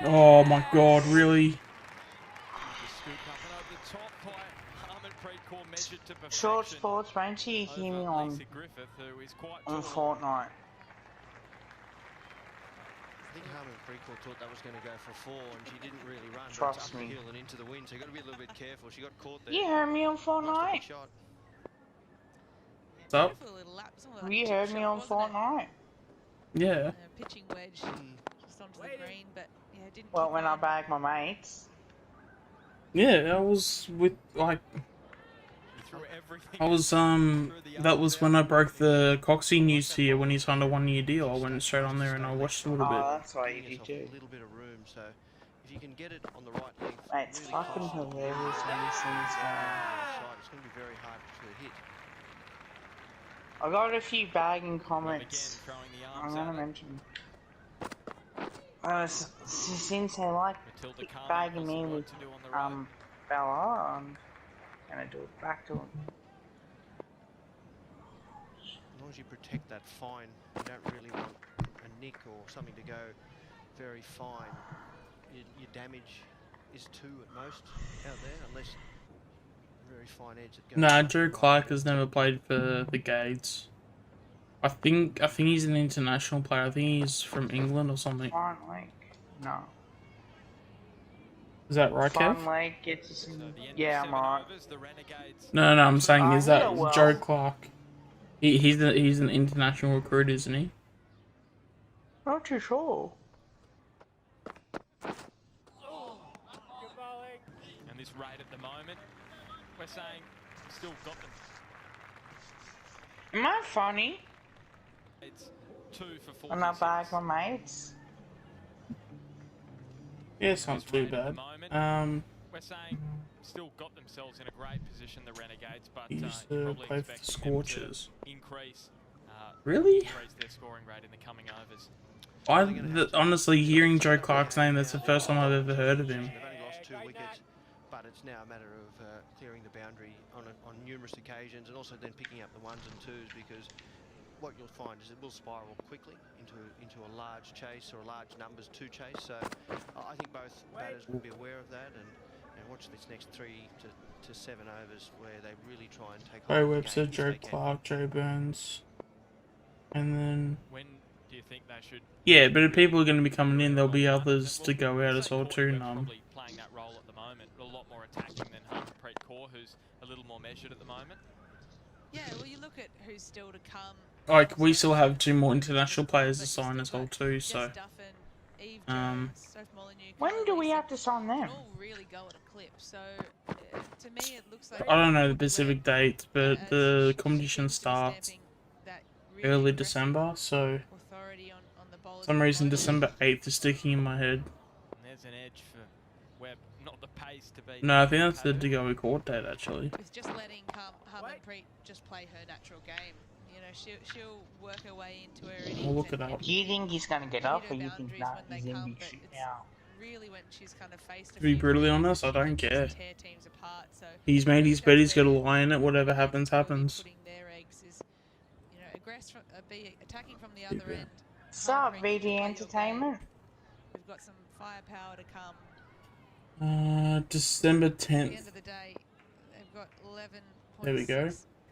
A: Oh my god, really?
G: Short sports, won't you hear me on Fortnite?
H: I think Harmanpreet Kaur thought that was going to go for 4 and she didn't really run.
G: Trust
H: up
G: me.
H: the hill and into the wind, so you've got to be a little bit careful. She got caught there.
G: You heard me on Fortnite?
A: What's up?
G: You heard me on Fortnite?
A: Yeah.
E: Pitching wedge just onto the green, but yeah, didn't.
G: Well, when I bagged my mates.
A: Yeah, I was with, like, that was when I broke the Coxie news to you when he signed a 1-year deal. I went straight on there and I watched a little bit.
G: Oh, that's why you did too.
H: A little bit of room, so if you can get it on the right length,
G: Mate, it's
H: really
G: fucking
H: close to the
G: hilarious when you see this
H: side, it's going to be very hard to hit.
G: I got a few bagging comments. I'm gonna mention. Since they like bagging me with Bella, I'm gonna do it back to him.
H: As long as you protect that fine, you don't really want a nick or something to go very fine. your damage is 2 at most out there, unless very fine edge that goes.
A: Nah, Joe Clark has never played for the Gades. I think he's an international player. I think he's from England or something.
G: Fine Lake. No.
A: Is that right, Kev?
G: Fine Lake gets us in.
D: So the end of
G: Yeah, I'm
D: 7
G: right.
D: overs, the Renegades.
A: No, I'm saying is that
G: yeah, well.
A: Joe Clark? He's an international recruit, isn't he?
G: Not too sure.
D: And this rate at the moment, we're saying still got them.
G: Am I funny?
D: It's 2 for 4.
G: I'm not bad for mates.
A: Yeah, it's not too bad.
D: We're saying still got themselves in a great position, the Renegades, but
A: He used
D: you're
A: to
D: probably
A: play for the
D: expecting them to
A: Scorchers.
D: increase
A: Really?
D: their scoring rate in the coming overs.
A: Honestly, hearing Joe Clark's name, that's the first time I've ever heard of him.
H: They've only lost 2 wickets, but it's now a matter of clearing the boundary on numerous occasions, and also then picking up the 1s and 2s, because what you'll find is it will spiral quickly into a large chase or a large numbers 2 chase. So I think both batters will be aware of that and watch this next 3 to 7 overs where they really try and take
A: Ray
H: hold of the
A: Webster,
H: game if
A: Joe
H: they can.
A: Clark, Joe Burns, and then
D: When do you think they should?
A: yeah, but if people are going to be coming in, there'll be others to go out as well too.
D: Probably playing that role at the moment, a lot more attacking than Harpreet Kaur, who's a little more measured at the moment.
E: Yeah, well, you look at who's still to come.
A: Like we still have 2 more international players to sign as well too. So
G: when do we have to sign them?
E: All really go at a clip. So to me, it looks like
A: I don't know the specific dates, but the competition starts early December. So for some reason December 8th is sticking in my head.
D: And there's an edge for Webb, not the pace to be.
A: No, I think that's the Digo Court date actually.
E: With just letting Harpreet just play her natural game. You know, she'll work her way into her innings.
A: I'll look it up.
G: Do you think he's going to get up, or you think that he's in big shit now?
E: Really, when she's kind of faced
A: To be brutally honest, I don't care.
E: tear teams apart, so
A: He's made his bed, he's got to lie in it, whatever happens, happens.
E: putting their eggs is, you know, be attacking from the other end.
G: Sup,
E: Harpreet,
G: VD
E: play your
G: Entertainment?
E: game. We've got some firepower to come.
A: December
E: At the
A: 10th.
E: end of the day, they've got 11
A: There we go.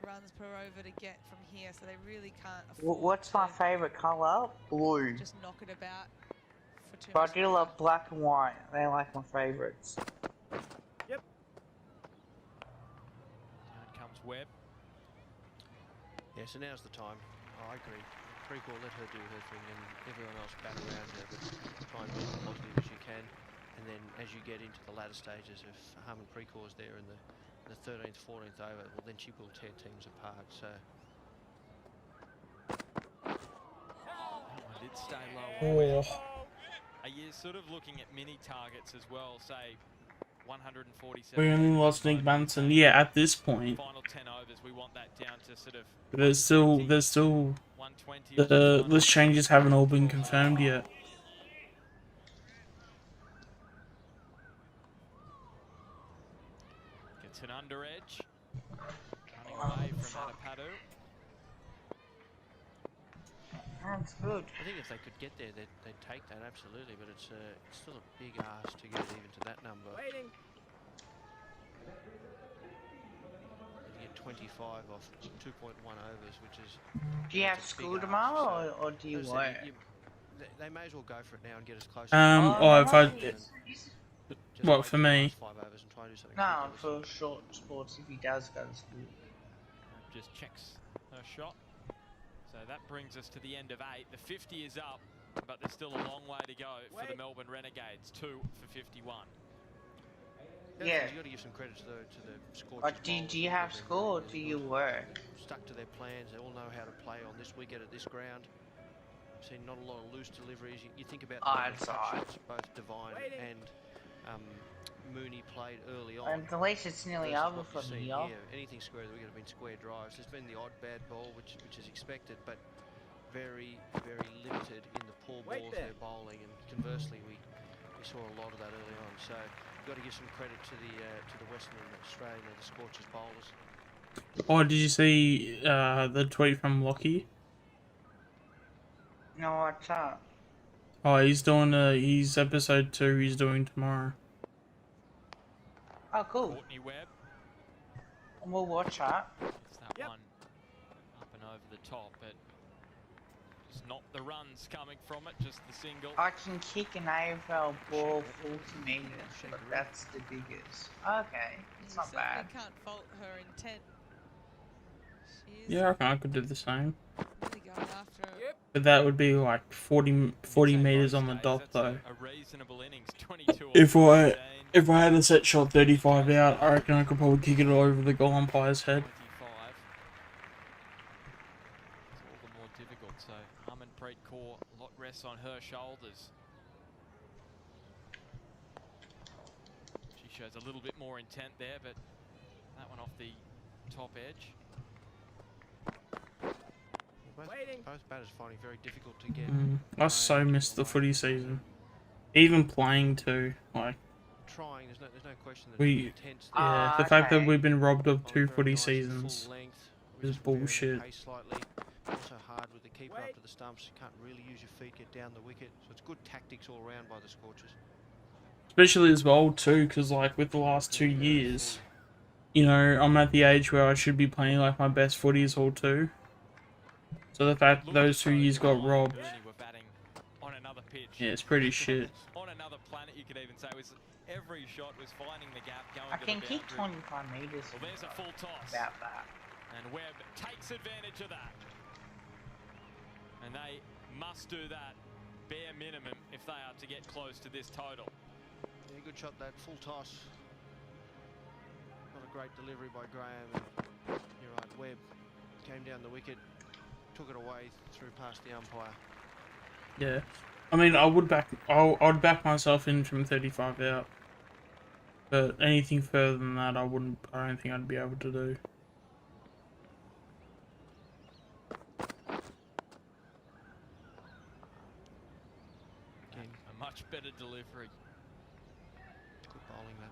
E: runs per over to get from here, so they really can't afford
G: What's my favourite colour? Blue.
E: just knock it about for too
G: But I
E: much.
G: do love black and white. They're like my favourites.
D: Out comes Webb.
H: Yeah, so now's the time. I agree. Precourt, let her do her thing and everyone else bat around her, but try and be as positive as you can. And then as you get into the latter stages, if Harman Precourt's there in the 13th, 14th over, well then she will tear teams apart. So
D: I did stay
A: Oh.
D: low. Are you sort of looking at mini targets as well? Say 147.
A: We only lost Nick Manson. Yeah, at this point.
D: Final 10 overs, we want that down to sort of.
A: There's still
D: 120.
A: the list changes haven't all been confirmed yet.
D: Gets an under edge. Running away from Adapadu.
G: That's good.
H: I think if they could get there, they'd take that absolutely. But it's still a big ask to get even to that number.
C: Waiting.
H: To get 25 off 2.1 overs, which is.
G: Do you have
H: it's a big
G: school
H: ask,
G: tomorrow,
H: so
G: or do you
H: as I
G: work?
H: said, they may as well go for it now and get as close.
A: If I
H: Just
A: what
H: wait
A: for
H: the
A: me?
H: last 5 overs and try and do something
G: No,
H: ridiculous.
G: for short sports if he does go to school.
D: Just checks her shot. So that brings us to the end of 8. The 50 is up, but there's still a long way to go for the Melbourne Renegades. 2 for 51.
G: Yeah.
H: You've got to give some credit to the Scorchers.
G: But do you have school or do you work?
H: Stuck to their plans. They all know how to play on this wicket at this ground. I've seen not a lot of loose deliveries. You think about the shots, both Devine and Mooney played early on.
G: And at least it's nearly
H: versus
G: over
H: what
G: for
H: you've
G: me,
H: seen
G: yeah.
H: here. Anything square, the wicket have been square drives. There's been the odd bad ball, which is expected, but very, very limited in the poor balls they're bowling. And conversely, we saw a lot of that early on. So you've got to give some credit to the Western Australian and the Scorchers bowlers.
A: Oh, did you see the tweet from Lockie?
G: No, what's up?
A: Oh, he's doing he's episode 2 he's doing tomorrow.
G: Oh, cool.
D: Courtney Webb.
G: And we'll watch that.
D: Gets that
C: Yep.
D: one up and over the top, but just not the runs coming from it, just the single.
G: I can kick an AFL ball 40 metres, but that's the biggest. Okay, it's
E: You
G: not bad.
E: certainly can't fault her intent. She is
A: Yeah, I reckon I could do the same.
E: really going after it.
A: But that would be like 40 meters on the dot though.
D: A reasonable innings, 22
A: If
D: off
A: I
D: 15,
A: if I had a set shot 35 out, I reckon I could probably kick it over the goal umpire's head.
D: 25. It's all the more difficult. So Harmanpreet Kaur, a lot rests on her shoulders. She shows a little bit more intent there, but that one off the top edge.
C: Waiting.
H: Both batters finding it very difficult to get.
A: I so missed the footy season. Even playing too, like
H: Trying, there's no question that
A: we,
H: it's intense.
A: yeah, the fact that we've been robbed of 2 footy seasons is bullshit.
H: Slightly. Also hard with the keeper up to the stumps. You can't really use your feet, get down the wicket. So it's good tactics all around by the Scorchers.
A: Especially as well too, because like with the last 2 years, you know, I'm at the age where I should be playing like my best footies all too. So the fact that those 2 years got robbed,
D: Were batting on another pitch.
A: yeah, it's pretty shit.
D: On another planet, you could even say, was every shot was finding the gap, going
G: I
D: to
G: can
D: the
G: kick
D: boundary.
G: 25 metres.
D: Well, there's a full toss.
G: About that.
D: And Webb takes advantage of that. And they must do that bare minimum if they are to get close to this total.
H: Yeah, good shot, that full toss. Not a great delivery by Graham. And you're right, Webb came down the wicket, took it away through past the umpire.
A: Yeah, I mean, I'd back myself in from 35 out, but anything further than that, I don't think I'd be able to do.
H: Again,
D: A much better delivery.
H: good bowling that.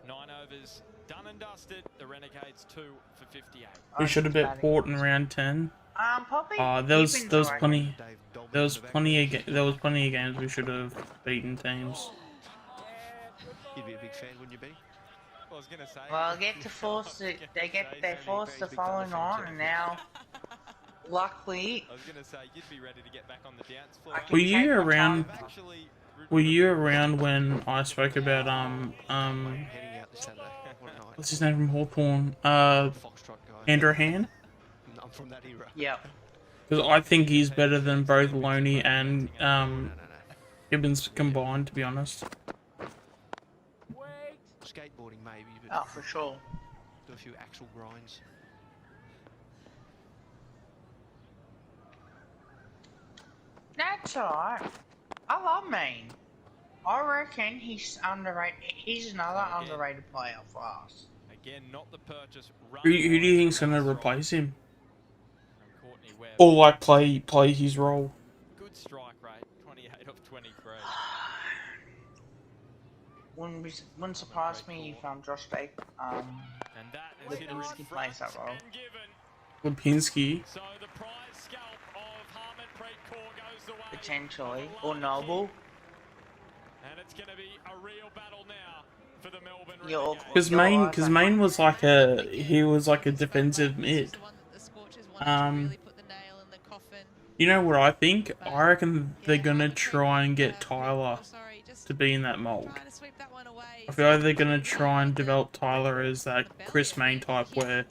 D: 9 overs, done and dusted. The Renegades 2 for 58.
A: We should have bet Port in round 10.
G: Probably.
A: There was
G: Gibbons, I reckon.
A: plenty.
H: Dave Dobbin
A: There was
H: in the back.
A: plenty of games we should have beaten teams.
H: You'd be a big fan, wouldn't you, Benny?
D: I was going to say.
G: Well, they forced the following on, and now, luckily,
D: I was going to say, you'd be ready to get back on the dance floor.
G: I can
A: Were you
G: take my
A: around?
G: time.
A: Were you around when I spoke about
H: Heading out this Saturday. What a night.
A: what's his name from Hawthorn?
H: Foxtrot guy.
A: Andrew Han?
H: I'm from that era.
G: Yep.
A: Because I think he's better than both Loney and
H: No.
A: Gibbons combined, to be honest.
C: Wait.
H: Skateboarding maybe, but
G: Oh, for sure.
H: do a few axle grinds.
G: That's alright. I love Maine. I reckon he's underrated. He's another underrated player for us.
D: Again, not the purchase.
A: Who do you think's gonna replace him,
D: From Courtney Webb.
A: or like play his role?
D: Good strike rate, 28 off 23.
G: Wouldn't surprise me if Josh Baker
D: And that is hit in
G: Lipinski
D: front
G: plays that role.
D: and given.
A: Lipinski.
D: So the prize scalp of Harmanpreet Kaur goes the way
G: Potentially,
D: of
G: or
D: the
G: Noble.
D: And it's going to be a real battle now for the Melbourne
G: Yeah, or-
D: Renegades.
A: Because Maine was like a defensive mid. You know what I think? I reckon they're gonna try and get Tyler to be in that mold. I feel like they're gonna try and develop Tyler as that Chris Maine type where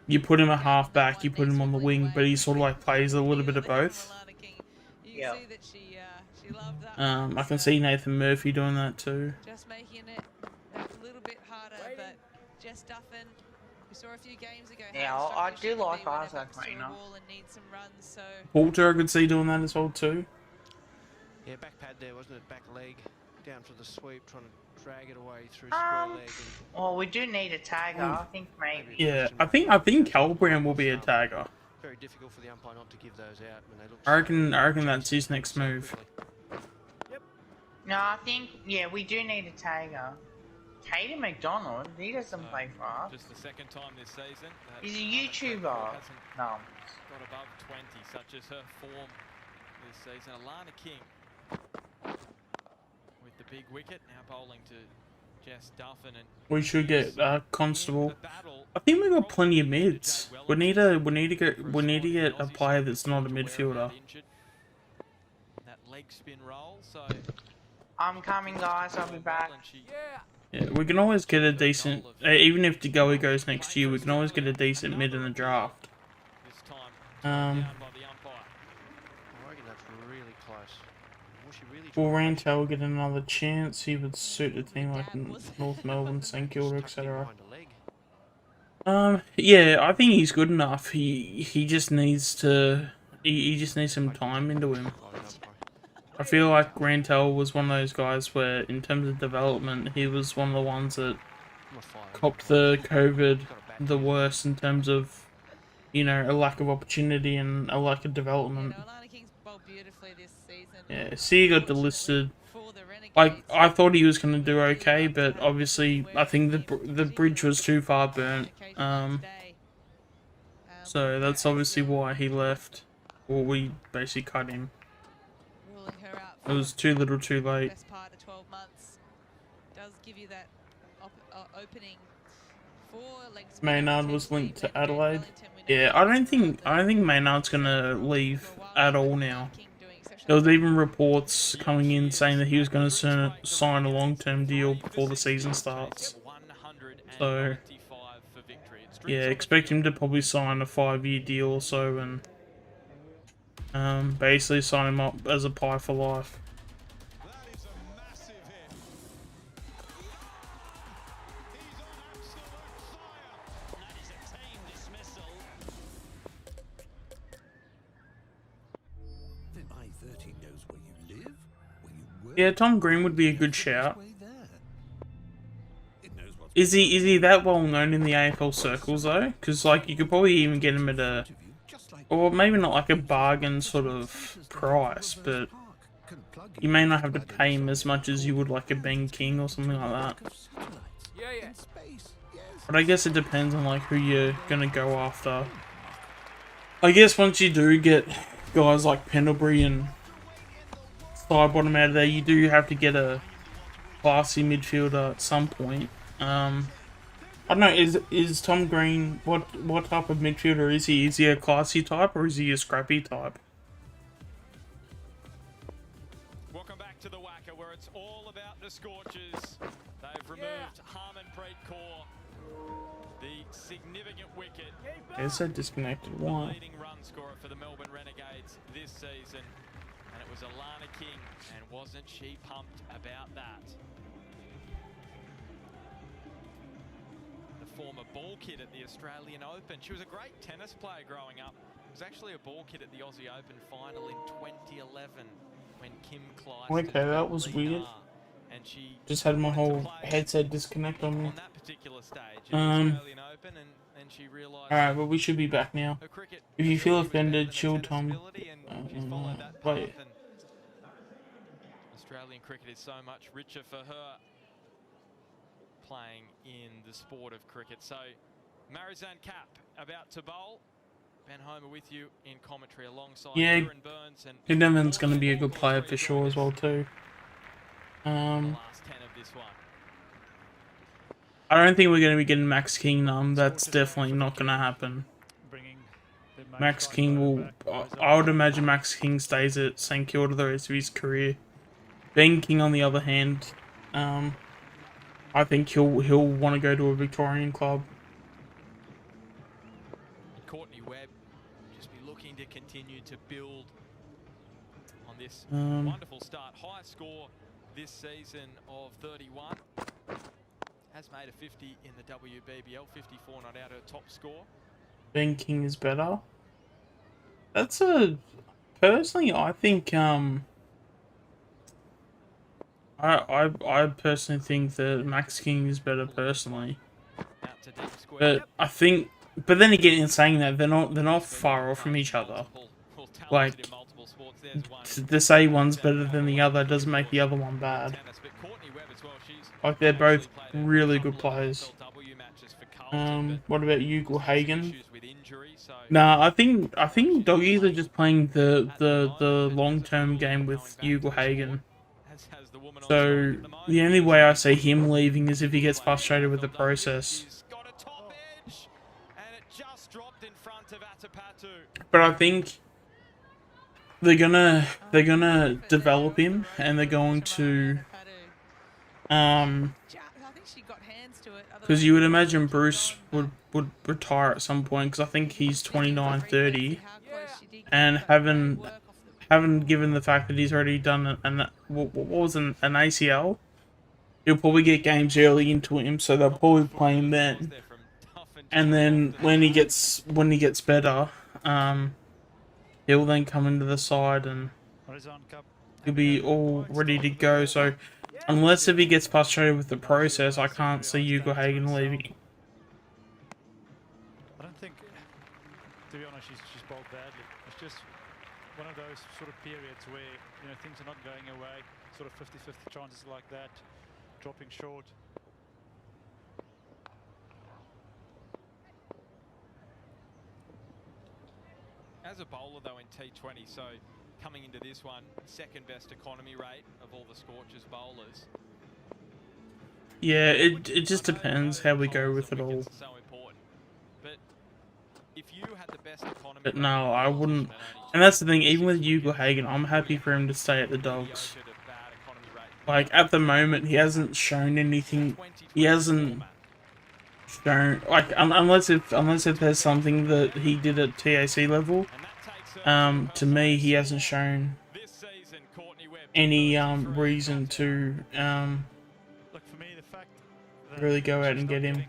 A: you put him a half back, you put him on the wing, but he sort of like plays a little bit of both.
G: Yeah.
A: I can see Nathan Murphy doing that too.
E: Just making it that little bit harder, but Jess Duffin, we saw a few games ago.
G: Yeah,
E: how
G: I
E: the
G: do
E: struggle
G: like
E: should be whenever
G: Isaac
E: it's to a
G: Reina.
E: wall and needs some runs, so
A: Walter, I could see doing that as well too.
H: Yeah, back pad there, wasn't it? Back leg down for the sweep, trying to drag it away through square leg.
G: Well, we do need a tagger. I think maybe.
A: Yeah, I think Calbram will be a tagger.
H: Very difficult for the umpire not to give those out when they look.
A: I reckon that's his next move.
G: No, I think we do need a tagger. Katie McDonald, he doesn't play for us.
D: Just the second time this season. that
G: He's a
D: Harmanpreet
G: YouTuber.
D: Kaur hasn't
G: No.
D: got above 20, such as her form this season. Alana King with the big wicket, now bowling to Jess Duffin, and
A: We should get Constable.
D: the battle.
A: I think we got plenty of mids. We need to get a player that's not a midfielder.
D: That leg spin roll, so
G: I'm coming, guys. I'll be back.
A: Yeah, we can always get a decent, even if DeGoey goes next year, we can always get a decent mid in the draft.
H: I reckon that's really close. Was she really
A: Will
H: trying to
A: Rantel get another chance? He would suit a team like North Melbourne, St Kilda,
H: tuck it in
A: etc.
H: behind a leg?
A: Yeah, I think he's good enough. He just needs to, he just needs some time into him. I feel like Rantel was one of those guys where, in terms of development, he was one of the ones that copped the COVID the worst in terms of, you know, a lack of opportunity and a lack of development.
E: Alana King's bowled beautifully this season.
A: Yeah, see, he got delisted.
E: For the Renegades.
A: Like, I thought he was going to do okay, but obviously, I think the bridge was too far burnt. So that's obviously why he left, or we basically cut him.
E: Ruling her out
A: It was too little, too late.
E: best part of 12 months. Does give you that opening for leg spin.
A: Maynard was linked to
E: Potentially,
A: Adelaide.
E: Wellington, we know
A: Yeah, I don't think Maynard's gonna leave at all now. There was even reports coming in saying that he was going to sign a long-term deal before the season starts. So, yeah, expect him to probably sign a 5-year deal or so and basically sign him up as a pie for life. Yeah, Tom Green would be a good shout. Is he that well known in the AFL circles though? Because like you could probably even get him at a, or maybe not like a bargain sort of price, but you may not have to pay him as much as you would like a Ben King or something like that.
C: Yeah.
A: But I guess it depends on like who you're gonna go after. I guess once you do get guys like Pendlebury and side bottom out of there, you do have to get a classy midfielder at some point. I don't know, is Tom Green, what type of midfielder is he? Is he a classy type or is he a scrappy type?
D: Welcome back to the Wacker, where it's all about the Scorchers. They've removed Harmanpreet Kaur, the significant wicket.
A: Is that disconnected? Why?
D: Leading run scorer for the Melbourne Renegades this season. And it was Alana King, and wasn't she pumped about that? The former ball kid at the Australian Open. She was a great tennis player growing up. Was actually a ball kid at the Aussie Open final in 2011 when Kim Clijsters
A: Okay, that was
D: beat
A: weird.
D: Lee Na, and she
A: Just had my
D: wanted to
A: whole
D: play
A: headset disconnect on me.
D: on that particular stage in the Australian Open, and she realised
A: Alright, but we should be back now.
D: her cricket
A: If you feel
D: ability was better
A: offended,
D: than her
A: chill,
D: tennis
A: Tom.
D: ability, and she's followed that
A: Wait.
D: path, and Australian cricket is so much richer for her playing in the sport of cricket. So Marizanne Cap about to bowl. Ben Homer with you in commentary alongside
A: Yeah,
D: Kieran Burns, and
A: Ginnivan's going to be a good player for sure as well too.
D: the last 10 of this one.
A: I don't think we're going to be getting Max King. That's definitely not going to happen. Max King will, I would imagine Max King stays at St Kilda the rest of his career. Ben King, on the other hand, I think he'll want to go to a Victorian club.
D: Courtney Webb just be looking to continue to build on this
A: Um,
D: wonderful start. High score this season of 31. Has made a 50 in the WBBL, 54 not out, her top score.
A: Ben King is better. That's a, personally, I think I personally think that Max King is better personally.
D: Out to deep square.
A: But I think, but then again, in saying that, they're not far off from each other. Like, to say one's better than the other doesn't make the other one bad. Like, they're both really good players. What about Hugo Hagen? Nah, I think doggies are just playing the long-term game with Hagen. So the only way I see him leaving is if he gets frustrated with the process. But I think they're gonna develop him, and they're going to because you would imagine Bruce would retire at some point, because I think he's 29, 30, and haven't given the fact that he's already done what was an ACL. He'll probably get games early into him, so they'll probably play him then. And then when he gets better, he'll then come into the side and he'll be all ready to go. So unless if he gets frustrated with the process, I can't see Hagen leaving.
F: I don't think, to be honest, she's bowled badly. It's just one of those sort of periods where, you know, things are not going away, sort of 50-50 chances like that, dropping short.
D: As a bowler though in T20, so coming into this one, second best economy rate of all the Scorchers bowlers.
A: Yeah, it just depends how we go with it all.
D: So important. But if you had the best economy
A: But no, I wouldn't. And that's the thing, even with Hagen, I'm happy for him to stay at the Dogs. Like, at the moment, he hasn't shown anything. He hasn't shown, like, unless if there's something that he did at TAC level, to me, he hasn't shown any reason to really go out and get him.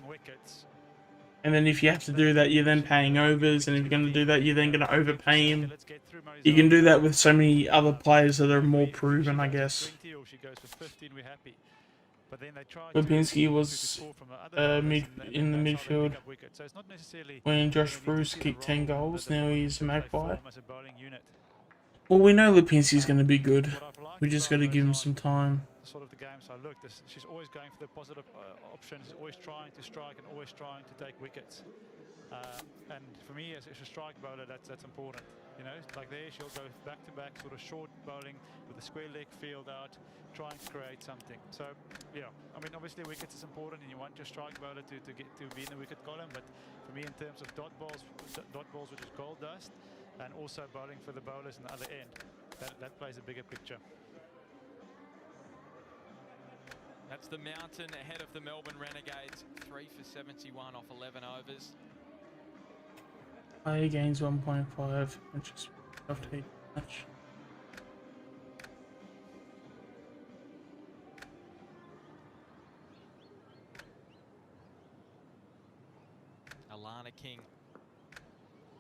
A: And then if you have to do that, you're then paying overs, and if you're going to do that, you're then going to overpay him. You can do that with so many other players that are more proven, I guess. Lipinski was in the midfield when Josh Bruce kicked 10 goals. Now he's a Magpie. Well, we know Lipinski's going to be good. We just got to give him some time.
F: Sort of the games I looked, she's always going for the positive options, always trying to strike and always trying to take wickets. And for me, as a strike bowler, that's important. You know, like there, she'll go back-to-back, sort of short bowling with a square leg field out, trying to create something. So, yeah, I mean, obviously wickets is important, and you want your strike bowler to be in the wicket column. But for me, in terms of dot balls, which is gold dust, and also bowling for the bowlers on the other end, that plays a bigger picture.
D: That's the Mountain ahead of the Melbourne Renegades. 3 for 71 off 11 overs.
A: Player gains 1.5, which is tough to hit much.
D: Alana King,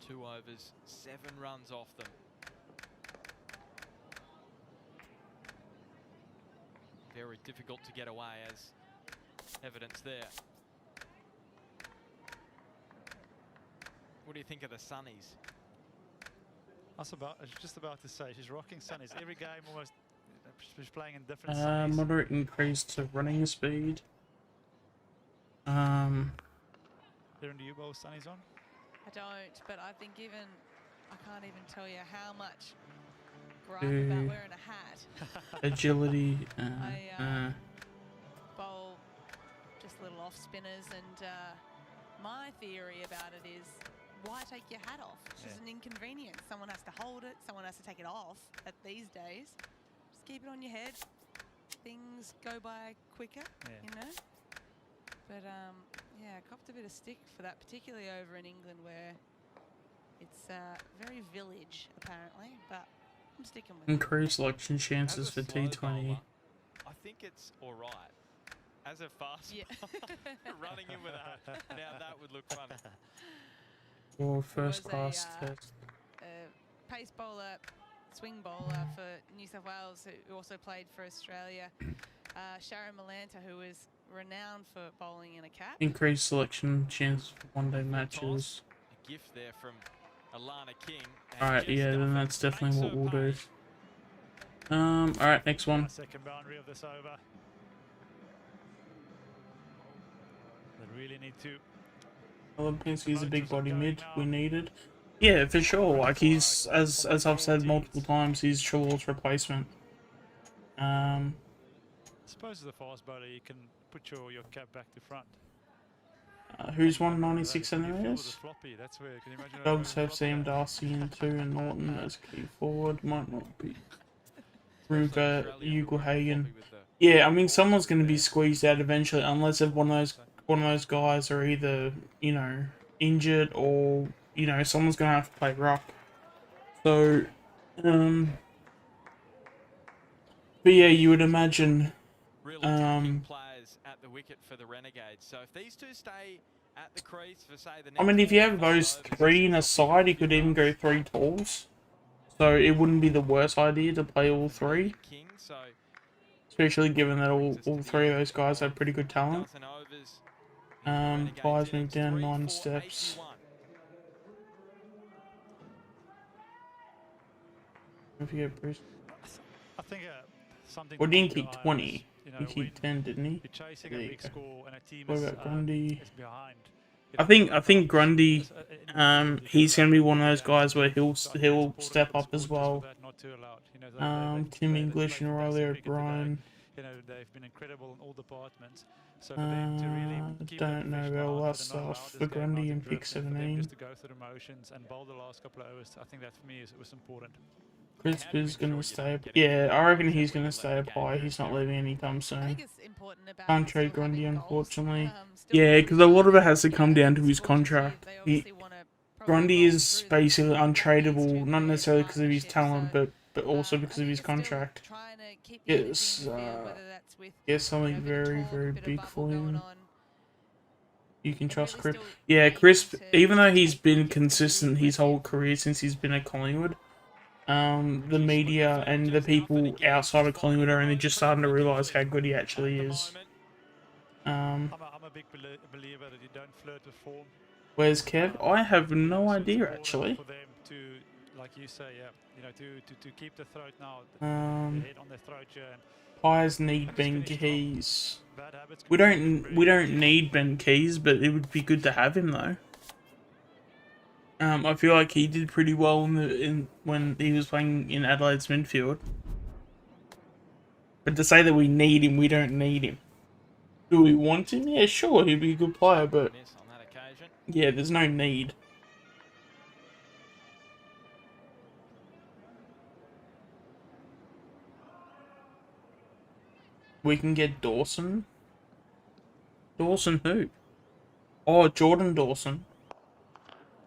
D: 2 overs, 7 runs off them. Very difficult to get away, as evidence there. What do you think of the Sunnies?
F: I was just about to say, she's rocking Sunnies. Every game almost, she's playing in different Sunnies.
A: Moderate increase to running speed.
F: Darren, do you bowl Sunnies on?
E: I don't, but I've been given, I can't even tell you how much gripe about wearing a hat.
A: Agility.
E: I bowl just little off spinners, and my theory about it is, why take your hat off? It's just an inconvenience. Someone has to hold it, someone has to take it off at these days. Just keep it on your head. Things go by quicker, you know? But yeah, I copped a bit of stick for that, particularly over in England, where it's very village apparently, but I'm sticking with it.
A: Increased selection chances for T20.
D: Bowler, I think it's all right. As a fast running in with a hat, now that would look funny.
A: Or first class test.
E: Pace bowler, swing bowler for New South Wales, who also played for Australia. Sharon Malanta, who is renowned for bowling in a cap.
A: Increased selection chances for one-day matches.
D: A gift there from Alana King.
A: Alright, yeah, then that's definitely what we'll do. Alright, next one.
F: Second boundary of this over. They really need to.
A: Lipinski is a big body mid we needed. Yeah, for sure. Like he's, as I've said multiple times, he's Chilwell's replacement.
F: I suppose as a fast bowler, you can put your cap back to front.
A: Who's
F: And
A: 196
F: if you field with a
A: centimeters?
F: floppy, that's where, can you imagine a
A: Dogs
F: floppy
A: have Sam
F: out?
A: Darcy in 2 and Norton as key forward. Might not be. Ruger, Ugelhagen. Yeah, I mean someone's going to be squeezed out eventually, unless if one of those guys are either, you know, injured or, you know, someone's going to have to play ruck. So, but yeah, you would imagine.
D: Really attacking players at the wicket for the Renegades. So if these two stay at the crease for say the next
A: I mean, if you have
D: 5
A: those
D: overs,
A: 3 in a side, you could even go 3 talls. So it wouldn't be the worst idea to play all 3.
D: King, so
A: Especially given that all 3 of those guys have pretty good talent.
D: dozen overs into the Renegades
A: Pies moved
D: innings,
A: down
D: 3
A: 9
D: for
A: steps.
D: 81.
A: If you get Bruce.
F: I think something.
A: Well,
F: to
A: didn't
F: keep
A: keep
F: your eye on
A: 20.
F: is, you know,
A: He
F: when
A: kept 10, didn't he?
F: you're chasing
A: There
F: a
A: you
F: big
A: go.
F: score and a team
A: What
F: is,
A: about Grundy?
F: is behind.
A: I think Grundy, he's going to be one of those guys where he'll step up as well. Tim English and Riley O'Brien.
F: You know, they've been incredible in all departments. So for them to really keep
A: Don't know about all that
F: professional eye
A: stuff
F: for
A: for
F: the non-allowed
A: Grundy
F: is
A: and
F: good,
A: pick
F: and for them
A: 17.
F: just to go through the motions and bowl the last couple of overs, I think that for me was important.
A: Crisp is going to stay up. Yeah, I reckon he's going to stay up high. He's not leaving anytime
E: I
A: soon.
E: think it's important about
A: Can't
E: still
A: trade Grundy,
E: having goals,
A: unfortunately.
E: still
A: Yeah,
E: having
A: because a lot of it has to
E: yeah,
A: come down to his
E: sports is
A: contract.
E: they
A: He,
E: obviously wanna probably
A: Grundy
E: roll
A: is
E: through the
A: basically
E: next
A: untradeable,
E: two
A: not
E: period
A: necessarily because of his
E: partnerships,
A: talent,
E: so,
A: but also
E: I
A: because of
E: think
A: his
E: it's still
A: contract.
E: trying to keep the energy
A: Yes,
E: in the field, whether that's with
A: Yes, something
E: a bit of
A: very,
E: talk,
A: very
E: a bit of
A: big
E: bubble
A: for
E: going
A: him.
E: on.
A: You can
E: But
A: trust
E: really
A: Crisp.
E: still
A: Yeah,
E: aiming
A: Crisp,
E: to
A: even though he's
E: take
A: been
E: wickets and
A: consistent
E: really
A: his whole
E: wickets.
A: career since he's been at Collingwood, the media and the people outside of Collingwood are only just starting to realise how good he actually is.
F: I'm a big believer that you don't flirt with form.
A: Where's Kev? I have no idea, actually.
F: For them to, like you say, yeah, you know, to keep the throat now, the head on the throat here, and
A: Pies need Ben Keys.
F: bad habits.
A: We don't need Ben Keys, but it would be good to have him though. I feel like he did pretty well when he was playing in Adelaide's midfield. But to say that we need him, we don't need him. Do we want him? Yeah, sure, he'd be a good player, but
D: Miss on that occasion.
A: yeah, there's no need. We can get Dawson. Dawson who? Oh, Jordan Dawson.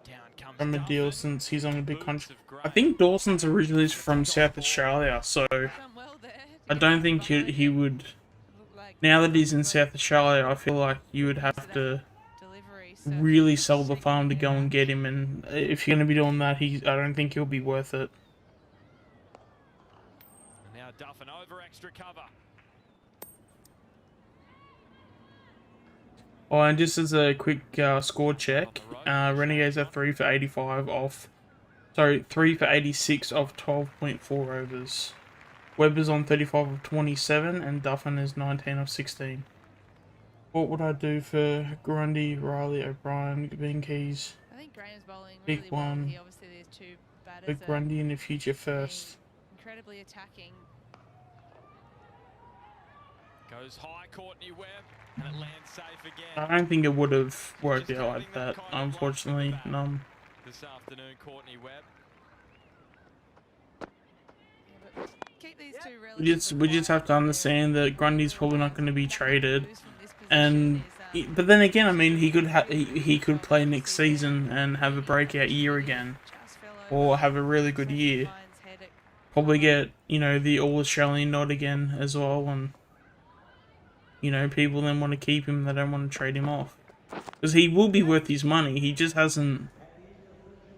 D: Down comes
A: From a
D: Duffin.
A: deal since he's on a big
D: Boots
A: contract.
D: of grey.
A: I think Dawson's originally from South Australia, so
E: Done well there to
A: I
E: get
A: don't
E: that
A: think
E: behind
A: he
E: him.
A: would.
E: Looked like
A: Now that he's in
E: great
A: South Australia, I feel like you would have to
E: delivery, so
A: really sell the farm to go
E: shaking
A: and get him, and if you're going to be doing that, I don't think he'll be worth it.
D: Now Duffin over extra cover.
A: Oh, and just as a quick score check, Renegades are 3 for 85 off. Sorry, 3 for 86 off 12.4 overs. Webber's on 35 of 27, and Duffin is 19 of 16. What would I do for Grundy, Riley, O'Brien, Ben Keys?
E: I think Graham's bowling
A: Big
E: really well
A: one.
E: here. Obviously, there's two batters
A: Put
E: that
A: Grundy in the future
E: are
A: first.
E: incredibly attacking.
D: Goes high, Courtney Webb, and it lands safe again.
A: I don't think it would have worked out like that, unfortunately.
D: This afternoon, Courtney Webb.
E: Yeah, but keep these two relatively
A: We just have to
E: quiet.
A: understand that Grundy's probably not going to be traded.
E: Lose from this position
A: And
E: is,
A: but then again, I mean, he could play next season and have a breakout year again,
E: just fell
A: or
E: over.
A: have a really good
E: Second
A: year.
E: finds head at
A: Probably get, you know, the All-Australian nod again as well, and you know, people then want to keep him. They don't want to trade him off because he will be worth his money. He just hasn't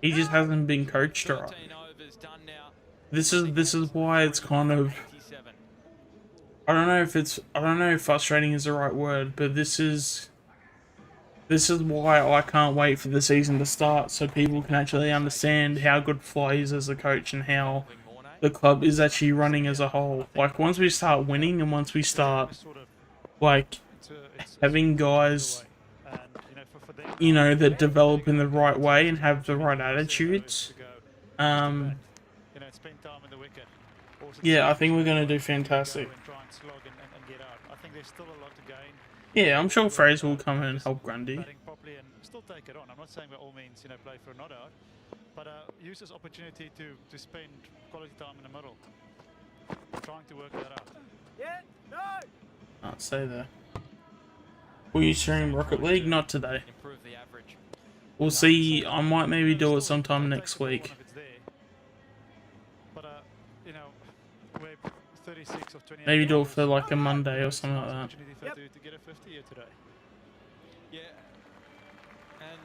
A: been coached right.
D: 13 overs done now.
A: This is why it's kind of,
D: 87.
A: I don't know if frustrating is the right word, but this is why I can't wait for the season to start so people can actually understand how good Fly is as a coach and how the club is actually running as a whole. Like, once we start winning and once we start, like, having guys
F: and you know, for them
A: you know, that develop in the right way and have the right attitudes.
F: You know, spend time in the wicket. Or
A: Yeah, I think we're
F: situations
A: going to
F: where
A: do
F: you go
A: fantastic.
F: and try and slog and get out. I think there's still a lot to gain.
A: Yeah, I'm sure
F: With,
A: Fraser will come in and
F: just
A: help Grundy.
F: batting properly and still take it on. I'm not saying by all means, you know, play for a not out, but use this opportunity to spend quality time in the middle, trying to work that out.
C: Yeah, no!
A: I'll say that. Will you stream Rocket League? Not today.
D: Improve the average.
A: We'll see. I might maybe do it sometime next week.
F: But you know, we're 36 of 28.
A: Maybe do it for like a Monday or something like that.
F: Opportunity for to get a 50 here today.
D: Yeah, and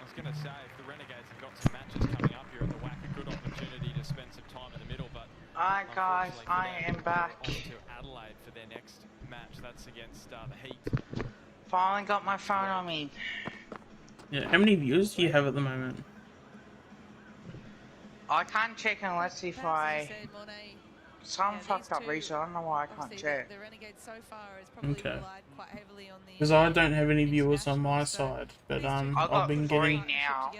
D: I was going to say, if the Renegades have got some matches coming up here at the WAC, a good opportunity to spend some time in the middle, but
G: Alright guys,
D: unfortunately for
G: I
D: them,
G: am
D: they're
G: back.
D: off to Adelaide for their next match. That's against the Heat.
G: Finally got my phone on me.
A: Yeah, how many viewers do you have at the moment?
G: I can't check unless if some fucked up reason. I don't know why I can't check.
E: The Renegades so far has probably
A: Okay.
E: relied quite heavily on the
A: Because I don't have any viewers on my side, but
G: I
A: I've
G: got
A: been
G: 3
A: getting.
G: now.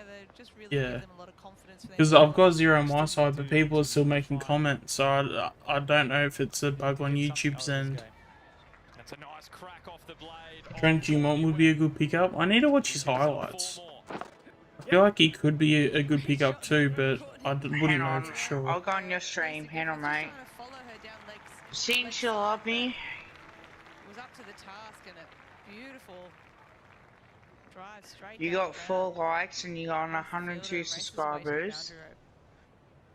A: Yeah. Because I've got 0 on my side, but people are still making comments, so I don't know if it's a bug on YouTube's end.
D: That's a nice crack off the blade.
A: Trent Dumont would be a good pickup. I need to watch his highlights. I feel like he could be a good pickup too, but I wouldn't know for sure.
G: I'll go on your stream. Hang on, mate. Since you love me.
E: Was up to the task and a beautiful drive straight.
G: You got 4 likes and you got 102 subscribers.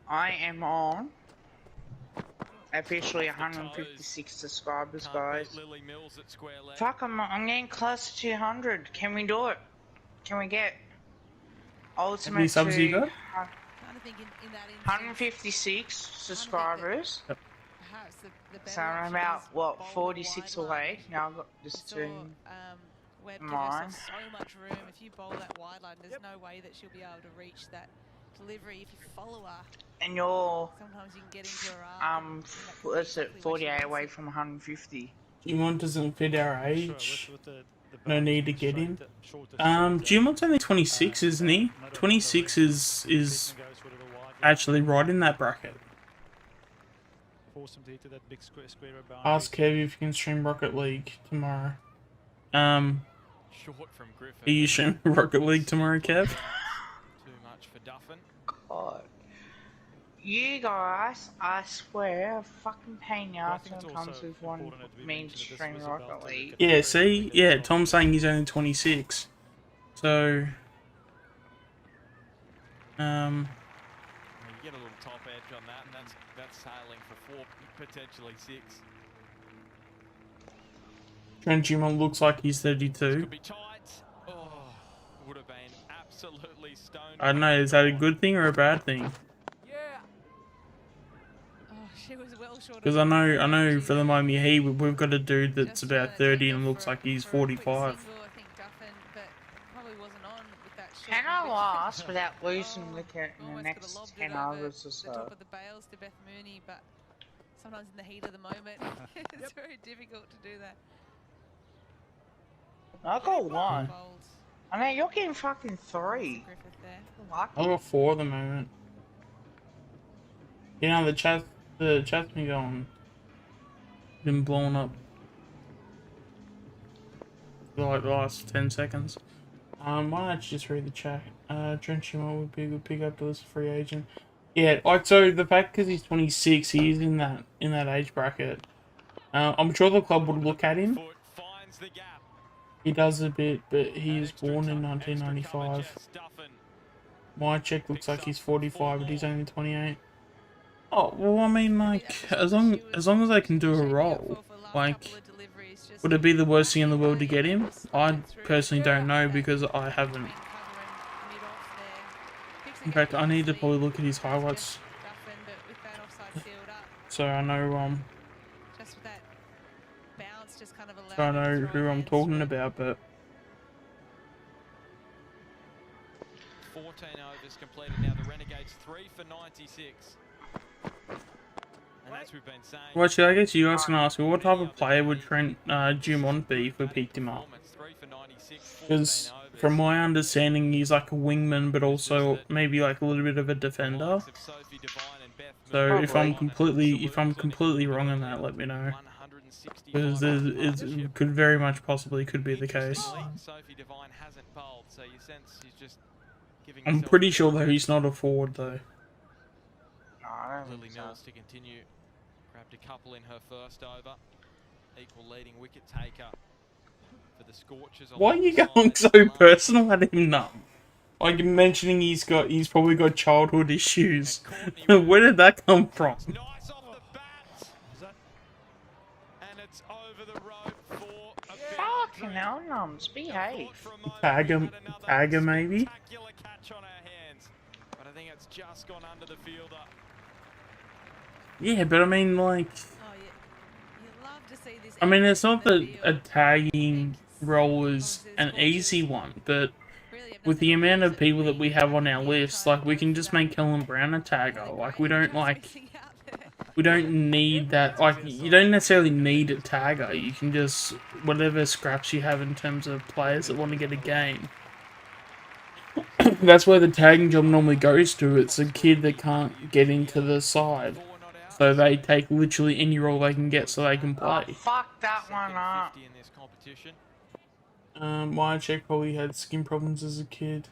G: I am on officially 156 subscribers, guys. Fuck, I'm getting close to 200. Can we do it? Can we get ultimate?
A: How many subs you got?
G: 156 subscribers.
A: Yep.
G: So I'm about what 46 away. Now I've got this to mine.
E: So much room. If you bowl that wide line, there's no way that she'll be able to reach that delivery. If you follow her,
G: and you're
E: sometimes you can get into her arm.
G: What's it? 48 away from 150.
A: Dumont doesn't fit our age. No need to get him. Dumont's only 26, isn't he? 26 is actually right in that bracket. Ask Kev if you can stream Rocket League tomorrow.
D: Short from Griffin.
A: Are you streaming Rocket League tomorrow, Kev?
D: Too much for Duffin.
G: God. You guys, I swear, a fucking pain in the ass when it comes with one mainstream Rocket League.
A: Yeah, see? Yeah, Tom's saying he's only 26. So...
D: You get a little top edge on that, and that's sailing for 4, potentially 6.
A: Trent Dumont looks like he's 32.
D: Could be tight. Oh, would have been absolutely stoned.
A: I don't know, is that a good thing or a bad thing?
E: Yeah. Oh, she was well short.
A: Because I know for the Miami Heat, we've got a dude that's about 30 and looks like he's 45.
G: Can I last without losing liquor in the next 10 hours or so?
E: The top of the bales to Beth Mooney, but sometimes in the heat of the moment, it's very difficult to do that.
G: I got 1. I mean, you're getting fucking 3.
A: I got 4 at the moment. You know, the chat's been going, been blowing up for like the last 10 seconds. Why don't I just read the chat? Trent Dumont would be a good pickup to list free agent. Yeah, like, so the fact because he's 26, he is in that age bracket. I'm sure the club would look at him. He does a bit, but he is born in 1995. My check looks like he's 45, but he's only 28. Oh, well, I mean, like, as long as I can do a role, like, would it be the worst thing in the world to get him? I personally don't know because I haven't. In fact, I need to probably look at his highlights so I know so I know who I'm talking about. But
D: 14 overs completed now. The Renegades 3 for 96. And as we've been saying,
A: Well, actually, I guess you guys can ask me, what type of player would Trent Dumont be if we picked him up?
D: 3 for 96, 14
A: Because
D: overs.
A: from my understanding, he's like a wingman, but also maybe like a little bit of a defender. So if I'm completely wrong on that, let me know. Because it could very much possibly could be the case.
D: Sophie Devine hasn't bowled, so you sense he's just giving
A: I'm
D: himself
A: pretty
D: a
A: sure
D: bit
A: though
D: of
A: he's not a forward though.
G: No, I don't
D: Lily
G: think so.
D: Mills to continue. Grabbed a couple in her first over. Equal leading wicket taker for the Scorchers.
A: Why are you
D: alongside
A: going so
D: Malone.
A: personal at him, Num? Like mentioning he's probably got childhood issues. Where did that come from?
D: Nice off the bat. And it's over the rope for a
G: Fucking hell, Nums, behave.
A: Tag him maybe?
D: Spectacular catch on our hands. But I think it's just gone under the fielder.
A: Yeah, but I mean, like,
E: Oh, you love to see this.
A: I mean, it's not that
E: field.
A: a tagging role is an easy one, but
E: Really have
A: with the
E: nothing
A: amount
E: to
A: of
E: lose
A: people
E: at
A: that we
E: the
A: have on our
E: end.
A: list,
E: Try
A: like, we
E: and
A: can
E: go
A: just
E: for
A: make
E: that.
A: Kellen Brown a
E: Really
A: tagger. Like, we
E: great
A: don't,
E: just
A: like,
E: missing out there.
A: we don't need that, like, you don't necessarily need a tagger. You can just, whatever scraps you have in terms of players that want to get a game. That's where the tagging job normally goes to. It's a kid that can't get into the side. So they take literally any role they can get so they can
G: Oh,
A: play.
G: fuck that one up.
D: 50 in this competition.
A: My check probably had skin problems as a kid.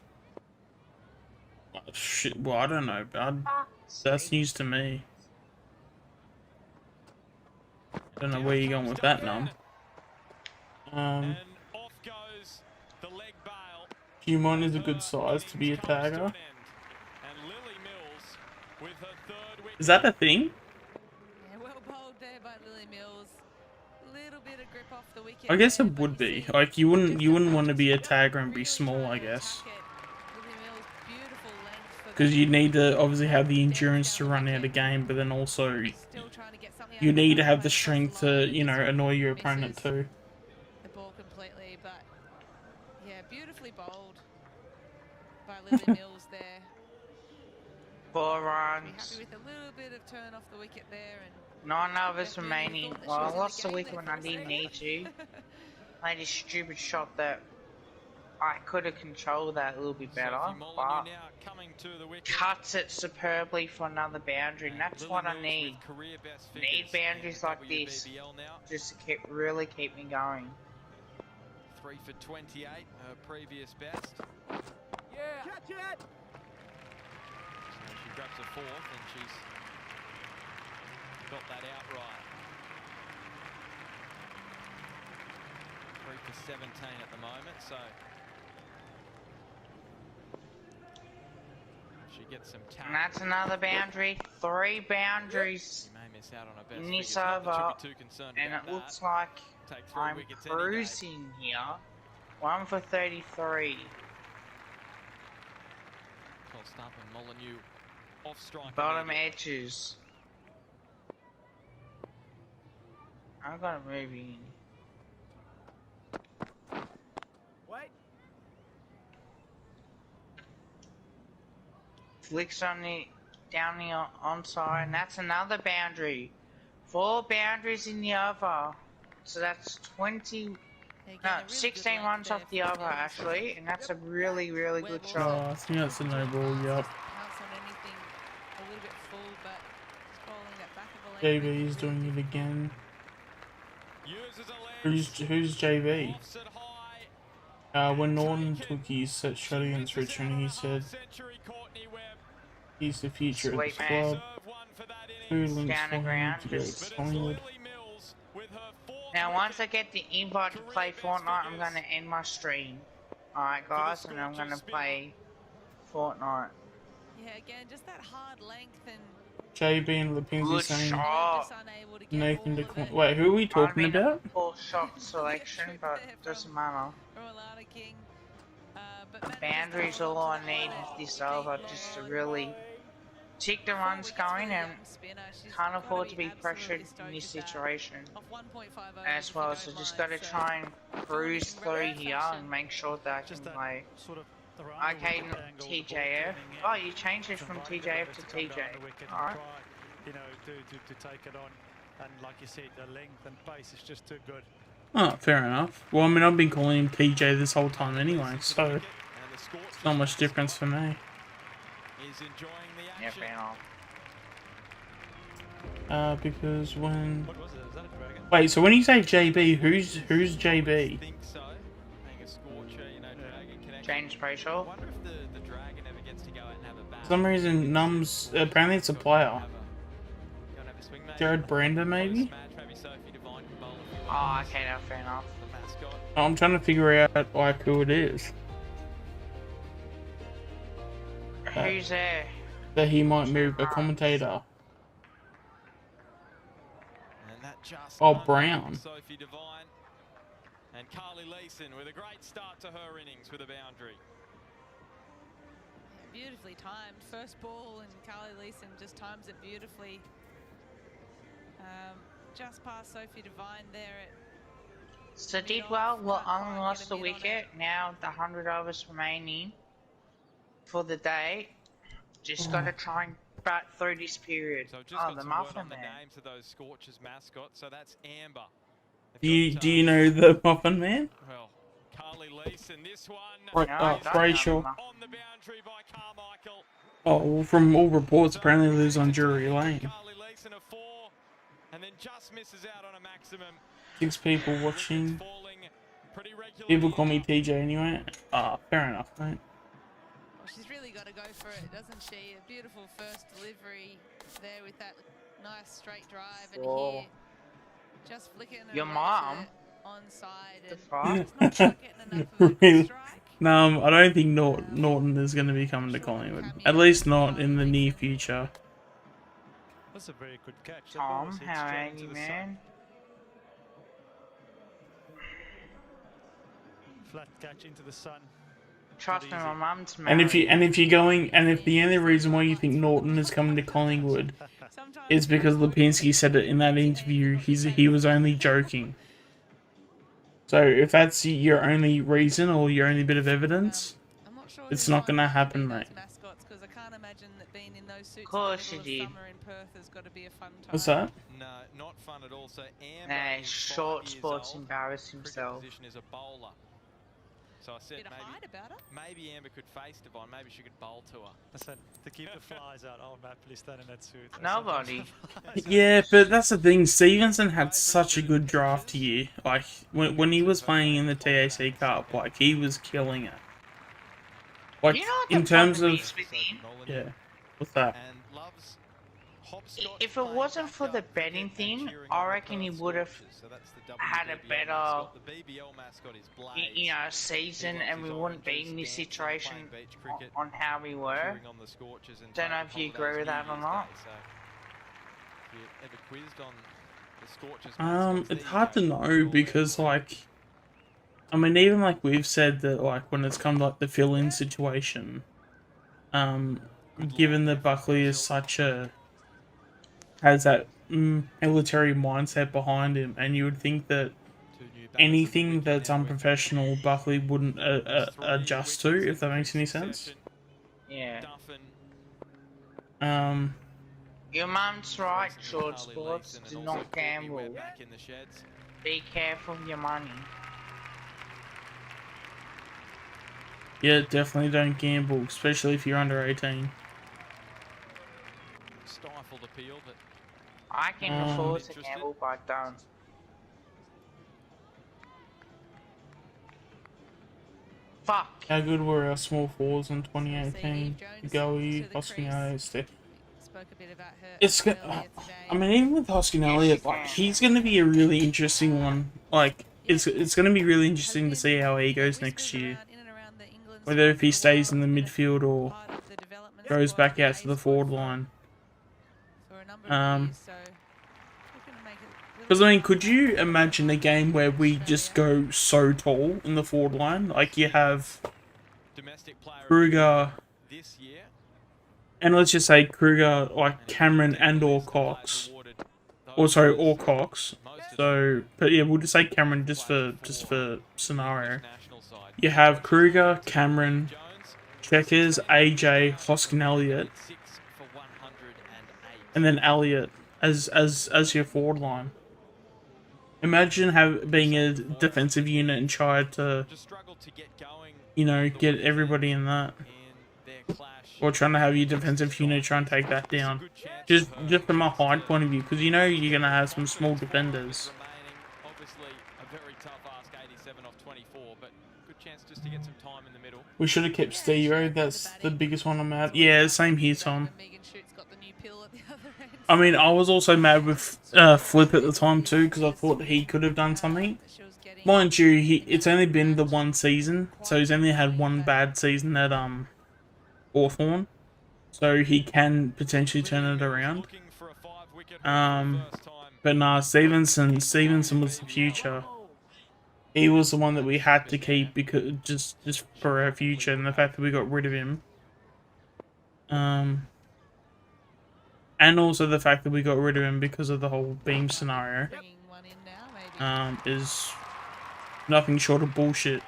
A: Oh, shit, well, I don't know, bud. That's news to me. I don't know where you're going with that, Num.
D: And off goes the leg bail.
A: Humon is a good size to be a tagger.
D: And Lily Mills with her third wicket.
A: Is that a thing?
E: Yeah, well bowled there by Lily Mills. Little bit of grip off the wicket.
A: I guess
E: there,
A: it
E: but
A: would
E: you
A: be.
E: see
A: Like, you wouldn't want to be a
E: just
A: tagger and be
E: really
A: small,
E: trying
A: I
E: to
A: guess.
E: attack it. Lily Mills, beautiful length for
A: Because
E: the-
A: you need to obviously have the
E: Dance
A: endurance to
E: down the
A: run out
E: wicket.
A: a game, but then also
E: Still trying to get something out
A: you
E: of the
A: need to
E: ball,
A: have the
E: trying
A: strength
E: cross the line,
A: to,
E: but
A: you know,
E: just
A: annoy your opponent
E: misses
A: too.
E: the ball completely, but yeah, beautifully bowled by Lily Mills there.
G: 4
E: Be
G: runs.
E: happy with a little bit of turn off the wicket there, and
G: 9 overs
E: definitely
G: remaining.
E: thought that she
G: Well, I
E: was in
G: lost the
E: game
G: wicket
E: there
G: when
E: for
G: I
E: a
G: didn't
E: second.
G: need to. Played a stupid shot that I could have controlled that a little bit better,
D: Sophie Molyneux
G: but
D: now coming to the wicket.
G: cuts it superbly for another boundary, and that's
D: Lily
G: what I
D: Mills
G: need.
D: with career best
G: Need
D: figures
G: boundaries
D: in
G: like this.
D: WBBL now.
G: Just to really keep me going.
D: 3 for 28, her previous best.
C: Yeah. Catch it.
D: So she grabs a fourth and she's got that outright. 3 for 17 at the moment, so she gets some
G: And
D: talent.
G: that's another boundary. 3 boundaries.
D: She may miss out on her best
G: In
D: figures.
G: this
D: Not that
G: over,
D: she'll be too concerned
G: and
D: about
G: it looks
D: that.
G: like
D: Take 3
G: I'm
D: wickets any day.
G: cruising here. 1 for 33.
D: Tossed up and Molyneux off strike.
G: Bottom
D: immediately.
G: edges. I've got it moving.
C: Wait.
G: Flicks on the down the onside, and that's another boundary. 4 boundaries in the over. So that's 20.
E: again,
G: No,
E: a really good
G: 16
E: length
G: runs
E: there
G: off the
E: from
G: over
E: Mills.
G: actually, and that's a really good
E: Well,
A: Oh,
G: shot.
A: I think that's a no ball, yep.
E: Pounce on anything a little bit full, but it's bowling that back of the leg.
A: JV's doing it again.
D: Uses a lens.
A: Who's JV?
D: Offs it high.
A: When Norton took his set shot against Richmond, he said
D: Century, Courtney Webb.
A: he's the future of the
G: Sweet man.
A: club.
D: Serve one for that
A: Who
D: innings.
A: links
G: Down
A: for
G: the
A: him
G: ground,
A: to go
G: just-
A: to
D: But it's
A: Collingwood?
D: Lily Mills with her 4th
G: Now once I
D: wicket.
G: get the invite to play Fortnite, I'm gonna end my stream. Alright guys, and I'm gonna play Fortnite.
E: Yeah, again, just that hard length and
A: JB and Lipinski
G: Good
A: saying
G: shot.
E: just unable to get
A: Nathan
E: all
A: de
E: of it.
A: Wait, who are we talking
G: Might have
A: about?
G: been a poor shot selection, but doesn't matter.
E: From Alana King. But
G: Boundaries all I need is this over just to really tick the runs going, and can't afford to be pressured in this situation. As well, so just gotta try and cruise through here and make sure that I
F: Just
G: can
F: that
G: play.
F: sort of around
G: Okay,
F: the wicket angle, the ball
G: TJF.
F: coming in,
G: Oh, you changed it from
F: trying to get
G: TJF
F: the
G: to
F: best come down
G: TJ.
F: the wicket and
G: Alright.
F: try you know, to take it on. And like you said, the length and pace is just too good.
A: Oh, fair enough. Well, I mean, I've been calling him TJ this whole time anyway, so it's not much difference for me.
G: Yeah, fair enough.
A: Because when...
F: What was it? Is that a dragon?
A: Wait, so when you say JB, who's JB?
G: James Brayshaw.
A: For some reason, Num's... Apparently it's a player. Jared Brander, maybe?
G: Oh, okay, now fair enough.
A: I'm trying to figure out, like, who it is.
G: Who's there?
A: That he might move a commentator. Oh, Brown.
D: Sophie Devine and Carly Leeson with a great start to her innings with a boundary.
E: Yeah, beautifully timed. First ball, and Carly Leeson just times it beautifully. Just past Sophie Devine there at...
G: So did well, only lost the wicket. Now the 100 overs remaining for the day. Just got to try and bat through this period.
D: So just got
G: the
D: some word
G: muffin
D: on the
G: man.
D: names of those Scorchers mascots. So that's Amber.
A: Do you know the Muffin Man?
D: Well, Carly Leeson, this one.
A: Right,
G: No, I don't
A: Brayshaw.
G: know.
D: On the boundary by Carmichael.
A: Oh, well, from all reports, apparently lives on Drury Lane.
D: Carly Leeson a 4, and then just misses out on a maximum.
A: 6 people watching.
D: Falling pretty regularly.
A: People call me TJ anyway. Ah, fair enough, mate.
E: Well, she's really got to go for it, doesn't she? A beautiful first delivery there with that nice straight drive, and here just flicking it
G: Your
E: away
G: mom?
E: to onside,
G: The
E: and
G: fuck?
E: just not quite getting enough of a
A: Really?
E: strike.
A: No, I don't think Norton is going to be coming to Collingwood. At least not in the near future.
F: That's a very good catch. That ball
G: Tom,
F: was hit
G: how
F: straight
G: are
F: into
G: you,
F: the
G: man?
F: sun. Flat catch into the sun.
G: Trust me,
F: easy.
G: my mum's
A: And
G: married.
A: if you're going, and if the only reason why you think Norton is coming to Collingwood
E: Sometimes
A: is because Lipinski said it in that interview, he was only joking. So if that's your only reason or your only bit of evidence,
E: I'm not sure
A: it's
E: who
A: not gonna
E: signed up to
A: happen,
E: be
A: mate.
E: those mascots, 'cause I can't imagine that being in those suits
G: Course
E: in the
G: you
E: middle
G: did.
E: of summer in Perth has got to be a fun time.
A: What's that?
D: No, not fun at all. So Amber
G: Nah,
D: is
G: short
D: 5 years
G: sports
D: old.
G: embarrass
D: Cricket
G: himself.
D: position is a bowler. So I said
E: Bit of hide about her.
D: maybe Amber could face Devon. Maybe she could bowl to her.
F: I said, to keep the flies out, I'll happily stand in that suit.
G: Nobody.
A: Yeah, but that's the thing. Stevenson had such a good draft year. Like when he was playing in the TAC Cup, like he was killing it. Like
G: You know what
A: in
G: the
A: terms
G: problem
A: of
G: is with him?
A: yeah, what's that?
D: And loves hopscotch
G: If it wasn't for the betting thing, I reckon he would have had a better, you know, season, and we wouldn't be in this situation on how we were. Don't know if you agree with that or not.
A: It's hard to know because like, I mean, even like we've said that like when it's come to like the fill-in situation, given that Buckley is such a has that military mindset behind him, and you would think that anything that's unprofessional, Buckley wouldn't adjust to, if that makes any sense.
G: Yeah. Your mum's right, short sports. Do not gamble. Be careful with your money.
A: Yeah, definitely don't gamble, especially if you're under 18.
D: Stifled appeal, but
G: I can afford to gamble, but I don't. Fuck.
A: How good were our small forwards in 2018? Goey, Hoskin Elliott,
E: Spoke a bit about her
A: It's
E: earlier
A: gonna.
E: today.
A: I mean, even with Hoskin Elliott, like he's gonna be a really interesting one. Like it's gonna be really interesting to see how he goes next year. Whether if he stays in the midfield or goes back out to the forward line. Because I mean, could you imagine a game where we just go so tall in the forward line? Like you have Kruger, and let's just say Kruger, like Cameron and or Cox, or Cox. So, but yeah, we'll just say Cameron just for scenario. You have Kruger, Cameron, Checkers, AJ, Hoskin Elliott, and then Elliott as your forward line. Imagine being a defensive unit and try to, you know, get everybody in that. Or trying to have your defensive unit try and take that down. Just from a height point of view, because you know you're going to have some small defenders.
D: Obviously, a very tough ask, 87 off 24, but good chance just to get some time in the middle.
A: We should have kept Steve-O. That's the biggest one I'm at. Yeah, same here, Tom. I mean, I was also mad with Flip at the time too, because I thought he could have done something. Mind you, it's only been the one season, so he's only had one bad season at Hawthorn, so he can potentially turn it around. But nah, Stevenson was the future. He was the one that we had to keep because just for our future, and the fact that we got rid of him. And also the fact that we got rid of him because of the whole beam scenario. Is nothing short of bullshit.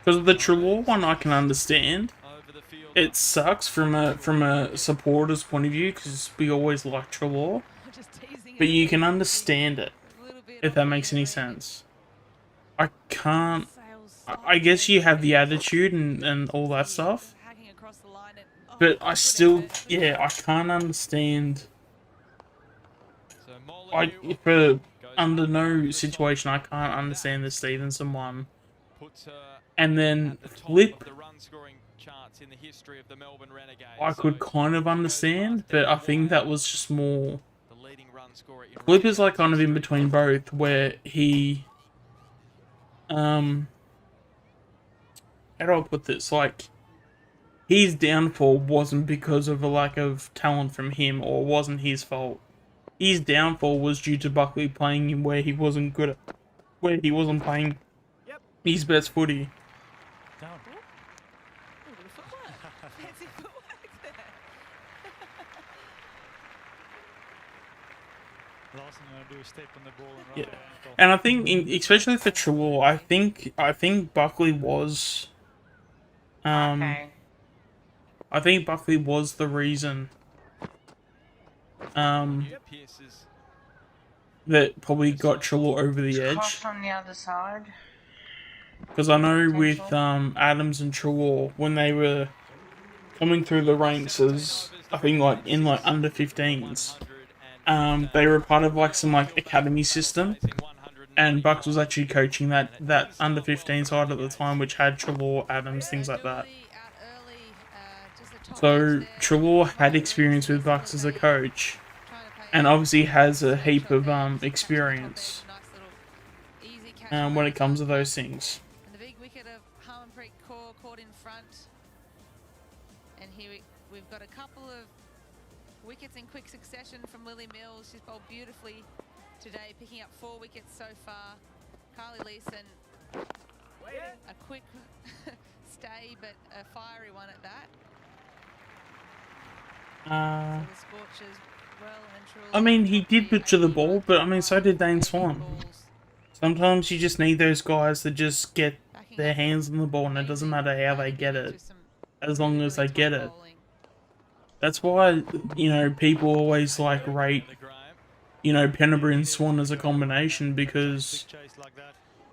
A: Because of the Trelaw one, I can understand. It sucks from a supporter's point of view because we always like Trelaw, but you can understand it if that makes any sense. I can't. I guess you have the attitude and all that stuff, but I still, yeah, I can't understand. Under no situation, I can't understand the Stevenson one. And then Flip, I could kind of understand, but I think that was just more. Flip is like kind of in between both, where he, how do I put this? Like, his downfall wasn't because of a lack of talent from him, or wasn't his fault. His downfall was due to Buckley playing him where he wasn't good at, where he wasn't playing his best footy.
F: Yeah,
A: and I think, especially for Trelaw, I think Buckley was, I think Buckley was the reason, that probably got Trelaw over the edge.
G: On the other side.
A: Because I know with Adams and Trelaw, when they were coming through the ranks as, I think like in like under 15s, they were part of like some like academy system, and Bucks was actually coaching that under 15 side at the time, which had Trelaw, Adams, things like that. So Trelaw had experience with Bucks as a coach, and obviously has a heap of experience when it comes to those things.
E: And the big wicket of Harmonpreet Kaur caught in front, and here we've got a couple of wickets in quick succession from Lily Mills. She's bowled beautifully today, picking up 4 wickets so far. Carly Leeson, a quick stay, but a fiery one at that. So the Scorchers well and truly.
A: I mean, he did butcher the ball, but I mean, so did Dane Swan. Sometimes you just need those guys that just get their hands on the ball, and it doesn't matter how they get it, as long as they get it. That's why, you know, people always like rate, you know, Pennebury and Swan as a combination, because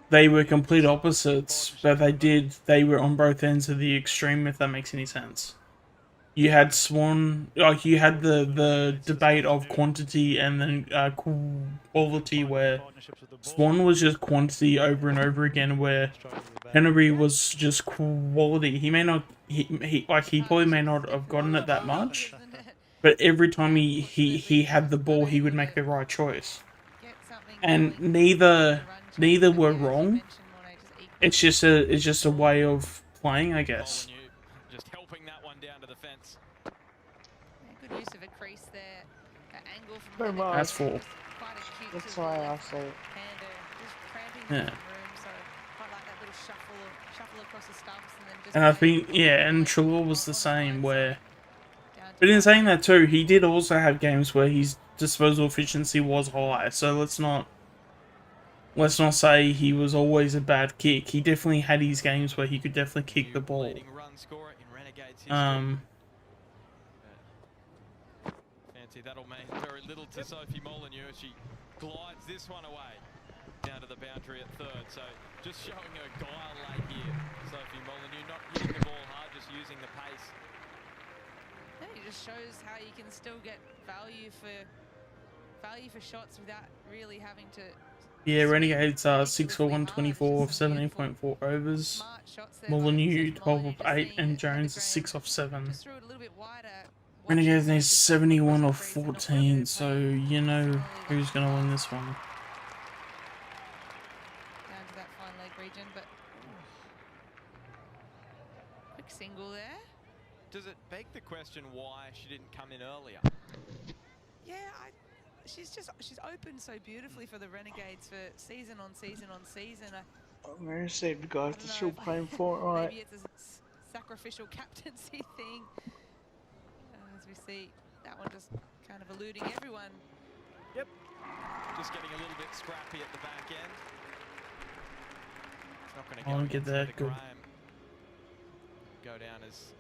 A: they were complete opposites, but they were on both ends of the extreme, if that makes any sense. You had Swan, like you had the debate of quantity and then quality, where Swan was just quantity over and over again, where Pennebury was just quality. He may not, he probably may not have gotten it that much, but every time he had the ball, he would make the right choice. And neither were wrong. It's just a way of playing, I guess.
D: Just helping that one down to the fence.
E: Good use of a crease there. Angle from
A: That's 4.
G: That's why I say it.
A: Yeah.
E: So quite like that little shuffle across the stumps, and then just.
A: And I think, yeah, and Trelaw was the same, where. But in saying that too, he did also have games where his disposal efficiency was high, so let's not let's not say he was always a bad kick. He definitely had his games where he could definitely kick the ball.
D: Leading run scorer in Renegades history. Fancy that'll mean very little to Sophie Molyneux as she glides this one away down to the boundary at third. So just showing her guile late here, Sophie Molyneux, not hitting the ball hard, just using the pace.
E: Yeah, it just shows how you can still get value for shots without really having to.
A: Yeah, Renegades are 6 for 124 of 17.4 overs. Molyneux 12 of 8 and Jones is 6 off 7.
E: Just threw it a little bit wider.
A: Renegades needs 71 of 14, so you know who's going to win this one.
E: Down to that fine leg region, but quick single there.
D: Does it beg the question why she didn't come in earlier?
E: Yeah, she's opened so beautifully for the Renegades for season on season on season.
G: I'm very sad the guys are still playing Fortnite.
E: Maybe it's a sacrificial captaincy thing. As we see, that one just kind of eluding everyone.
C: Yep.
D: Just getting a little bit scrappy at the back end. It's not going to
A: I'll
D: go
A: get
D: against
A: that.
D: Heather
A: Good.
D: Graham. Go down as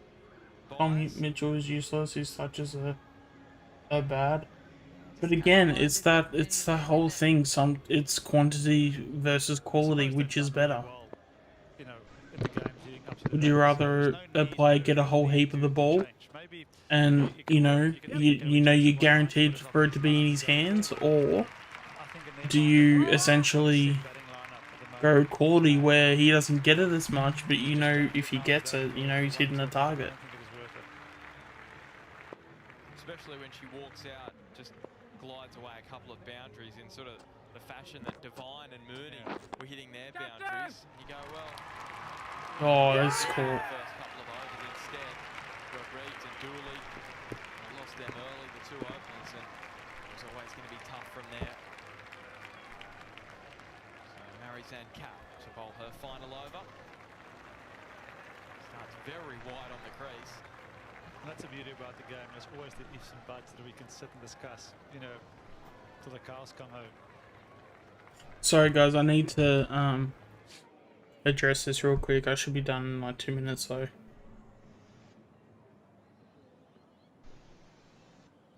A: Tom
D: bias.
A: Mitchell is useless. His touches are bad. But again, it's that whole thing. It's quantity versus quality, which is better.
F: You know, in the games leading up to the
A: Would you
F: day, so
A: rather
F: there's no
A: a
F: need
A: player
F: to
A: get a whole heap of the ball,
F: change. Maybe
A: and you know you're
F: change
A: guaranteed for it to be in his hands, or do you essentially go quality where he doesn't get it as much, but you know if he gets it, you know he's hitting the target.
D: Especially when she walks out, just glides away a couple of boundaries in sort of the fashion that Devine and Mooney were hitting their boundaries. You go, well,
A: Oh, that's cool.
D: first couple of overs instead. Rodriguez and Dooley lost them early, the two openers, and it was always going to be tough from there. So Marizanne Cap to bowl her final over. Starts very wide on the crease.
F: And that's the beauty about the game. There's always the ifs and buts that we can sit and discuss, you know, till the cows come home.
A: Sorry guys, I need to address this real quick. I should be done in like 2 minutes though.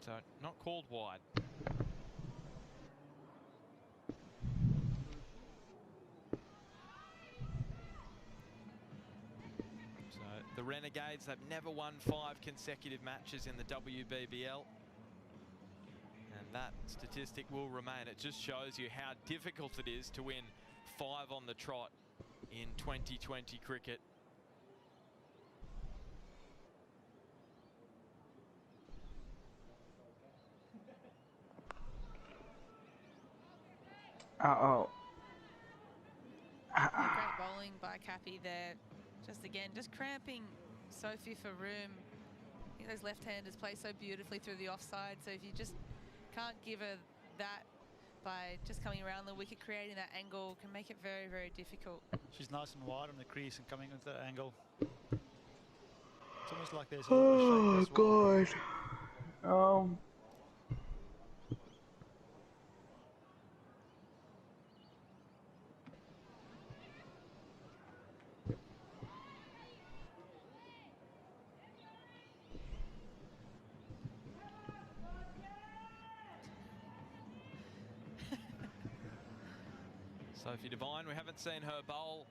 D: So not called wide. So the Renegades, they've never won 5 consecutive matches in the WBBL. And that statistic will remain. It just shows you how difficult it is to win 5 on the trot in 2020 cricket.
G: Uh-oh.
E: Great bowling by Cappy there. Just cramping Sophie for room. I think those left-handers play so beautifully through the offside. So if you just can't give her that by just coming around the wicket, creating that angle can make it very, very difficult.
F: She's nice and wide on the crease and coming with that angle. It's almost like there's a little shape as well.
G: God.
D: Sophie Devine, we haven't seen her bowl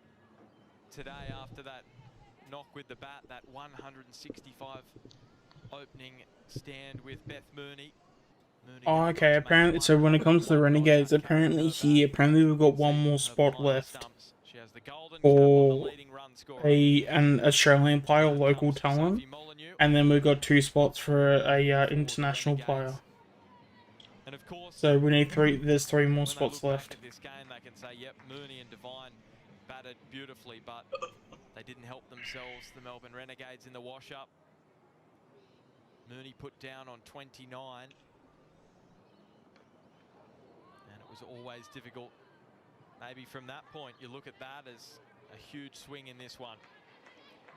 D: today after that knock with the bat, that 165 opening stand with Beth Mooney.
A: Oh, okay. Apparently, so when it comes to the Renegades, apparently we've got one more spot left for an Australian player, local talent, and then we've got 2 spots for a international player. So we need 3. There's 3 more spots left.
D: This game, they can say, yep, Mooney and Devine batted beautifully, but they didn't help themselves, the Melbourne Renegades, in the wash-up. Mooney put down on 29. And it was always difficult. Maybe from that point, you look at that as a huge swing in this one.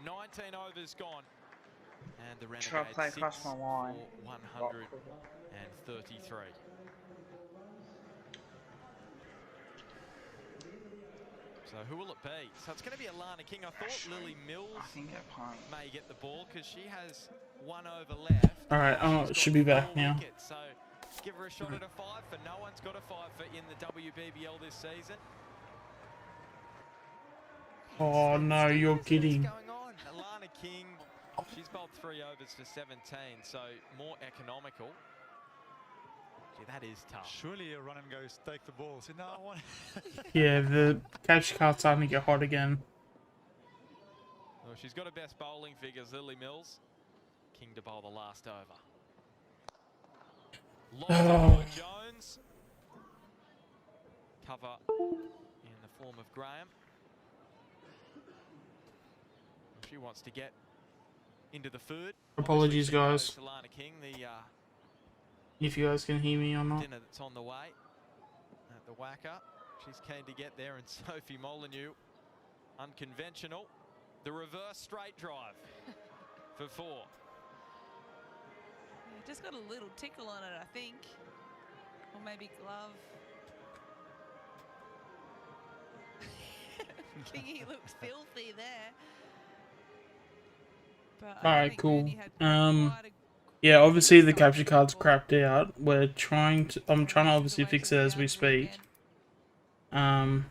D: 19 overs gone. And the Renegades 6 for 133. So who will it be? So it's going to be Alana King. I thought Lily Mills
G: I think they're playing.
D: may get the ball because she has 1 over left.
A: Alright,
D: She's
A: should
D: got
A: be back
D: 4
A: now.
D: wickets, so give her a shot at a 5 for. No one's got a 5 for in the WBBL this season.
A: Oh no, you're kidding.
D: What's going on? Alana King, she's bowled 3 overs for 17, so more economical. Gee, that is tough.
F: Surely a run and go, take the ball. So no, I want.
A: Yeah, the catch card's starting to get hot again.
D: Well, she's got her best bowling figures, Lily Mills. King to bowl the last over. Lost Jones. Cover in the form of Graham. She wants to get into the food.
A: Apologies, guys.
D: Alana King, the
A: If you guys can hear me or not.
D: dinner that's on the way at the Wacker. She's keen to get there, and Sophie Molyneux, unconventional. The reverse straight drive for 4.
E: Yeah, just got a little tickle on it, I think. Or maybe glove. Kingy looks filthy there.
A: Alright, cool. Yeah, obviously the capture card's crapped out. I'm trying to obviously fix it as we speak.
D: And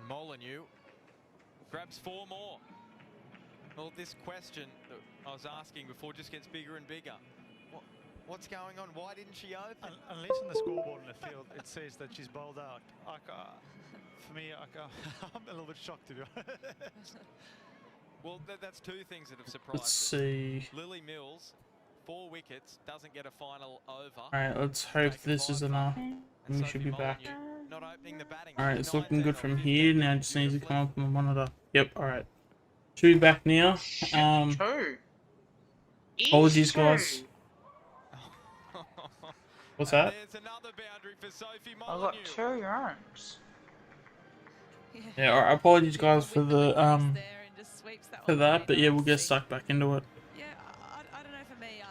D: Molyneux grabs 4 more. Well, this question that I was asking before just gets bigger and bigger. What's going on? Why didn't she open?
F: Unless on the scoreboard in the field it says that she's bowled out. For me, I'm a little bit shocked, to be honest.
D: Well, that's 2 things that have surprised
A: Let's
D: us.
A: see.
D: Lily Mills, 4 wickets, doesn't get a final over.
A: Alright, let's hope this is enough.
D: And
A: We
D: Sophie
A: should be back.
D: Molyneux not opening the batting.
A: Alright, it's looking
D: 19
A: good
D: off
A: from
D: 50.
A: here. Now it just needs to come up on the monitor. Yep, alright. Should be back now.
G: 2.
A: Apologies, guys. What's that?
D: There's another boundary for Sophie
G: I got
D: Molyneux.
G: 2 runs.
A: Yeah, alright, apologies guys for the for that, but yeah, we'll get stuck back into it.
E: Yeah, I don't know, for me,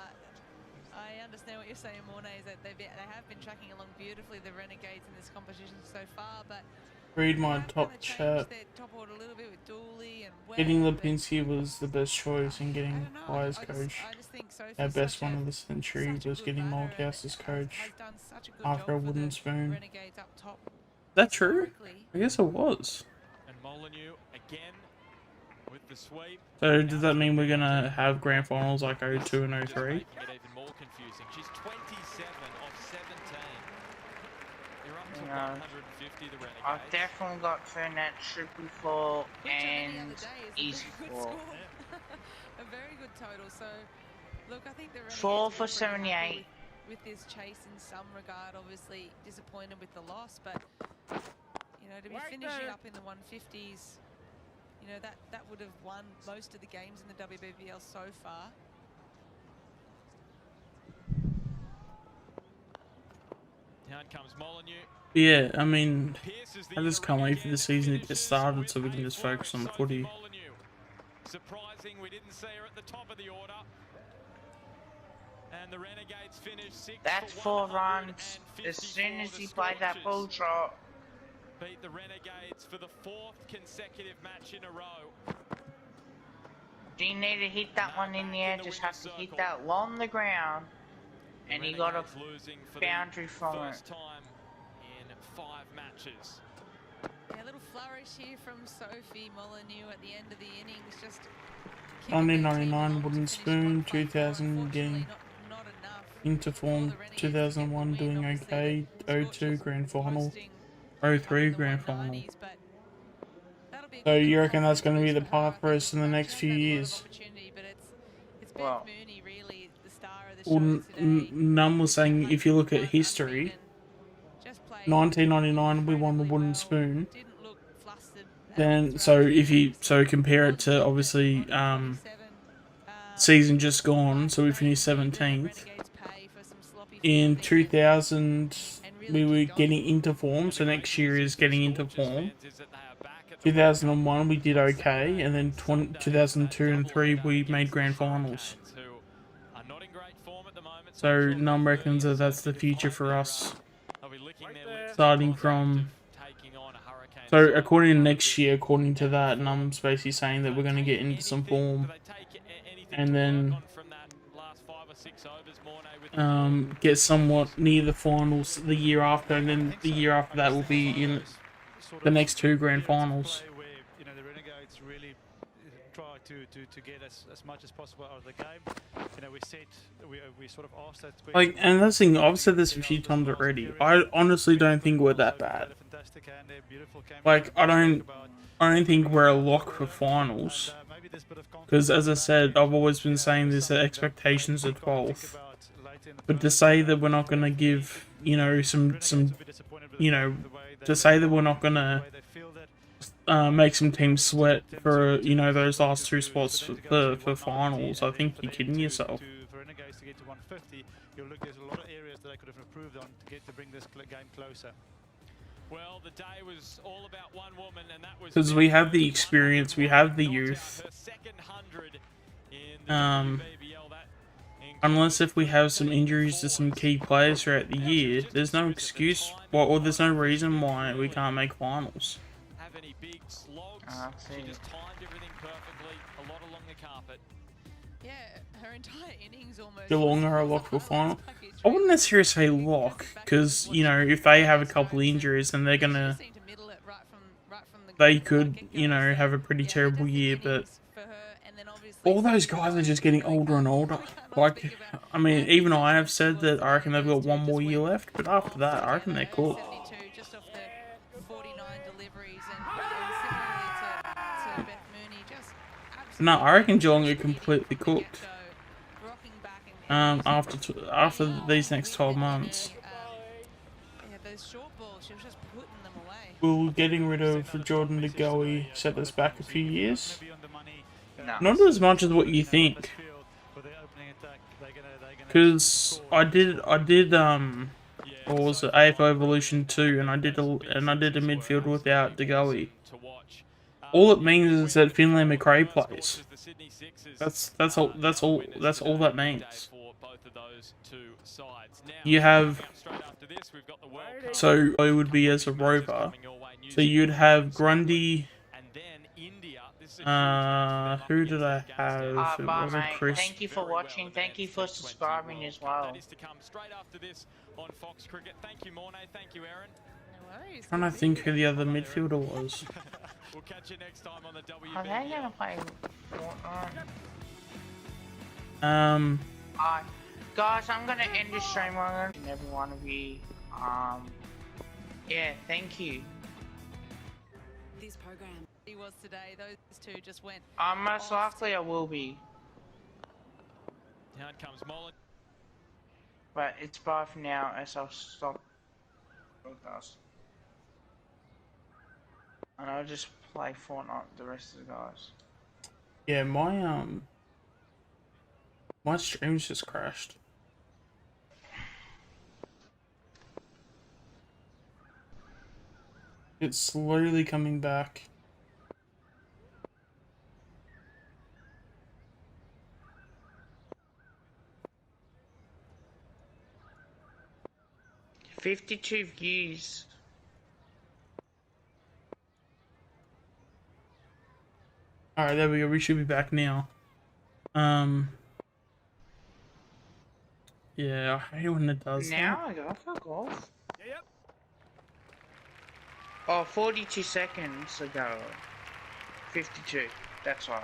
E: I understand what you're saying, Mornay, is that they have been tracking along beautifully, the Renegades, in this competition so far, but
A: Read my
E: they've
A: top
E: kinda
A: chat.
E: changed their top order a little bit with Dooley and
A: Getting
E: Webb,
A: Lipinski was the best choice in
E: I
A: getting
E: don't know,
A: Wise
E: I
A: coach.
E: just think Sophie's
A: Our best
E: such
A: one
E: a-
A: of the century
E: such a
A: was
E: good
A: getting
E: batter and
A: Malthouse as
E: has
A: coach
E: done such a good
A: after a
E: job for
A: wooden
E: the
A: spoon.
E: Renegades up top
A: That true?
E: historically.
A: I guess it was.
D: And Molyneux again with the sweep.
A: So does that mean we're gonna have grand finals like 02 and
D: Just
A: 03?
D: making it even more confusing. She's 27 off 17. You're up to
G: Yeah.
D: 150, the Renegades.
G: I've definitely got Fernet triple 4
E: Which on any
G: and
E: other day is
G: easy
E: a very good
G: 4.
E: score. A very good total. So, look, I think the Renegades
G: 4
E: will be
G: for
E: pretty happy
G: 78.
E: with this chase in some regard. Obviously disappointed with the loss, but you know, to be finishing up in the 150s, you know, that would have won most of the games in the WBBL so far.
D: Down comes Molyneux.
A: Yeah, I mean,
D: Pierces the
A: I just can't wait for the
D: again,
A: season to get
D: finishes
A: started so we
D: with
A: can
D: a
A: just focus on the
D: Sophie
A: footy.
D: Molyneux. Surprising, we didn't see her at the top of the order. And the Renegades finished 6
G: That's
D: for
G: 4 runs. As soon as he played that ball drop,
D: beat the Renegades for the 4th consecutive match in a row.
G: do you need to hit that one in the air? Just have to hit that along the ground. And he got a
D: Renegades losing for
G: boundary
D: the
G: from it.
D: first time in 5 matches.
E: Yeah, a little flourish here from Sophie Molyneux at the end of the innings. Just
A: 1999 wooden spoon, 2000 getting
E: not enough.
A: into form, 2001 doing okay, 02 grand final, 03 grand final. So you reckon that's going to be the path for us in the next few years?
G: Well,
A: Well, Num was saying if you look at history, 1999 we won the wooden spoon. Then so compare it to obviously season just gone, so we finished 17th. In 2000 we were getting into form, so next year is getting into form. 2001 we did okay, and then 2002 and 3 we made grand finals.
D: Not in great form at the moment.
A: So Num reckons that that's the future for us. Starting from... So according to next year, according to that, Num's basically saying that we're going to get into some form. And then get somewhat near the finals the year after, and then the year after that will be in the next two grand finals.
F: Where, you know, the Renegades really try to get as much as possible out of the game. You know, we sort of asked that question.
A: Like, and that's the thing, I've said this a few times already. I honestly don't think we're that bad. Like, I don't think we're a lock for finals. Because as I said, I've always been saying this, that expectations are 12th. But to say that we're not going to give, you know, you know, to say that we're not going to make some teams sweat for, you know, those last two spots for finals, I think you're kidding yourself.
F: For Renegades to get to 150, you'll look, there's a lot of areas that they could have improved on to bring this game closer.
D: Well, the day was all about one woman, and that was
A: because we have the experience, we have the youth. Unless if we have some injuries to some key players throughout the year, there's no excuse, or there's no reason why we can't make finals.
D: She just timed everything perfectly, a lot along the carpet.
E: Yeah, her entire innings almost.
A: Geelong are a lock for final. I wouldn't necessarily say lock, because, you know, if they have a couple of injuries, then they're gonna... They could, you know, have a pretty terrible year, but... All those guys are just getting older and older. Like, I mean, even I have said that I reckon they've got one more year left, but after that, I reckon they're cool. No, I reckon Geelong are completely cooked. After these next 12 months. Will getting rid of Jordan De Goey set us back a few years? Not as much as what you think. Because I did what was it, AFL Evolution 2, and I did a midfield without De Goey. All it means is that Finlay McRae plays. That's all that means. You have, so it would be as a rover. So you'd have Grundy. Who did I have? It wasn't Chris.
G: Thank you for watching. Thank you for subscribing as well.
A: I'm trying to think who the other midfielder was.
D: We'll catch you next time on the
G: Are they gonna play
A: Fortnite?
G: Guys, I'm gonna end the stream on every one of you. Yeah, thank you.
E: This program he was today. Those two just went.
G: Most likely I will be.
D: Now it comes Mullen.
G: But it's bye for now, as I'll stop broadcast. And I'll just play Fortnite with the rest of the guys.
A: Yeah, my stream's just crashed. It's slowly coming back.
G: $52 views.
A: Alright, there we go. We should be back now. Yeah, I hate when it does
G: now I go fuck off.
C: Yep.
G: Oh, 42 seconds ago. 52. That's right.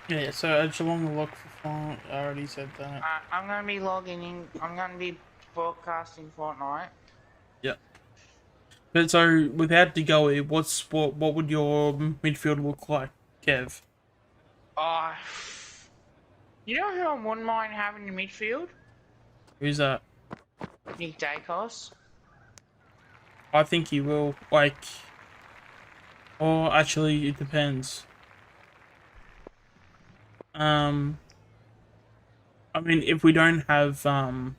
A: Yeah, so Geelong lock for fun. I already said that.
G: I'm gonna be logging in. I'm gonna be broadcasting Fortnite.
A: Yep. But so without De Goey, what would your midfield look like, Kev?
G: Oh, you know who I wouldn't mind having in midfield?
A: Who's that?
G: Nick Dacos.
A: I think he will. Like, or actually, it depends. I mean, if we don't have De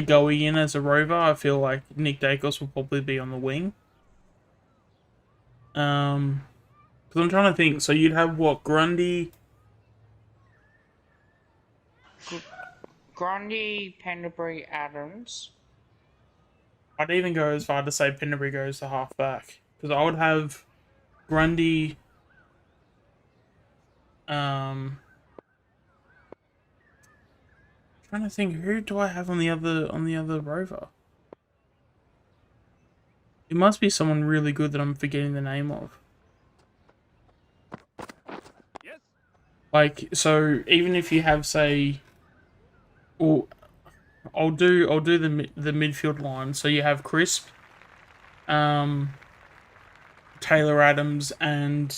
A: Goey in as a rover, I feel like Nick Dacos will probably be on the wing. Because I'm trying to think. So you'd have what? Grundy.
G: Grundy, Pendlebury, Adams.
A: I'd even go as far to say Pendlebury goes to halfback. Because I would have Grundy. Trying to think, who do I have on the other rover? It must be someone really good that I'm forgetting the name of.
B: Yes.
A: Like, so even if you have, say, well, I'll do the midfield line. So you have Crisp, Taylor Adams, and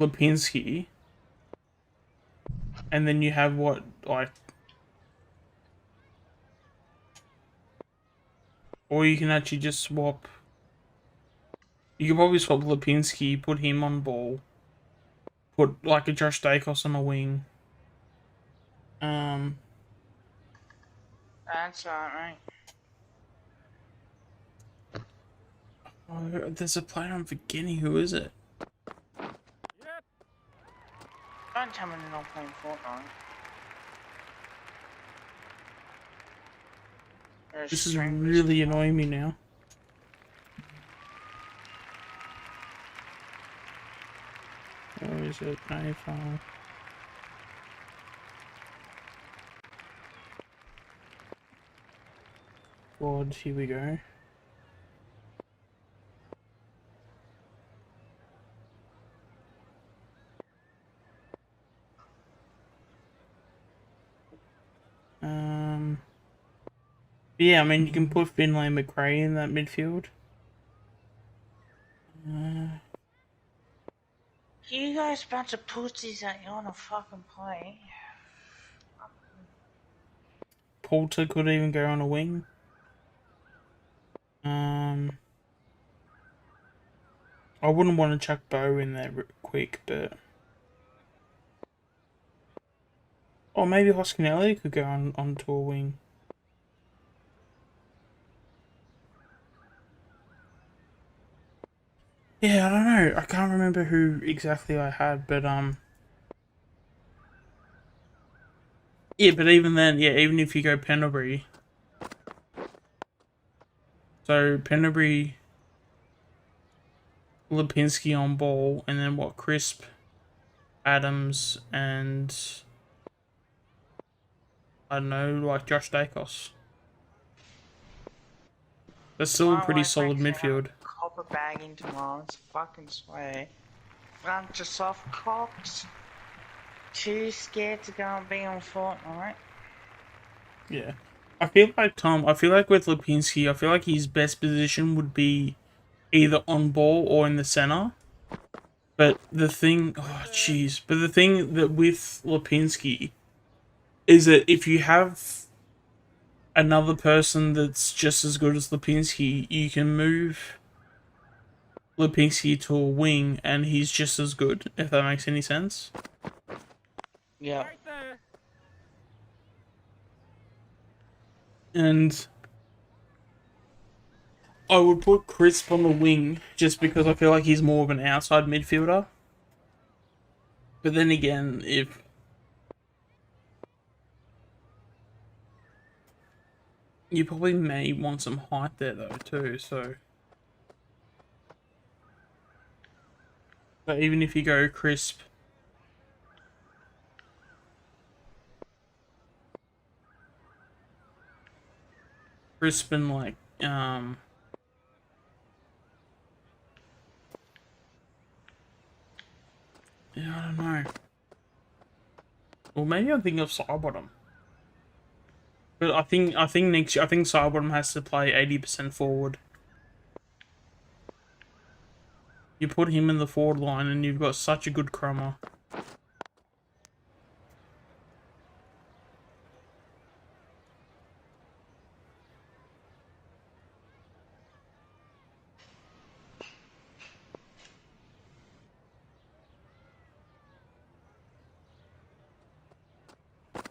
A: Lipinski, and then you have what, like, or you can actually just swap. You could probably swap Lipinski, put him on ball, put like a Josh Dacos on a wing.
G: That's alright.
A: Oh, there's a player I'm forgetting. Who is it?
B: Yep.
G: Don't tell me they're not playing Fortnite. They're
A: This is
G: extremely
A: really
G: smart.
A: annoying me now. Where is it? File. God, here we go. Yeah, I mean, you can put Finlay and McRae in that midfield.
G: You guys bunch of pussies that you wanna fucking play.
A: Poulter could even go on a wing. I wouldn't want to chuck Bo in there quick, but... Or maybe Hoskinelli could go onto a wing. Yeah, I don't know. I can't remember who exactly I had, but yeah, but even then, yeah, even if you go Pendlebury. So Pendlebury, Lipinski on ball, and then what? Crisp, Adams, and I don't know, like Josh Dacos. That's still a
G: My
A: pretty
G: wife
A: solid
G: makes me have
A: midfield.
G: a copper bagging tomorrow. It's fucking swear. Bunch of soft cocks. Too scared to go and be on Fortnite.
A: Yeah. I feel like with Lipinski, I feel like his best position would be either on ball or in the center. But the thing, oh jeez, but the thing that with Lipinski is that if you have another person that's just as good as Lipinski, you can move Lipinski to a wing and he's just as good, if that makes any sense.
G: Yeah.
B: Right there.
A: And I would put Crisp on the wing just because I feel like he's more of an outside midfielder. But then again, if you probably may want some height there though too, so. But even if you go Crisp, and like yeah, I don't know. Well, maybe I'm thinking of Sidebottom. But I think next year, I think Sidebottom has to play 80% forward. You put him in the forward line and you've got such a good crummer.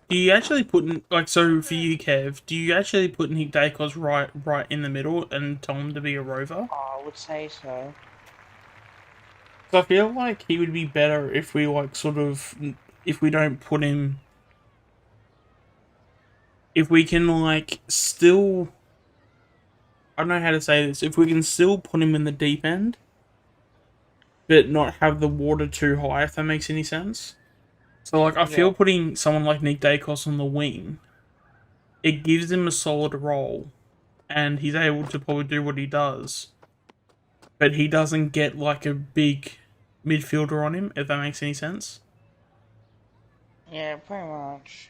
A: Do you actually put in, like, so for you, Kev, do you actually put Nick Dacos right in the middle and tell him to be a rover?
G: Oh, I would say so.
A: So I feel like he would be better if we like sort of if we don't put him. If we can like still, I don't know how to say this. If we can still put him in the deep end, but not have the water too high. If that makes any sense. So like I feel putting someone like Nick Dacos on the wing, it gives him a solid role, and he's able to probably do what he does. But he doesn't get like a big midfielder on him, if that makes any sense.
G: Yeah, pretty much.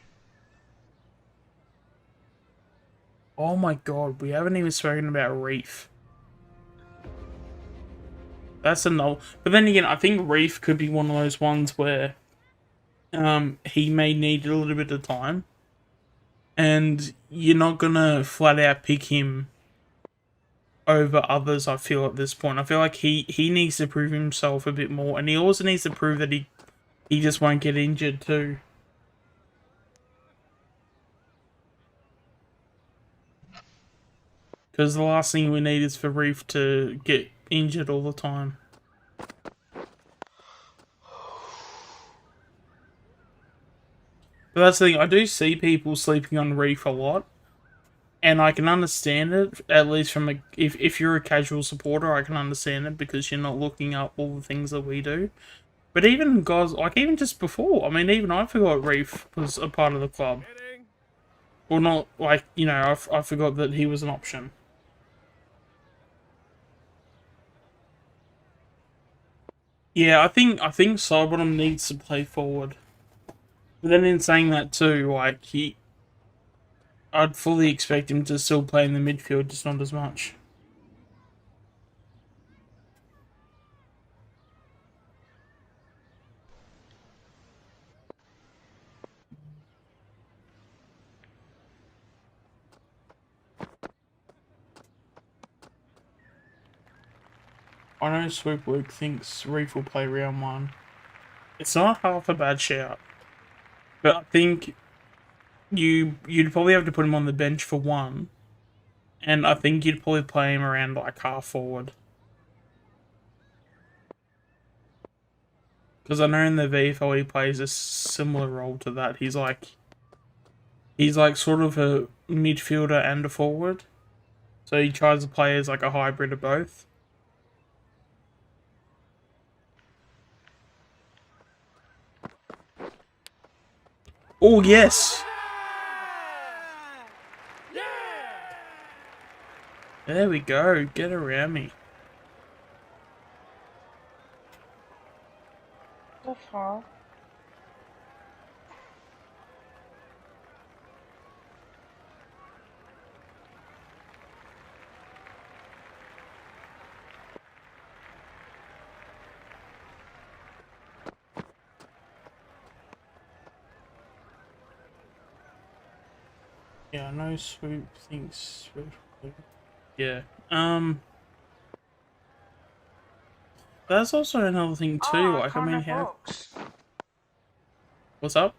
A: Oh my god, we haven't even spoken about Reef. That's a null. But then again, I think Reef could be one of those ones where he may need a little bit of time. And you're not gonna flat out pick him over others, I feel, at this point. I feel like he needs to prove himself a bit more, and he also needs to prove that he just won't get injured too. Because the last thing we need is for Reef to get injured all the time. But that's the thing, I do see people sleeping on Reef a lot. And I can understand it, at least from a... If you're a casual supporter, I can understand it because you're not looking up all the things that we do. But even guys, like even just before, I mean, even I forgot Reef was a part of the club. Well, not like, you know, I forgot that he was an option. Yeah, I think Sidebottom needs to play forward. But then in saying that too, like I'd fully expect him to still play in the midfield, just not as much. I know Swoop Luke thinks Reef will play round 1. It's not half a bad shout. But I think you'd probably have to put him on the bench for 1. And I think you'd probably play him around like half forward. Because I know in the VFL he plays a similar role to that. He's like sort of a midfielder and a forward. So he tries to play as like a hybrid of both. Oh yes! There we go, get around me.
G: The fuck?
A: Yeah, I know Swoop thinks... Yeah. That's also another thing too, like, I mean, how... What's up?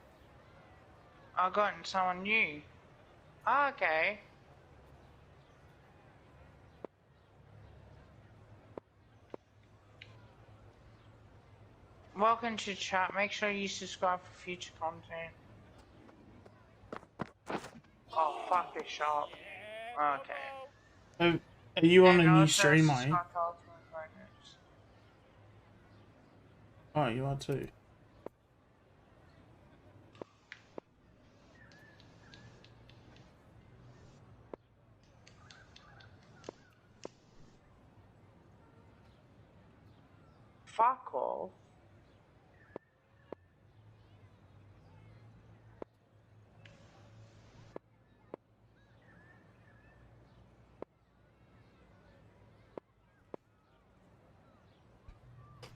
G: I got someone new. Okay. Welcome to chat. Make sure you subscribe for future content. Oh, fuck this shop. Okay.
A: Are you on
G: And
A: a new
G: also
A: stream, mate?
G: subscribe to Ultimate Greatness.
A: Oh, you are too.
G: Fuck off.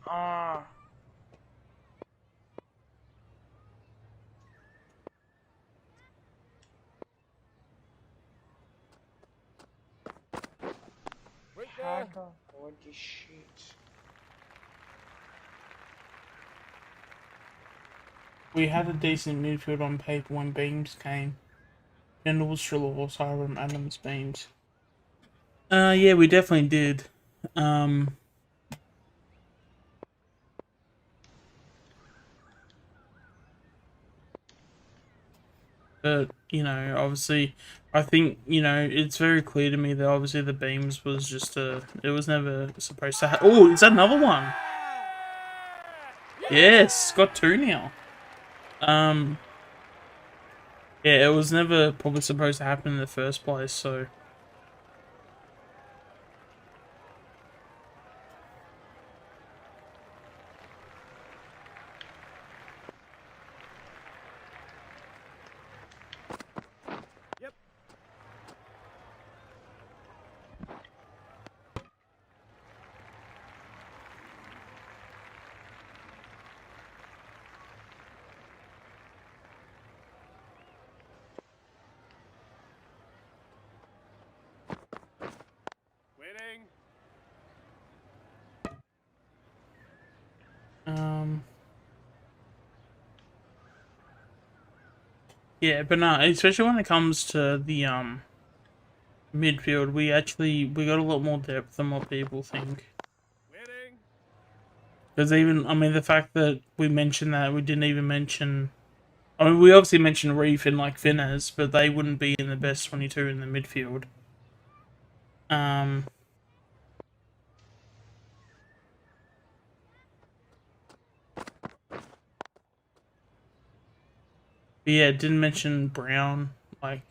G: Ah. How to avoid this shit?
A: We had a decent midfield on paper when Beams came. Pendles, Trelaw, Siren, Adams, Beams. Yeah, we definitely did. But, you know, obviously, I think, you know, it's very clear to me that obviously the beams was just it was never supposed to oh, is that another one? Yes, got 2 now. Yeah, it was never probably supposed to happen in the first place, so.
C: Yep. Winning.
A: Yeah, but no, especially when it comes to the midfield, we got a lot more depth than what people think.
C: Winning.
A: Because even, I mean, the fact that we mentioned that, we didn't even mention. I mean, we obviously mentioned Reef and like Finners, but they wouldn't be in the best 22 in the midfield. But yeah, didn't mention Brown. Like,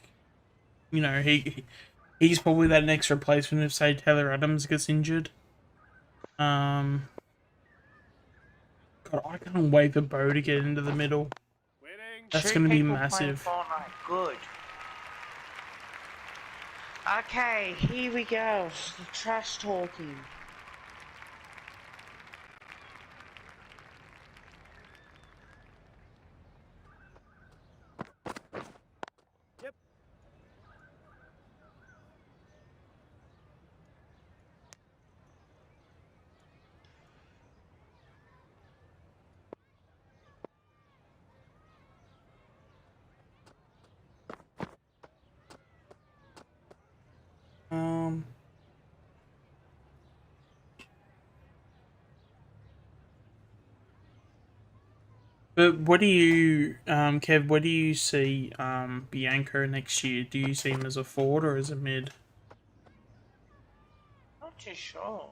A: you know, he's probably that next replacement if say Taylor Adams gets injured. God, I can't wait for Bo to get into the middle.
C: Winning.
A: That's
G: 2
A: going to be
G: people playing
A: massive.
G: Fortnite. Good. Okay, here we go. The trash talking.
C: Yep.
A: But what do you, Kev? Where do you see Bianco next year? Do you see him as a forward or as a mid?
G: Not too sure.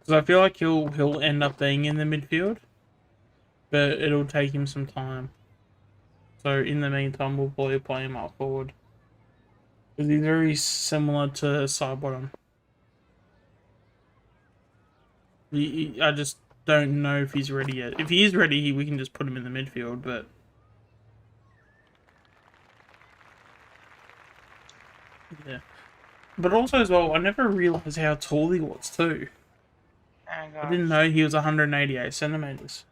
A: Because I feel like he'll end up being in the midfield, but it'll take him some time. So in the meantime, we'll probably play him up forward. Because he's very similar to Sidebottom. I just don't know if he's ready yet. If he is ready, we can just put him in the midfield, but. Yeah. But also as well, I never realised how tall he was too.
G: Hang
A: I
G: on.
A: didn't know he was 188 centimeters.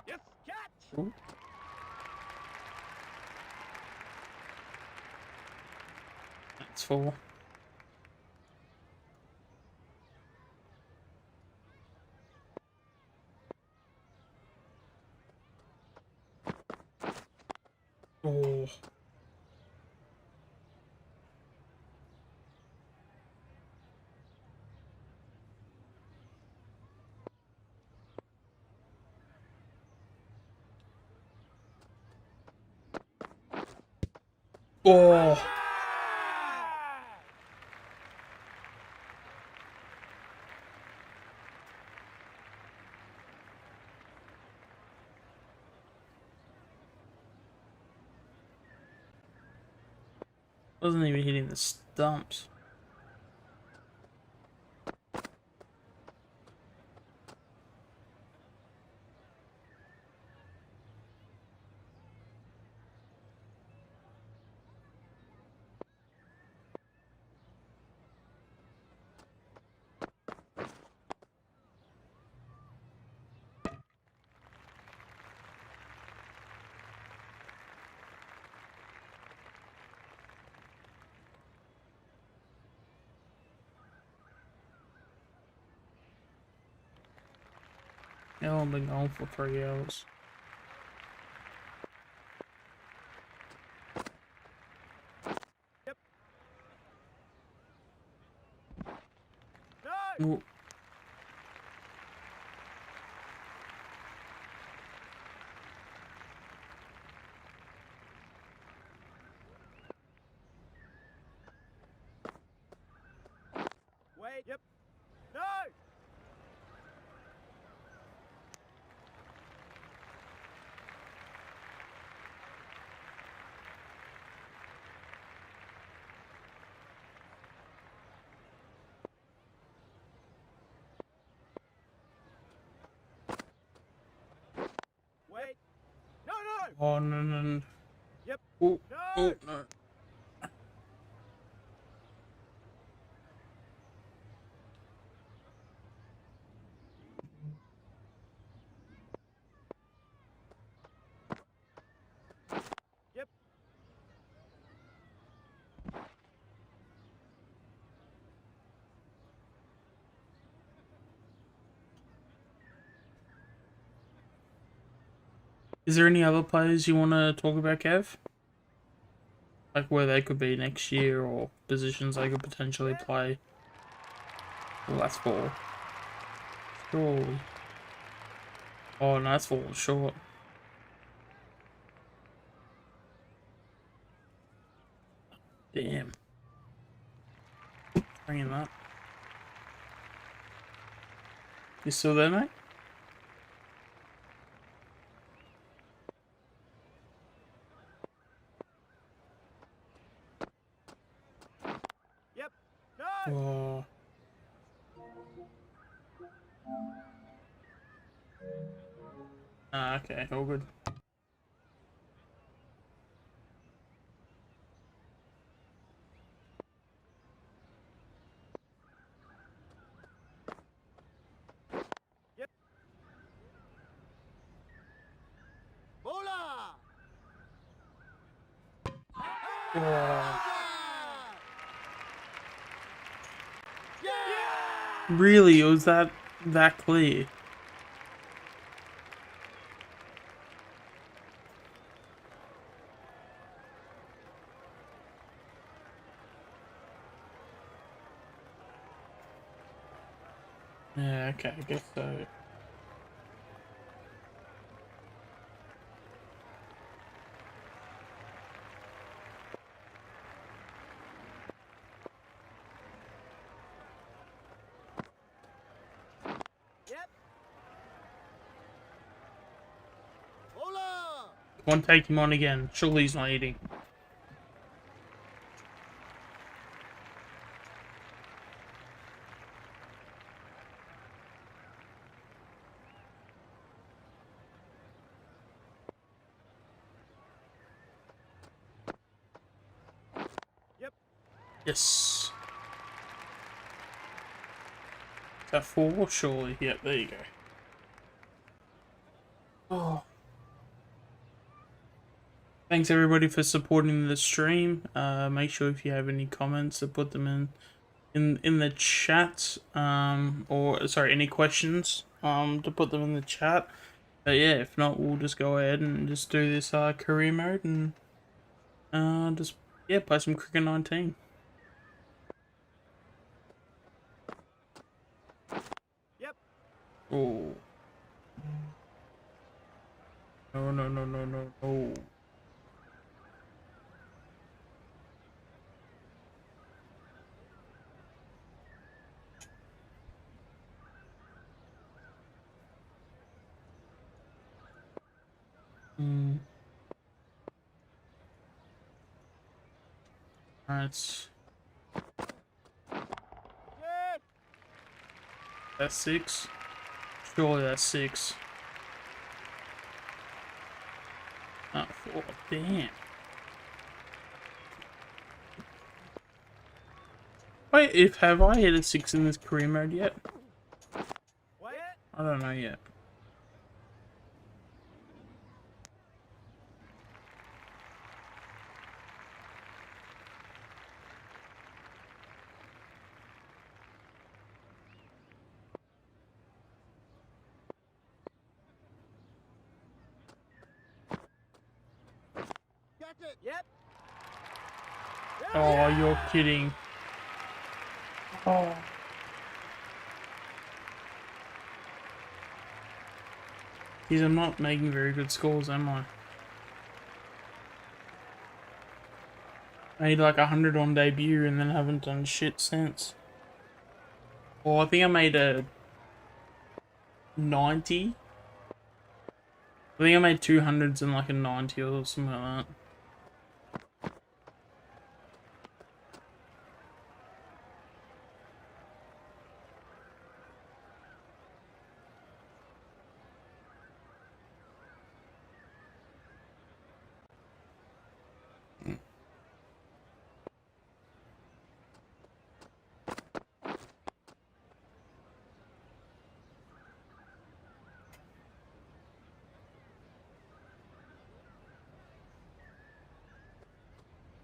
C: Yes. Catch.
A: Ooh. That's 4. Oh. Oh. Wasn't even hitting the stumps. Yeah, I've been going for 3 hours.
C: No!
A: Ooh.
C: Wait. Yep. No! Wait. No, no!
A: Oh, no, no, no.
C: Yep.
A: Ooh.
C: No!
A: Oh, no.
C: Yep.
A: Is there any other players you want to talk about, Kev? Like where they could be next year or positions they could potentially play? Well, that's 4. Surely. Oh, no, that's falling short. Damn. Bringing that. You still there, mate?
C: Yep. No!
A: Oh. Ah, okay, all good.
C: Bola!
A: Oh.
C: Yeah!
A: Really? It was that clear? Yeah, okay, I guess so.
C: Yep. Bola!
A: Come on, take him on again. Surely he's not eating.
C: Yep.
A: Yes. Is that 4? Surely. Yep, there you go. Oh. Thanks everybody for supporting the stream. Make sure if you have any comments to put them in the chat. Or sorry, any questions. To put them in the chat. But yeah, if not, we'll just go ahead and just do this career mode and just yeah, play some Cricket 19.
C: Yep.
A: Oh. No, no, no, no, no, no. That's
C: Good.
A: 6. Surely that's 6. Not 4. Damn. Wait, have I hit a 6 in this career mode yet?
C: Wait.
A: I don't know yet.
C: Yep.
A: Oh, you're kidding. Oh. Geez, I'm not making very good scores, am I? Made like 100 on debut and then haven't done shit since. Well, I think I made a 90. I think I made 200s and like a 90 or something like that.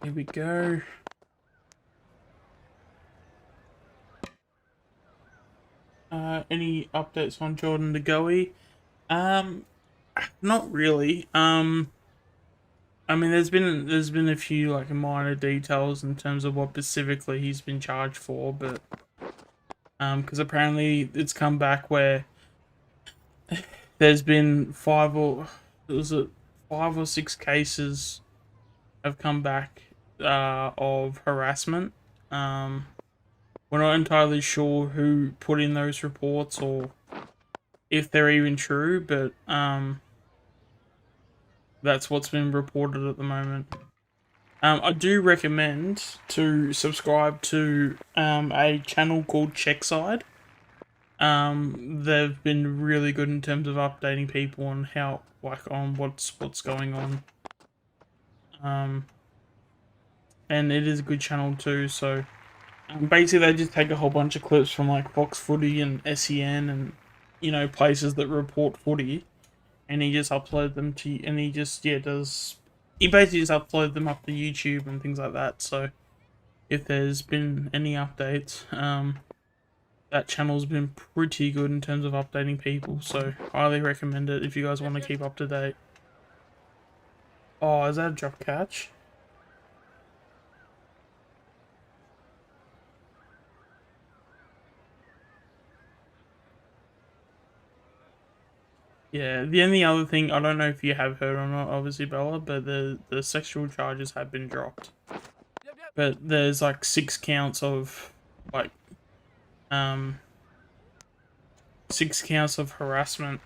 A: Here we go. Any updates on Jordan De Goey? Not really. I mean, there's been a few like minor details in terms of what specifically he's been charged for, but because apparently it's come back where there's been five or six cases have come back of harassment. We're not entirely sure who put in those reports or if they're even true, but that's what's been reported at the moment. I do recommend to subscribe to a channel called Checkside. They've been really good in terms of updating people on how, like, on what's going on. And it is a good channel too. So basically, they just take a whole bunch of clips from like Fox Footy and SEN and places that report footy, and he just upload them to, and he just he basically just upload them up to YouTube and things like that. So if there's been any updates, that channel's been pretty good in terms of updating people, so highly recommend it if you guys want to keep up to date. Oh, is that a drop catch? Yeah, the only other thing, I don't know if you have heard or not, obviously, Bella, but the sexual charges have been dropped. But there's like 6 counts of, like, 6 counts of harassment.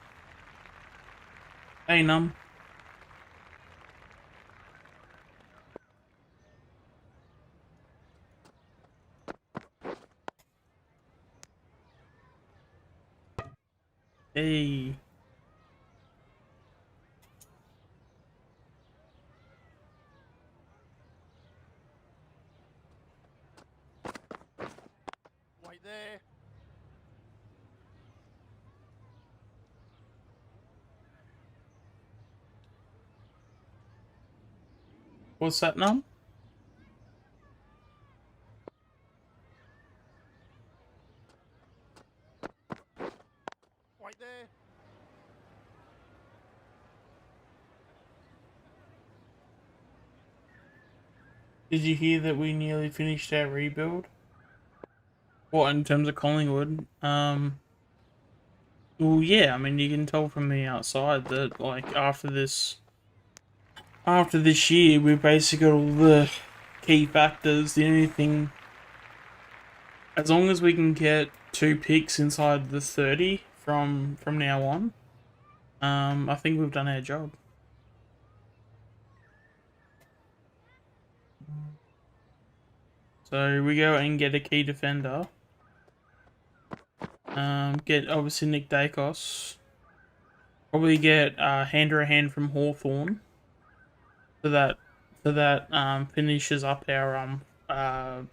A: Hey, Num. Hey.
C: Wait there.
A: What's that, Num?
C: Wait there.
A: Did you hear that we nearly finished our rebuild? What, in terms of Collingwood? Well, yeah, I mean, you can tell from the outside that, like, after this year, we've basically got all the key factors. The only thing, as long as we can get 2 picks inside the 30 from now on, I think we've done our job. So we go and get a key defender. Get obviously Nick Dacos. Probably get Hander a hand from Hawthorn. So that finishes up our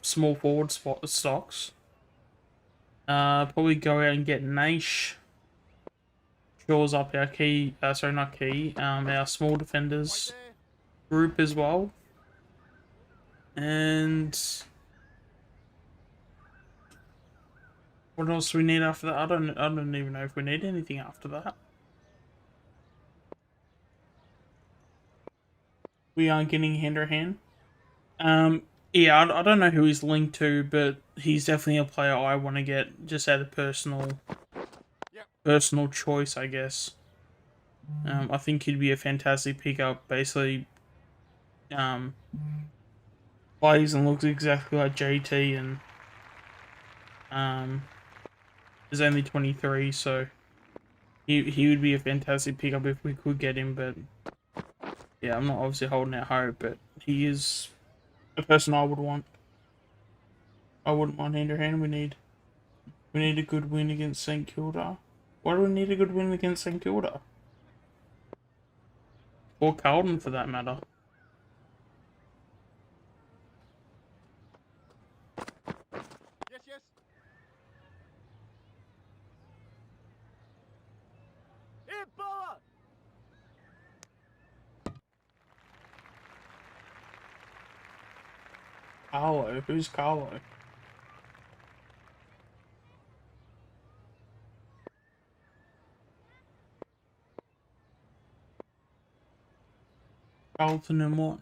A: small forward stocks. Probably go out and get Naish. Shores up our key. Sorry, not key. Our small defenders group as well. And what else do we need after that? I don't even know if we need anything after that. we aren't getting hand to hand. Yeah, I don't know who he's linked to, but he's definitely a player I want to get just out of personal choice, I guess. I think he'd be a fantastic pickup. Basically, plays and looks exactly like JT, and is only 23, so he would be a fantastic pickup if we could get him. But yeah, I'm not obviously holding out hope, but he is a person I would want. I wouldn't mind hand to hand. We need a good win against St Kilda. Why do we need a good win against St Kilda? Or Carlton, for that matter.
C: Yes, yes. Here, Boa!
A: Carlo? Who's Carlo? Carlton and what?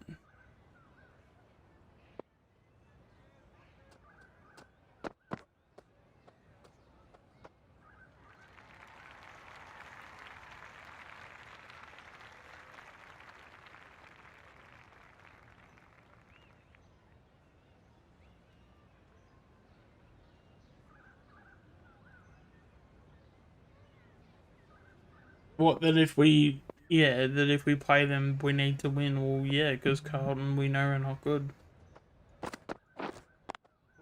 A: What, that if we... Yeah, that if we play them, we need to win. Well, yeah, because Carlton, we know, are not good.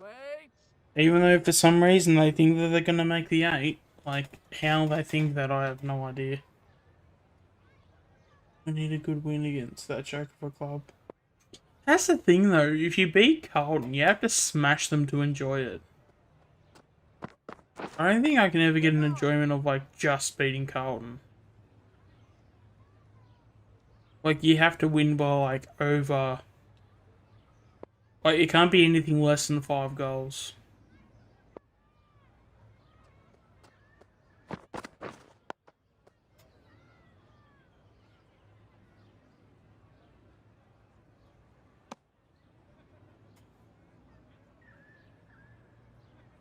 C: Wait!
A: Even though for some reason they think that they're going to make the 8. Like, how they think that, I have no idea. We need a good win against that joke of a club. That's the thing, though. If you beat Carlton, you have to smash them to enjoy it. I don't think I can ever get an enjoyment of, like, just beating Carlton. Like, you have to win by, like, over... Like, it can't be anything less than 5 goals.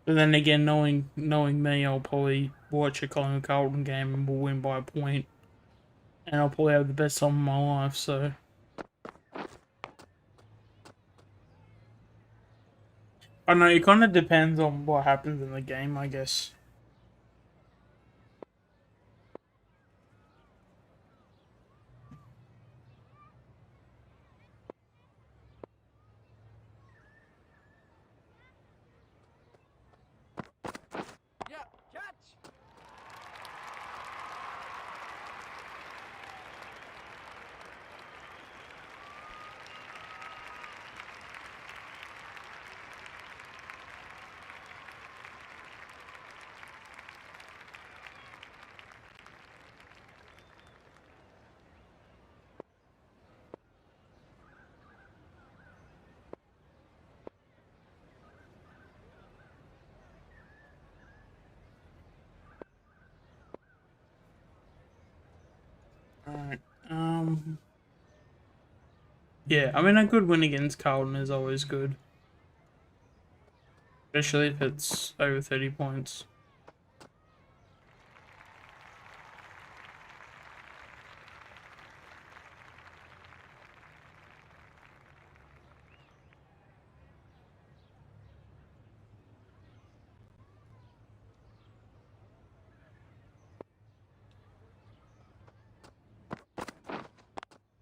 A: But then again, knowing me, I'll probably watch a Collingwood Carlton game and we'll win by a point. And I'll probably have the best time of my life, so... I don't know, it kind of depends on what happens in the game, I guess.
C: Yeah, catch!
A: Alright, yeah, I mean, a good win against Carlton is always good. Especially if it's over 30 points.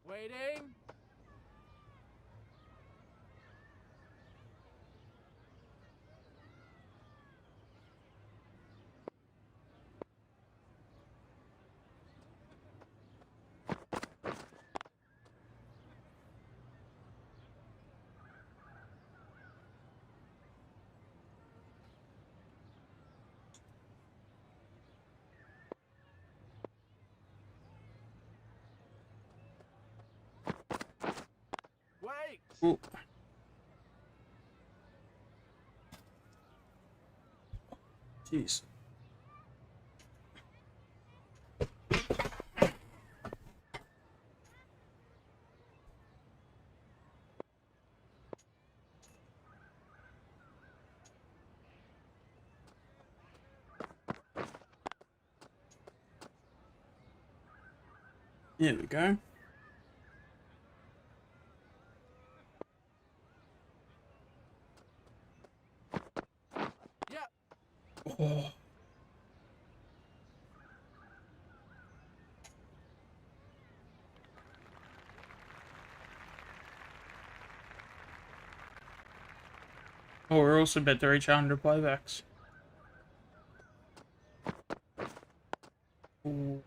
C: Waiting! Wait!
A: Ooh. Jeez. There we go.
C: Yeah.
A: Oh. Oh, we're also about to reach 100 playbacks. Ooh.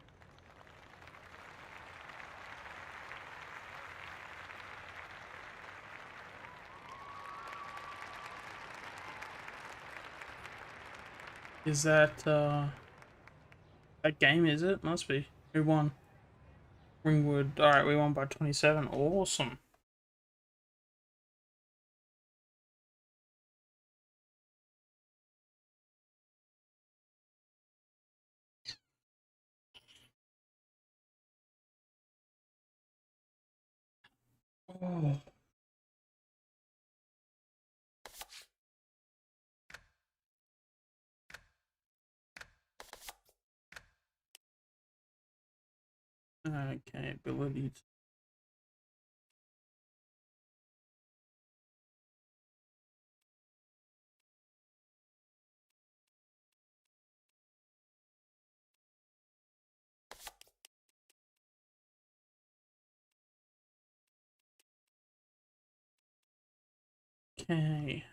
A: Is that game, is it? Must be. Who won? Ringwood. Alright, we won by 27. Awesome. Oh. Okay, abilities. Okay,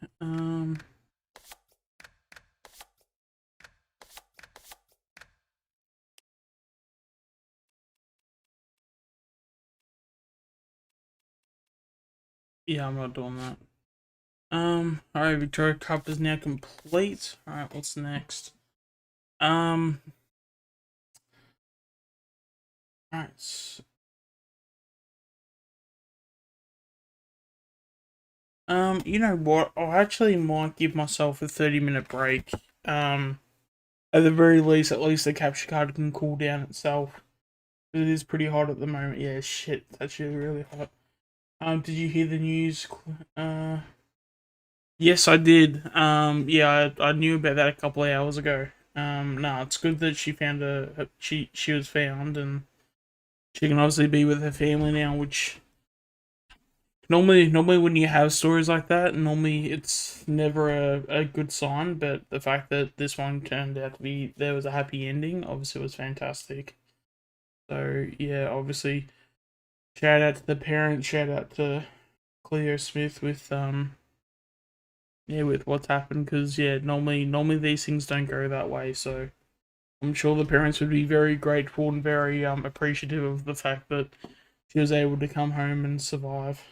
A: yeah, I'm not doing that. Alright, Victoria Cup is now complete. Alright, what's next? Alright. You know what? I actually might give myself a 30-minute break. At the very least, at least the capture card can cool down itself. It is pretty hot at the moment. Yeah, shit, it's actually really hot. Did you hear the news? Yes, I did. Yeah, I knew about that a couple of hours ago. No, it's good that she found she was found, and she can obviously be with her family now, which normally when you have stories like that, normally it's never a good sign, but the fact that this one turned out to be, there was a happy ending, obviously was fantastic. So, yeah, obviously, shout out to the parents, shout out to Cleo Smith with, yeah, with what's happened, because, yeah, normally these things don't go that way, so I'm sure the parents would be very grateful and very, appreciative of the fact that she was able to come home and survive.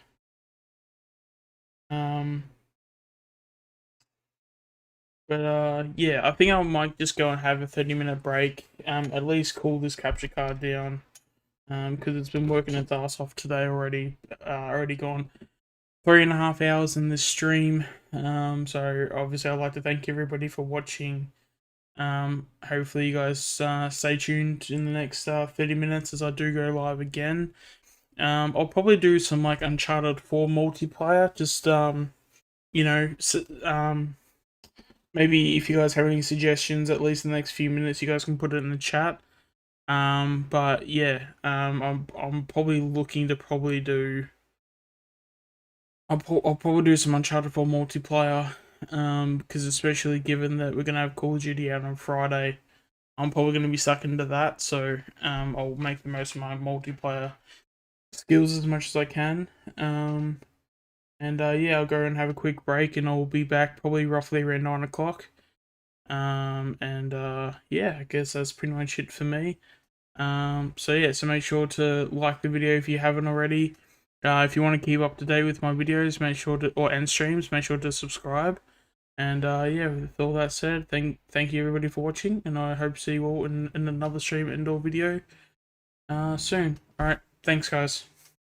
A: But yeah, I think I might just go and have a 30-minute break. At least cool this capture card down. Because it's been working its ass off today already. Already gone 3.5 hours in this stream. So obviously I'd like to thank everybody for watching. Hopefully you guys stay tuned in the next 30 minutes as I do go live again. I'll probably do some like Uncharted 4 multiplayer. Just you know, maybe if you guys have any suggestions, at least in the next few minutes, you guys can put it in the chat. But yeah, I'm probably looking to do. I'll probably do some Uncharted 4 multiplayer. Because especially given that we're gonna have Call of Duty out on Friday, I'm probably gonna be stuck into that. So I'll make the most of my multiplayer skills as much as I can. And yeah, I'll go and have a quick break, and I'll be back probably roughly around 9 o'clock. And yeah, I guess that's pretty much it for me. So yeah, so make sure to like the video if you haven't already. If you want to keep up to date with my videos, make sure to, and streams, make sure to subscribe. And yeah, with all that said, thank you everybody for watching, and I hope to see you all in another stream indoor video soon. Alright, thanks guys.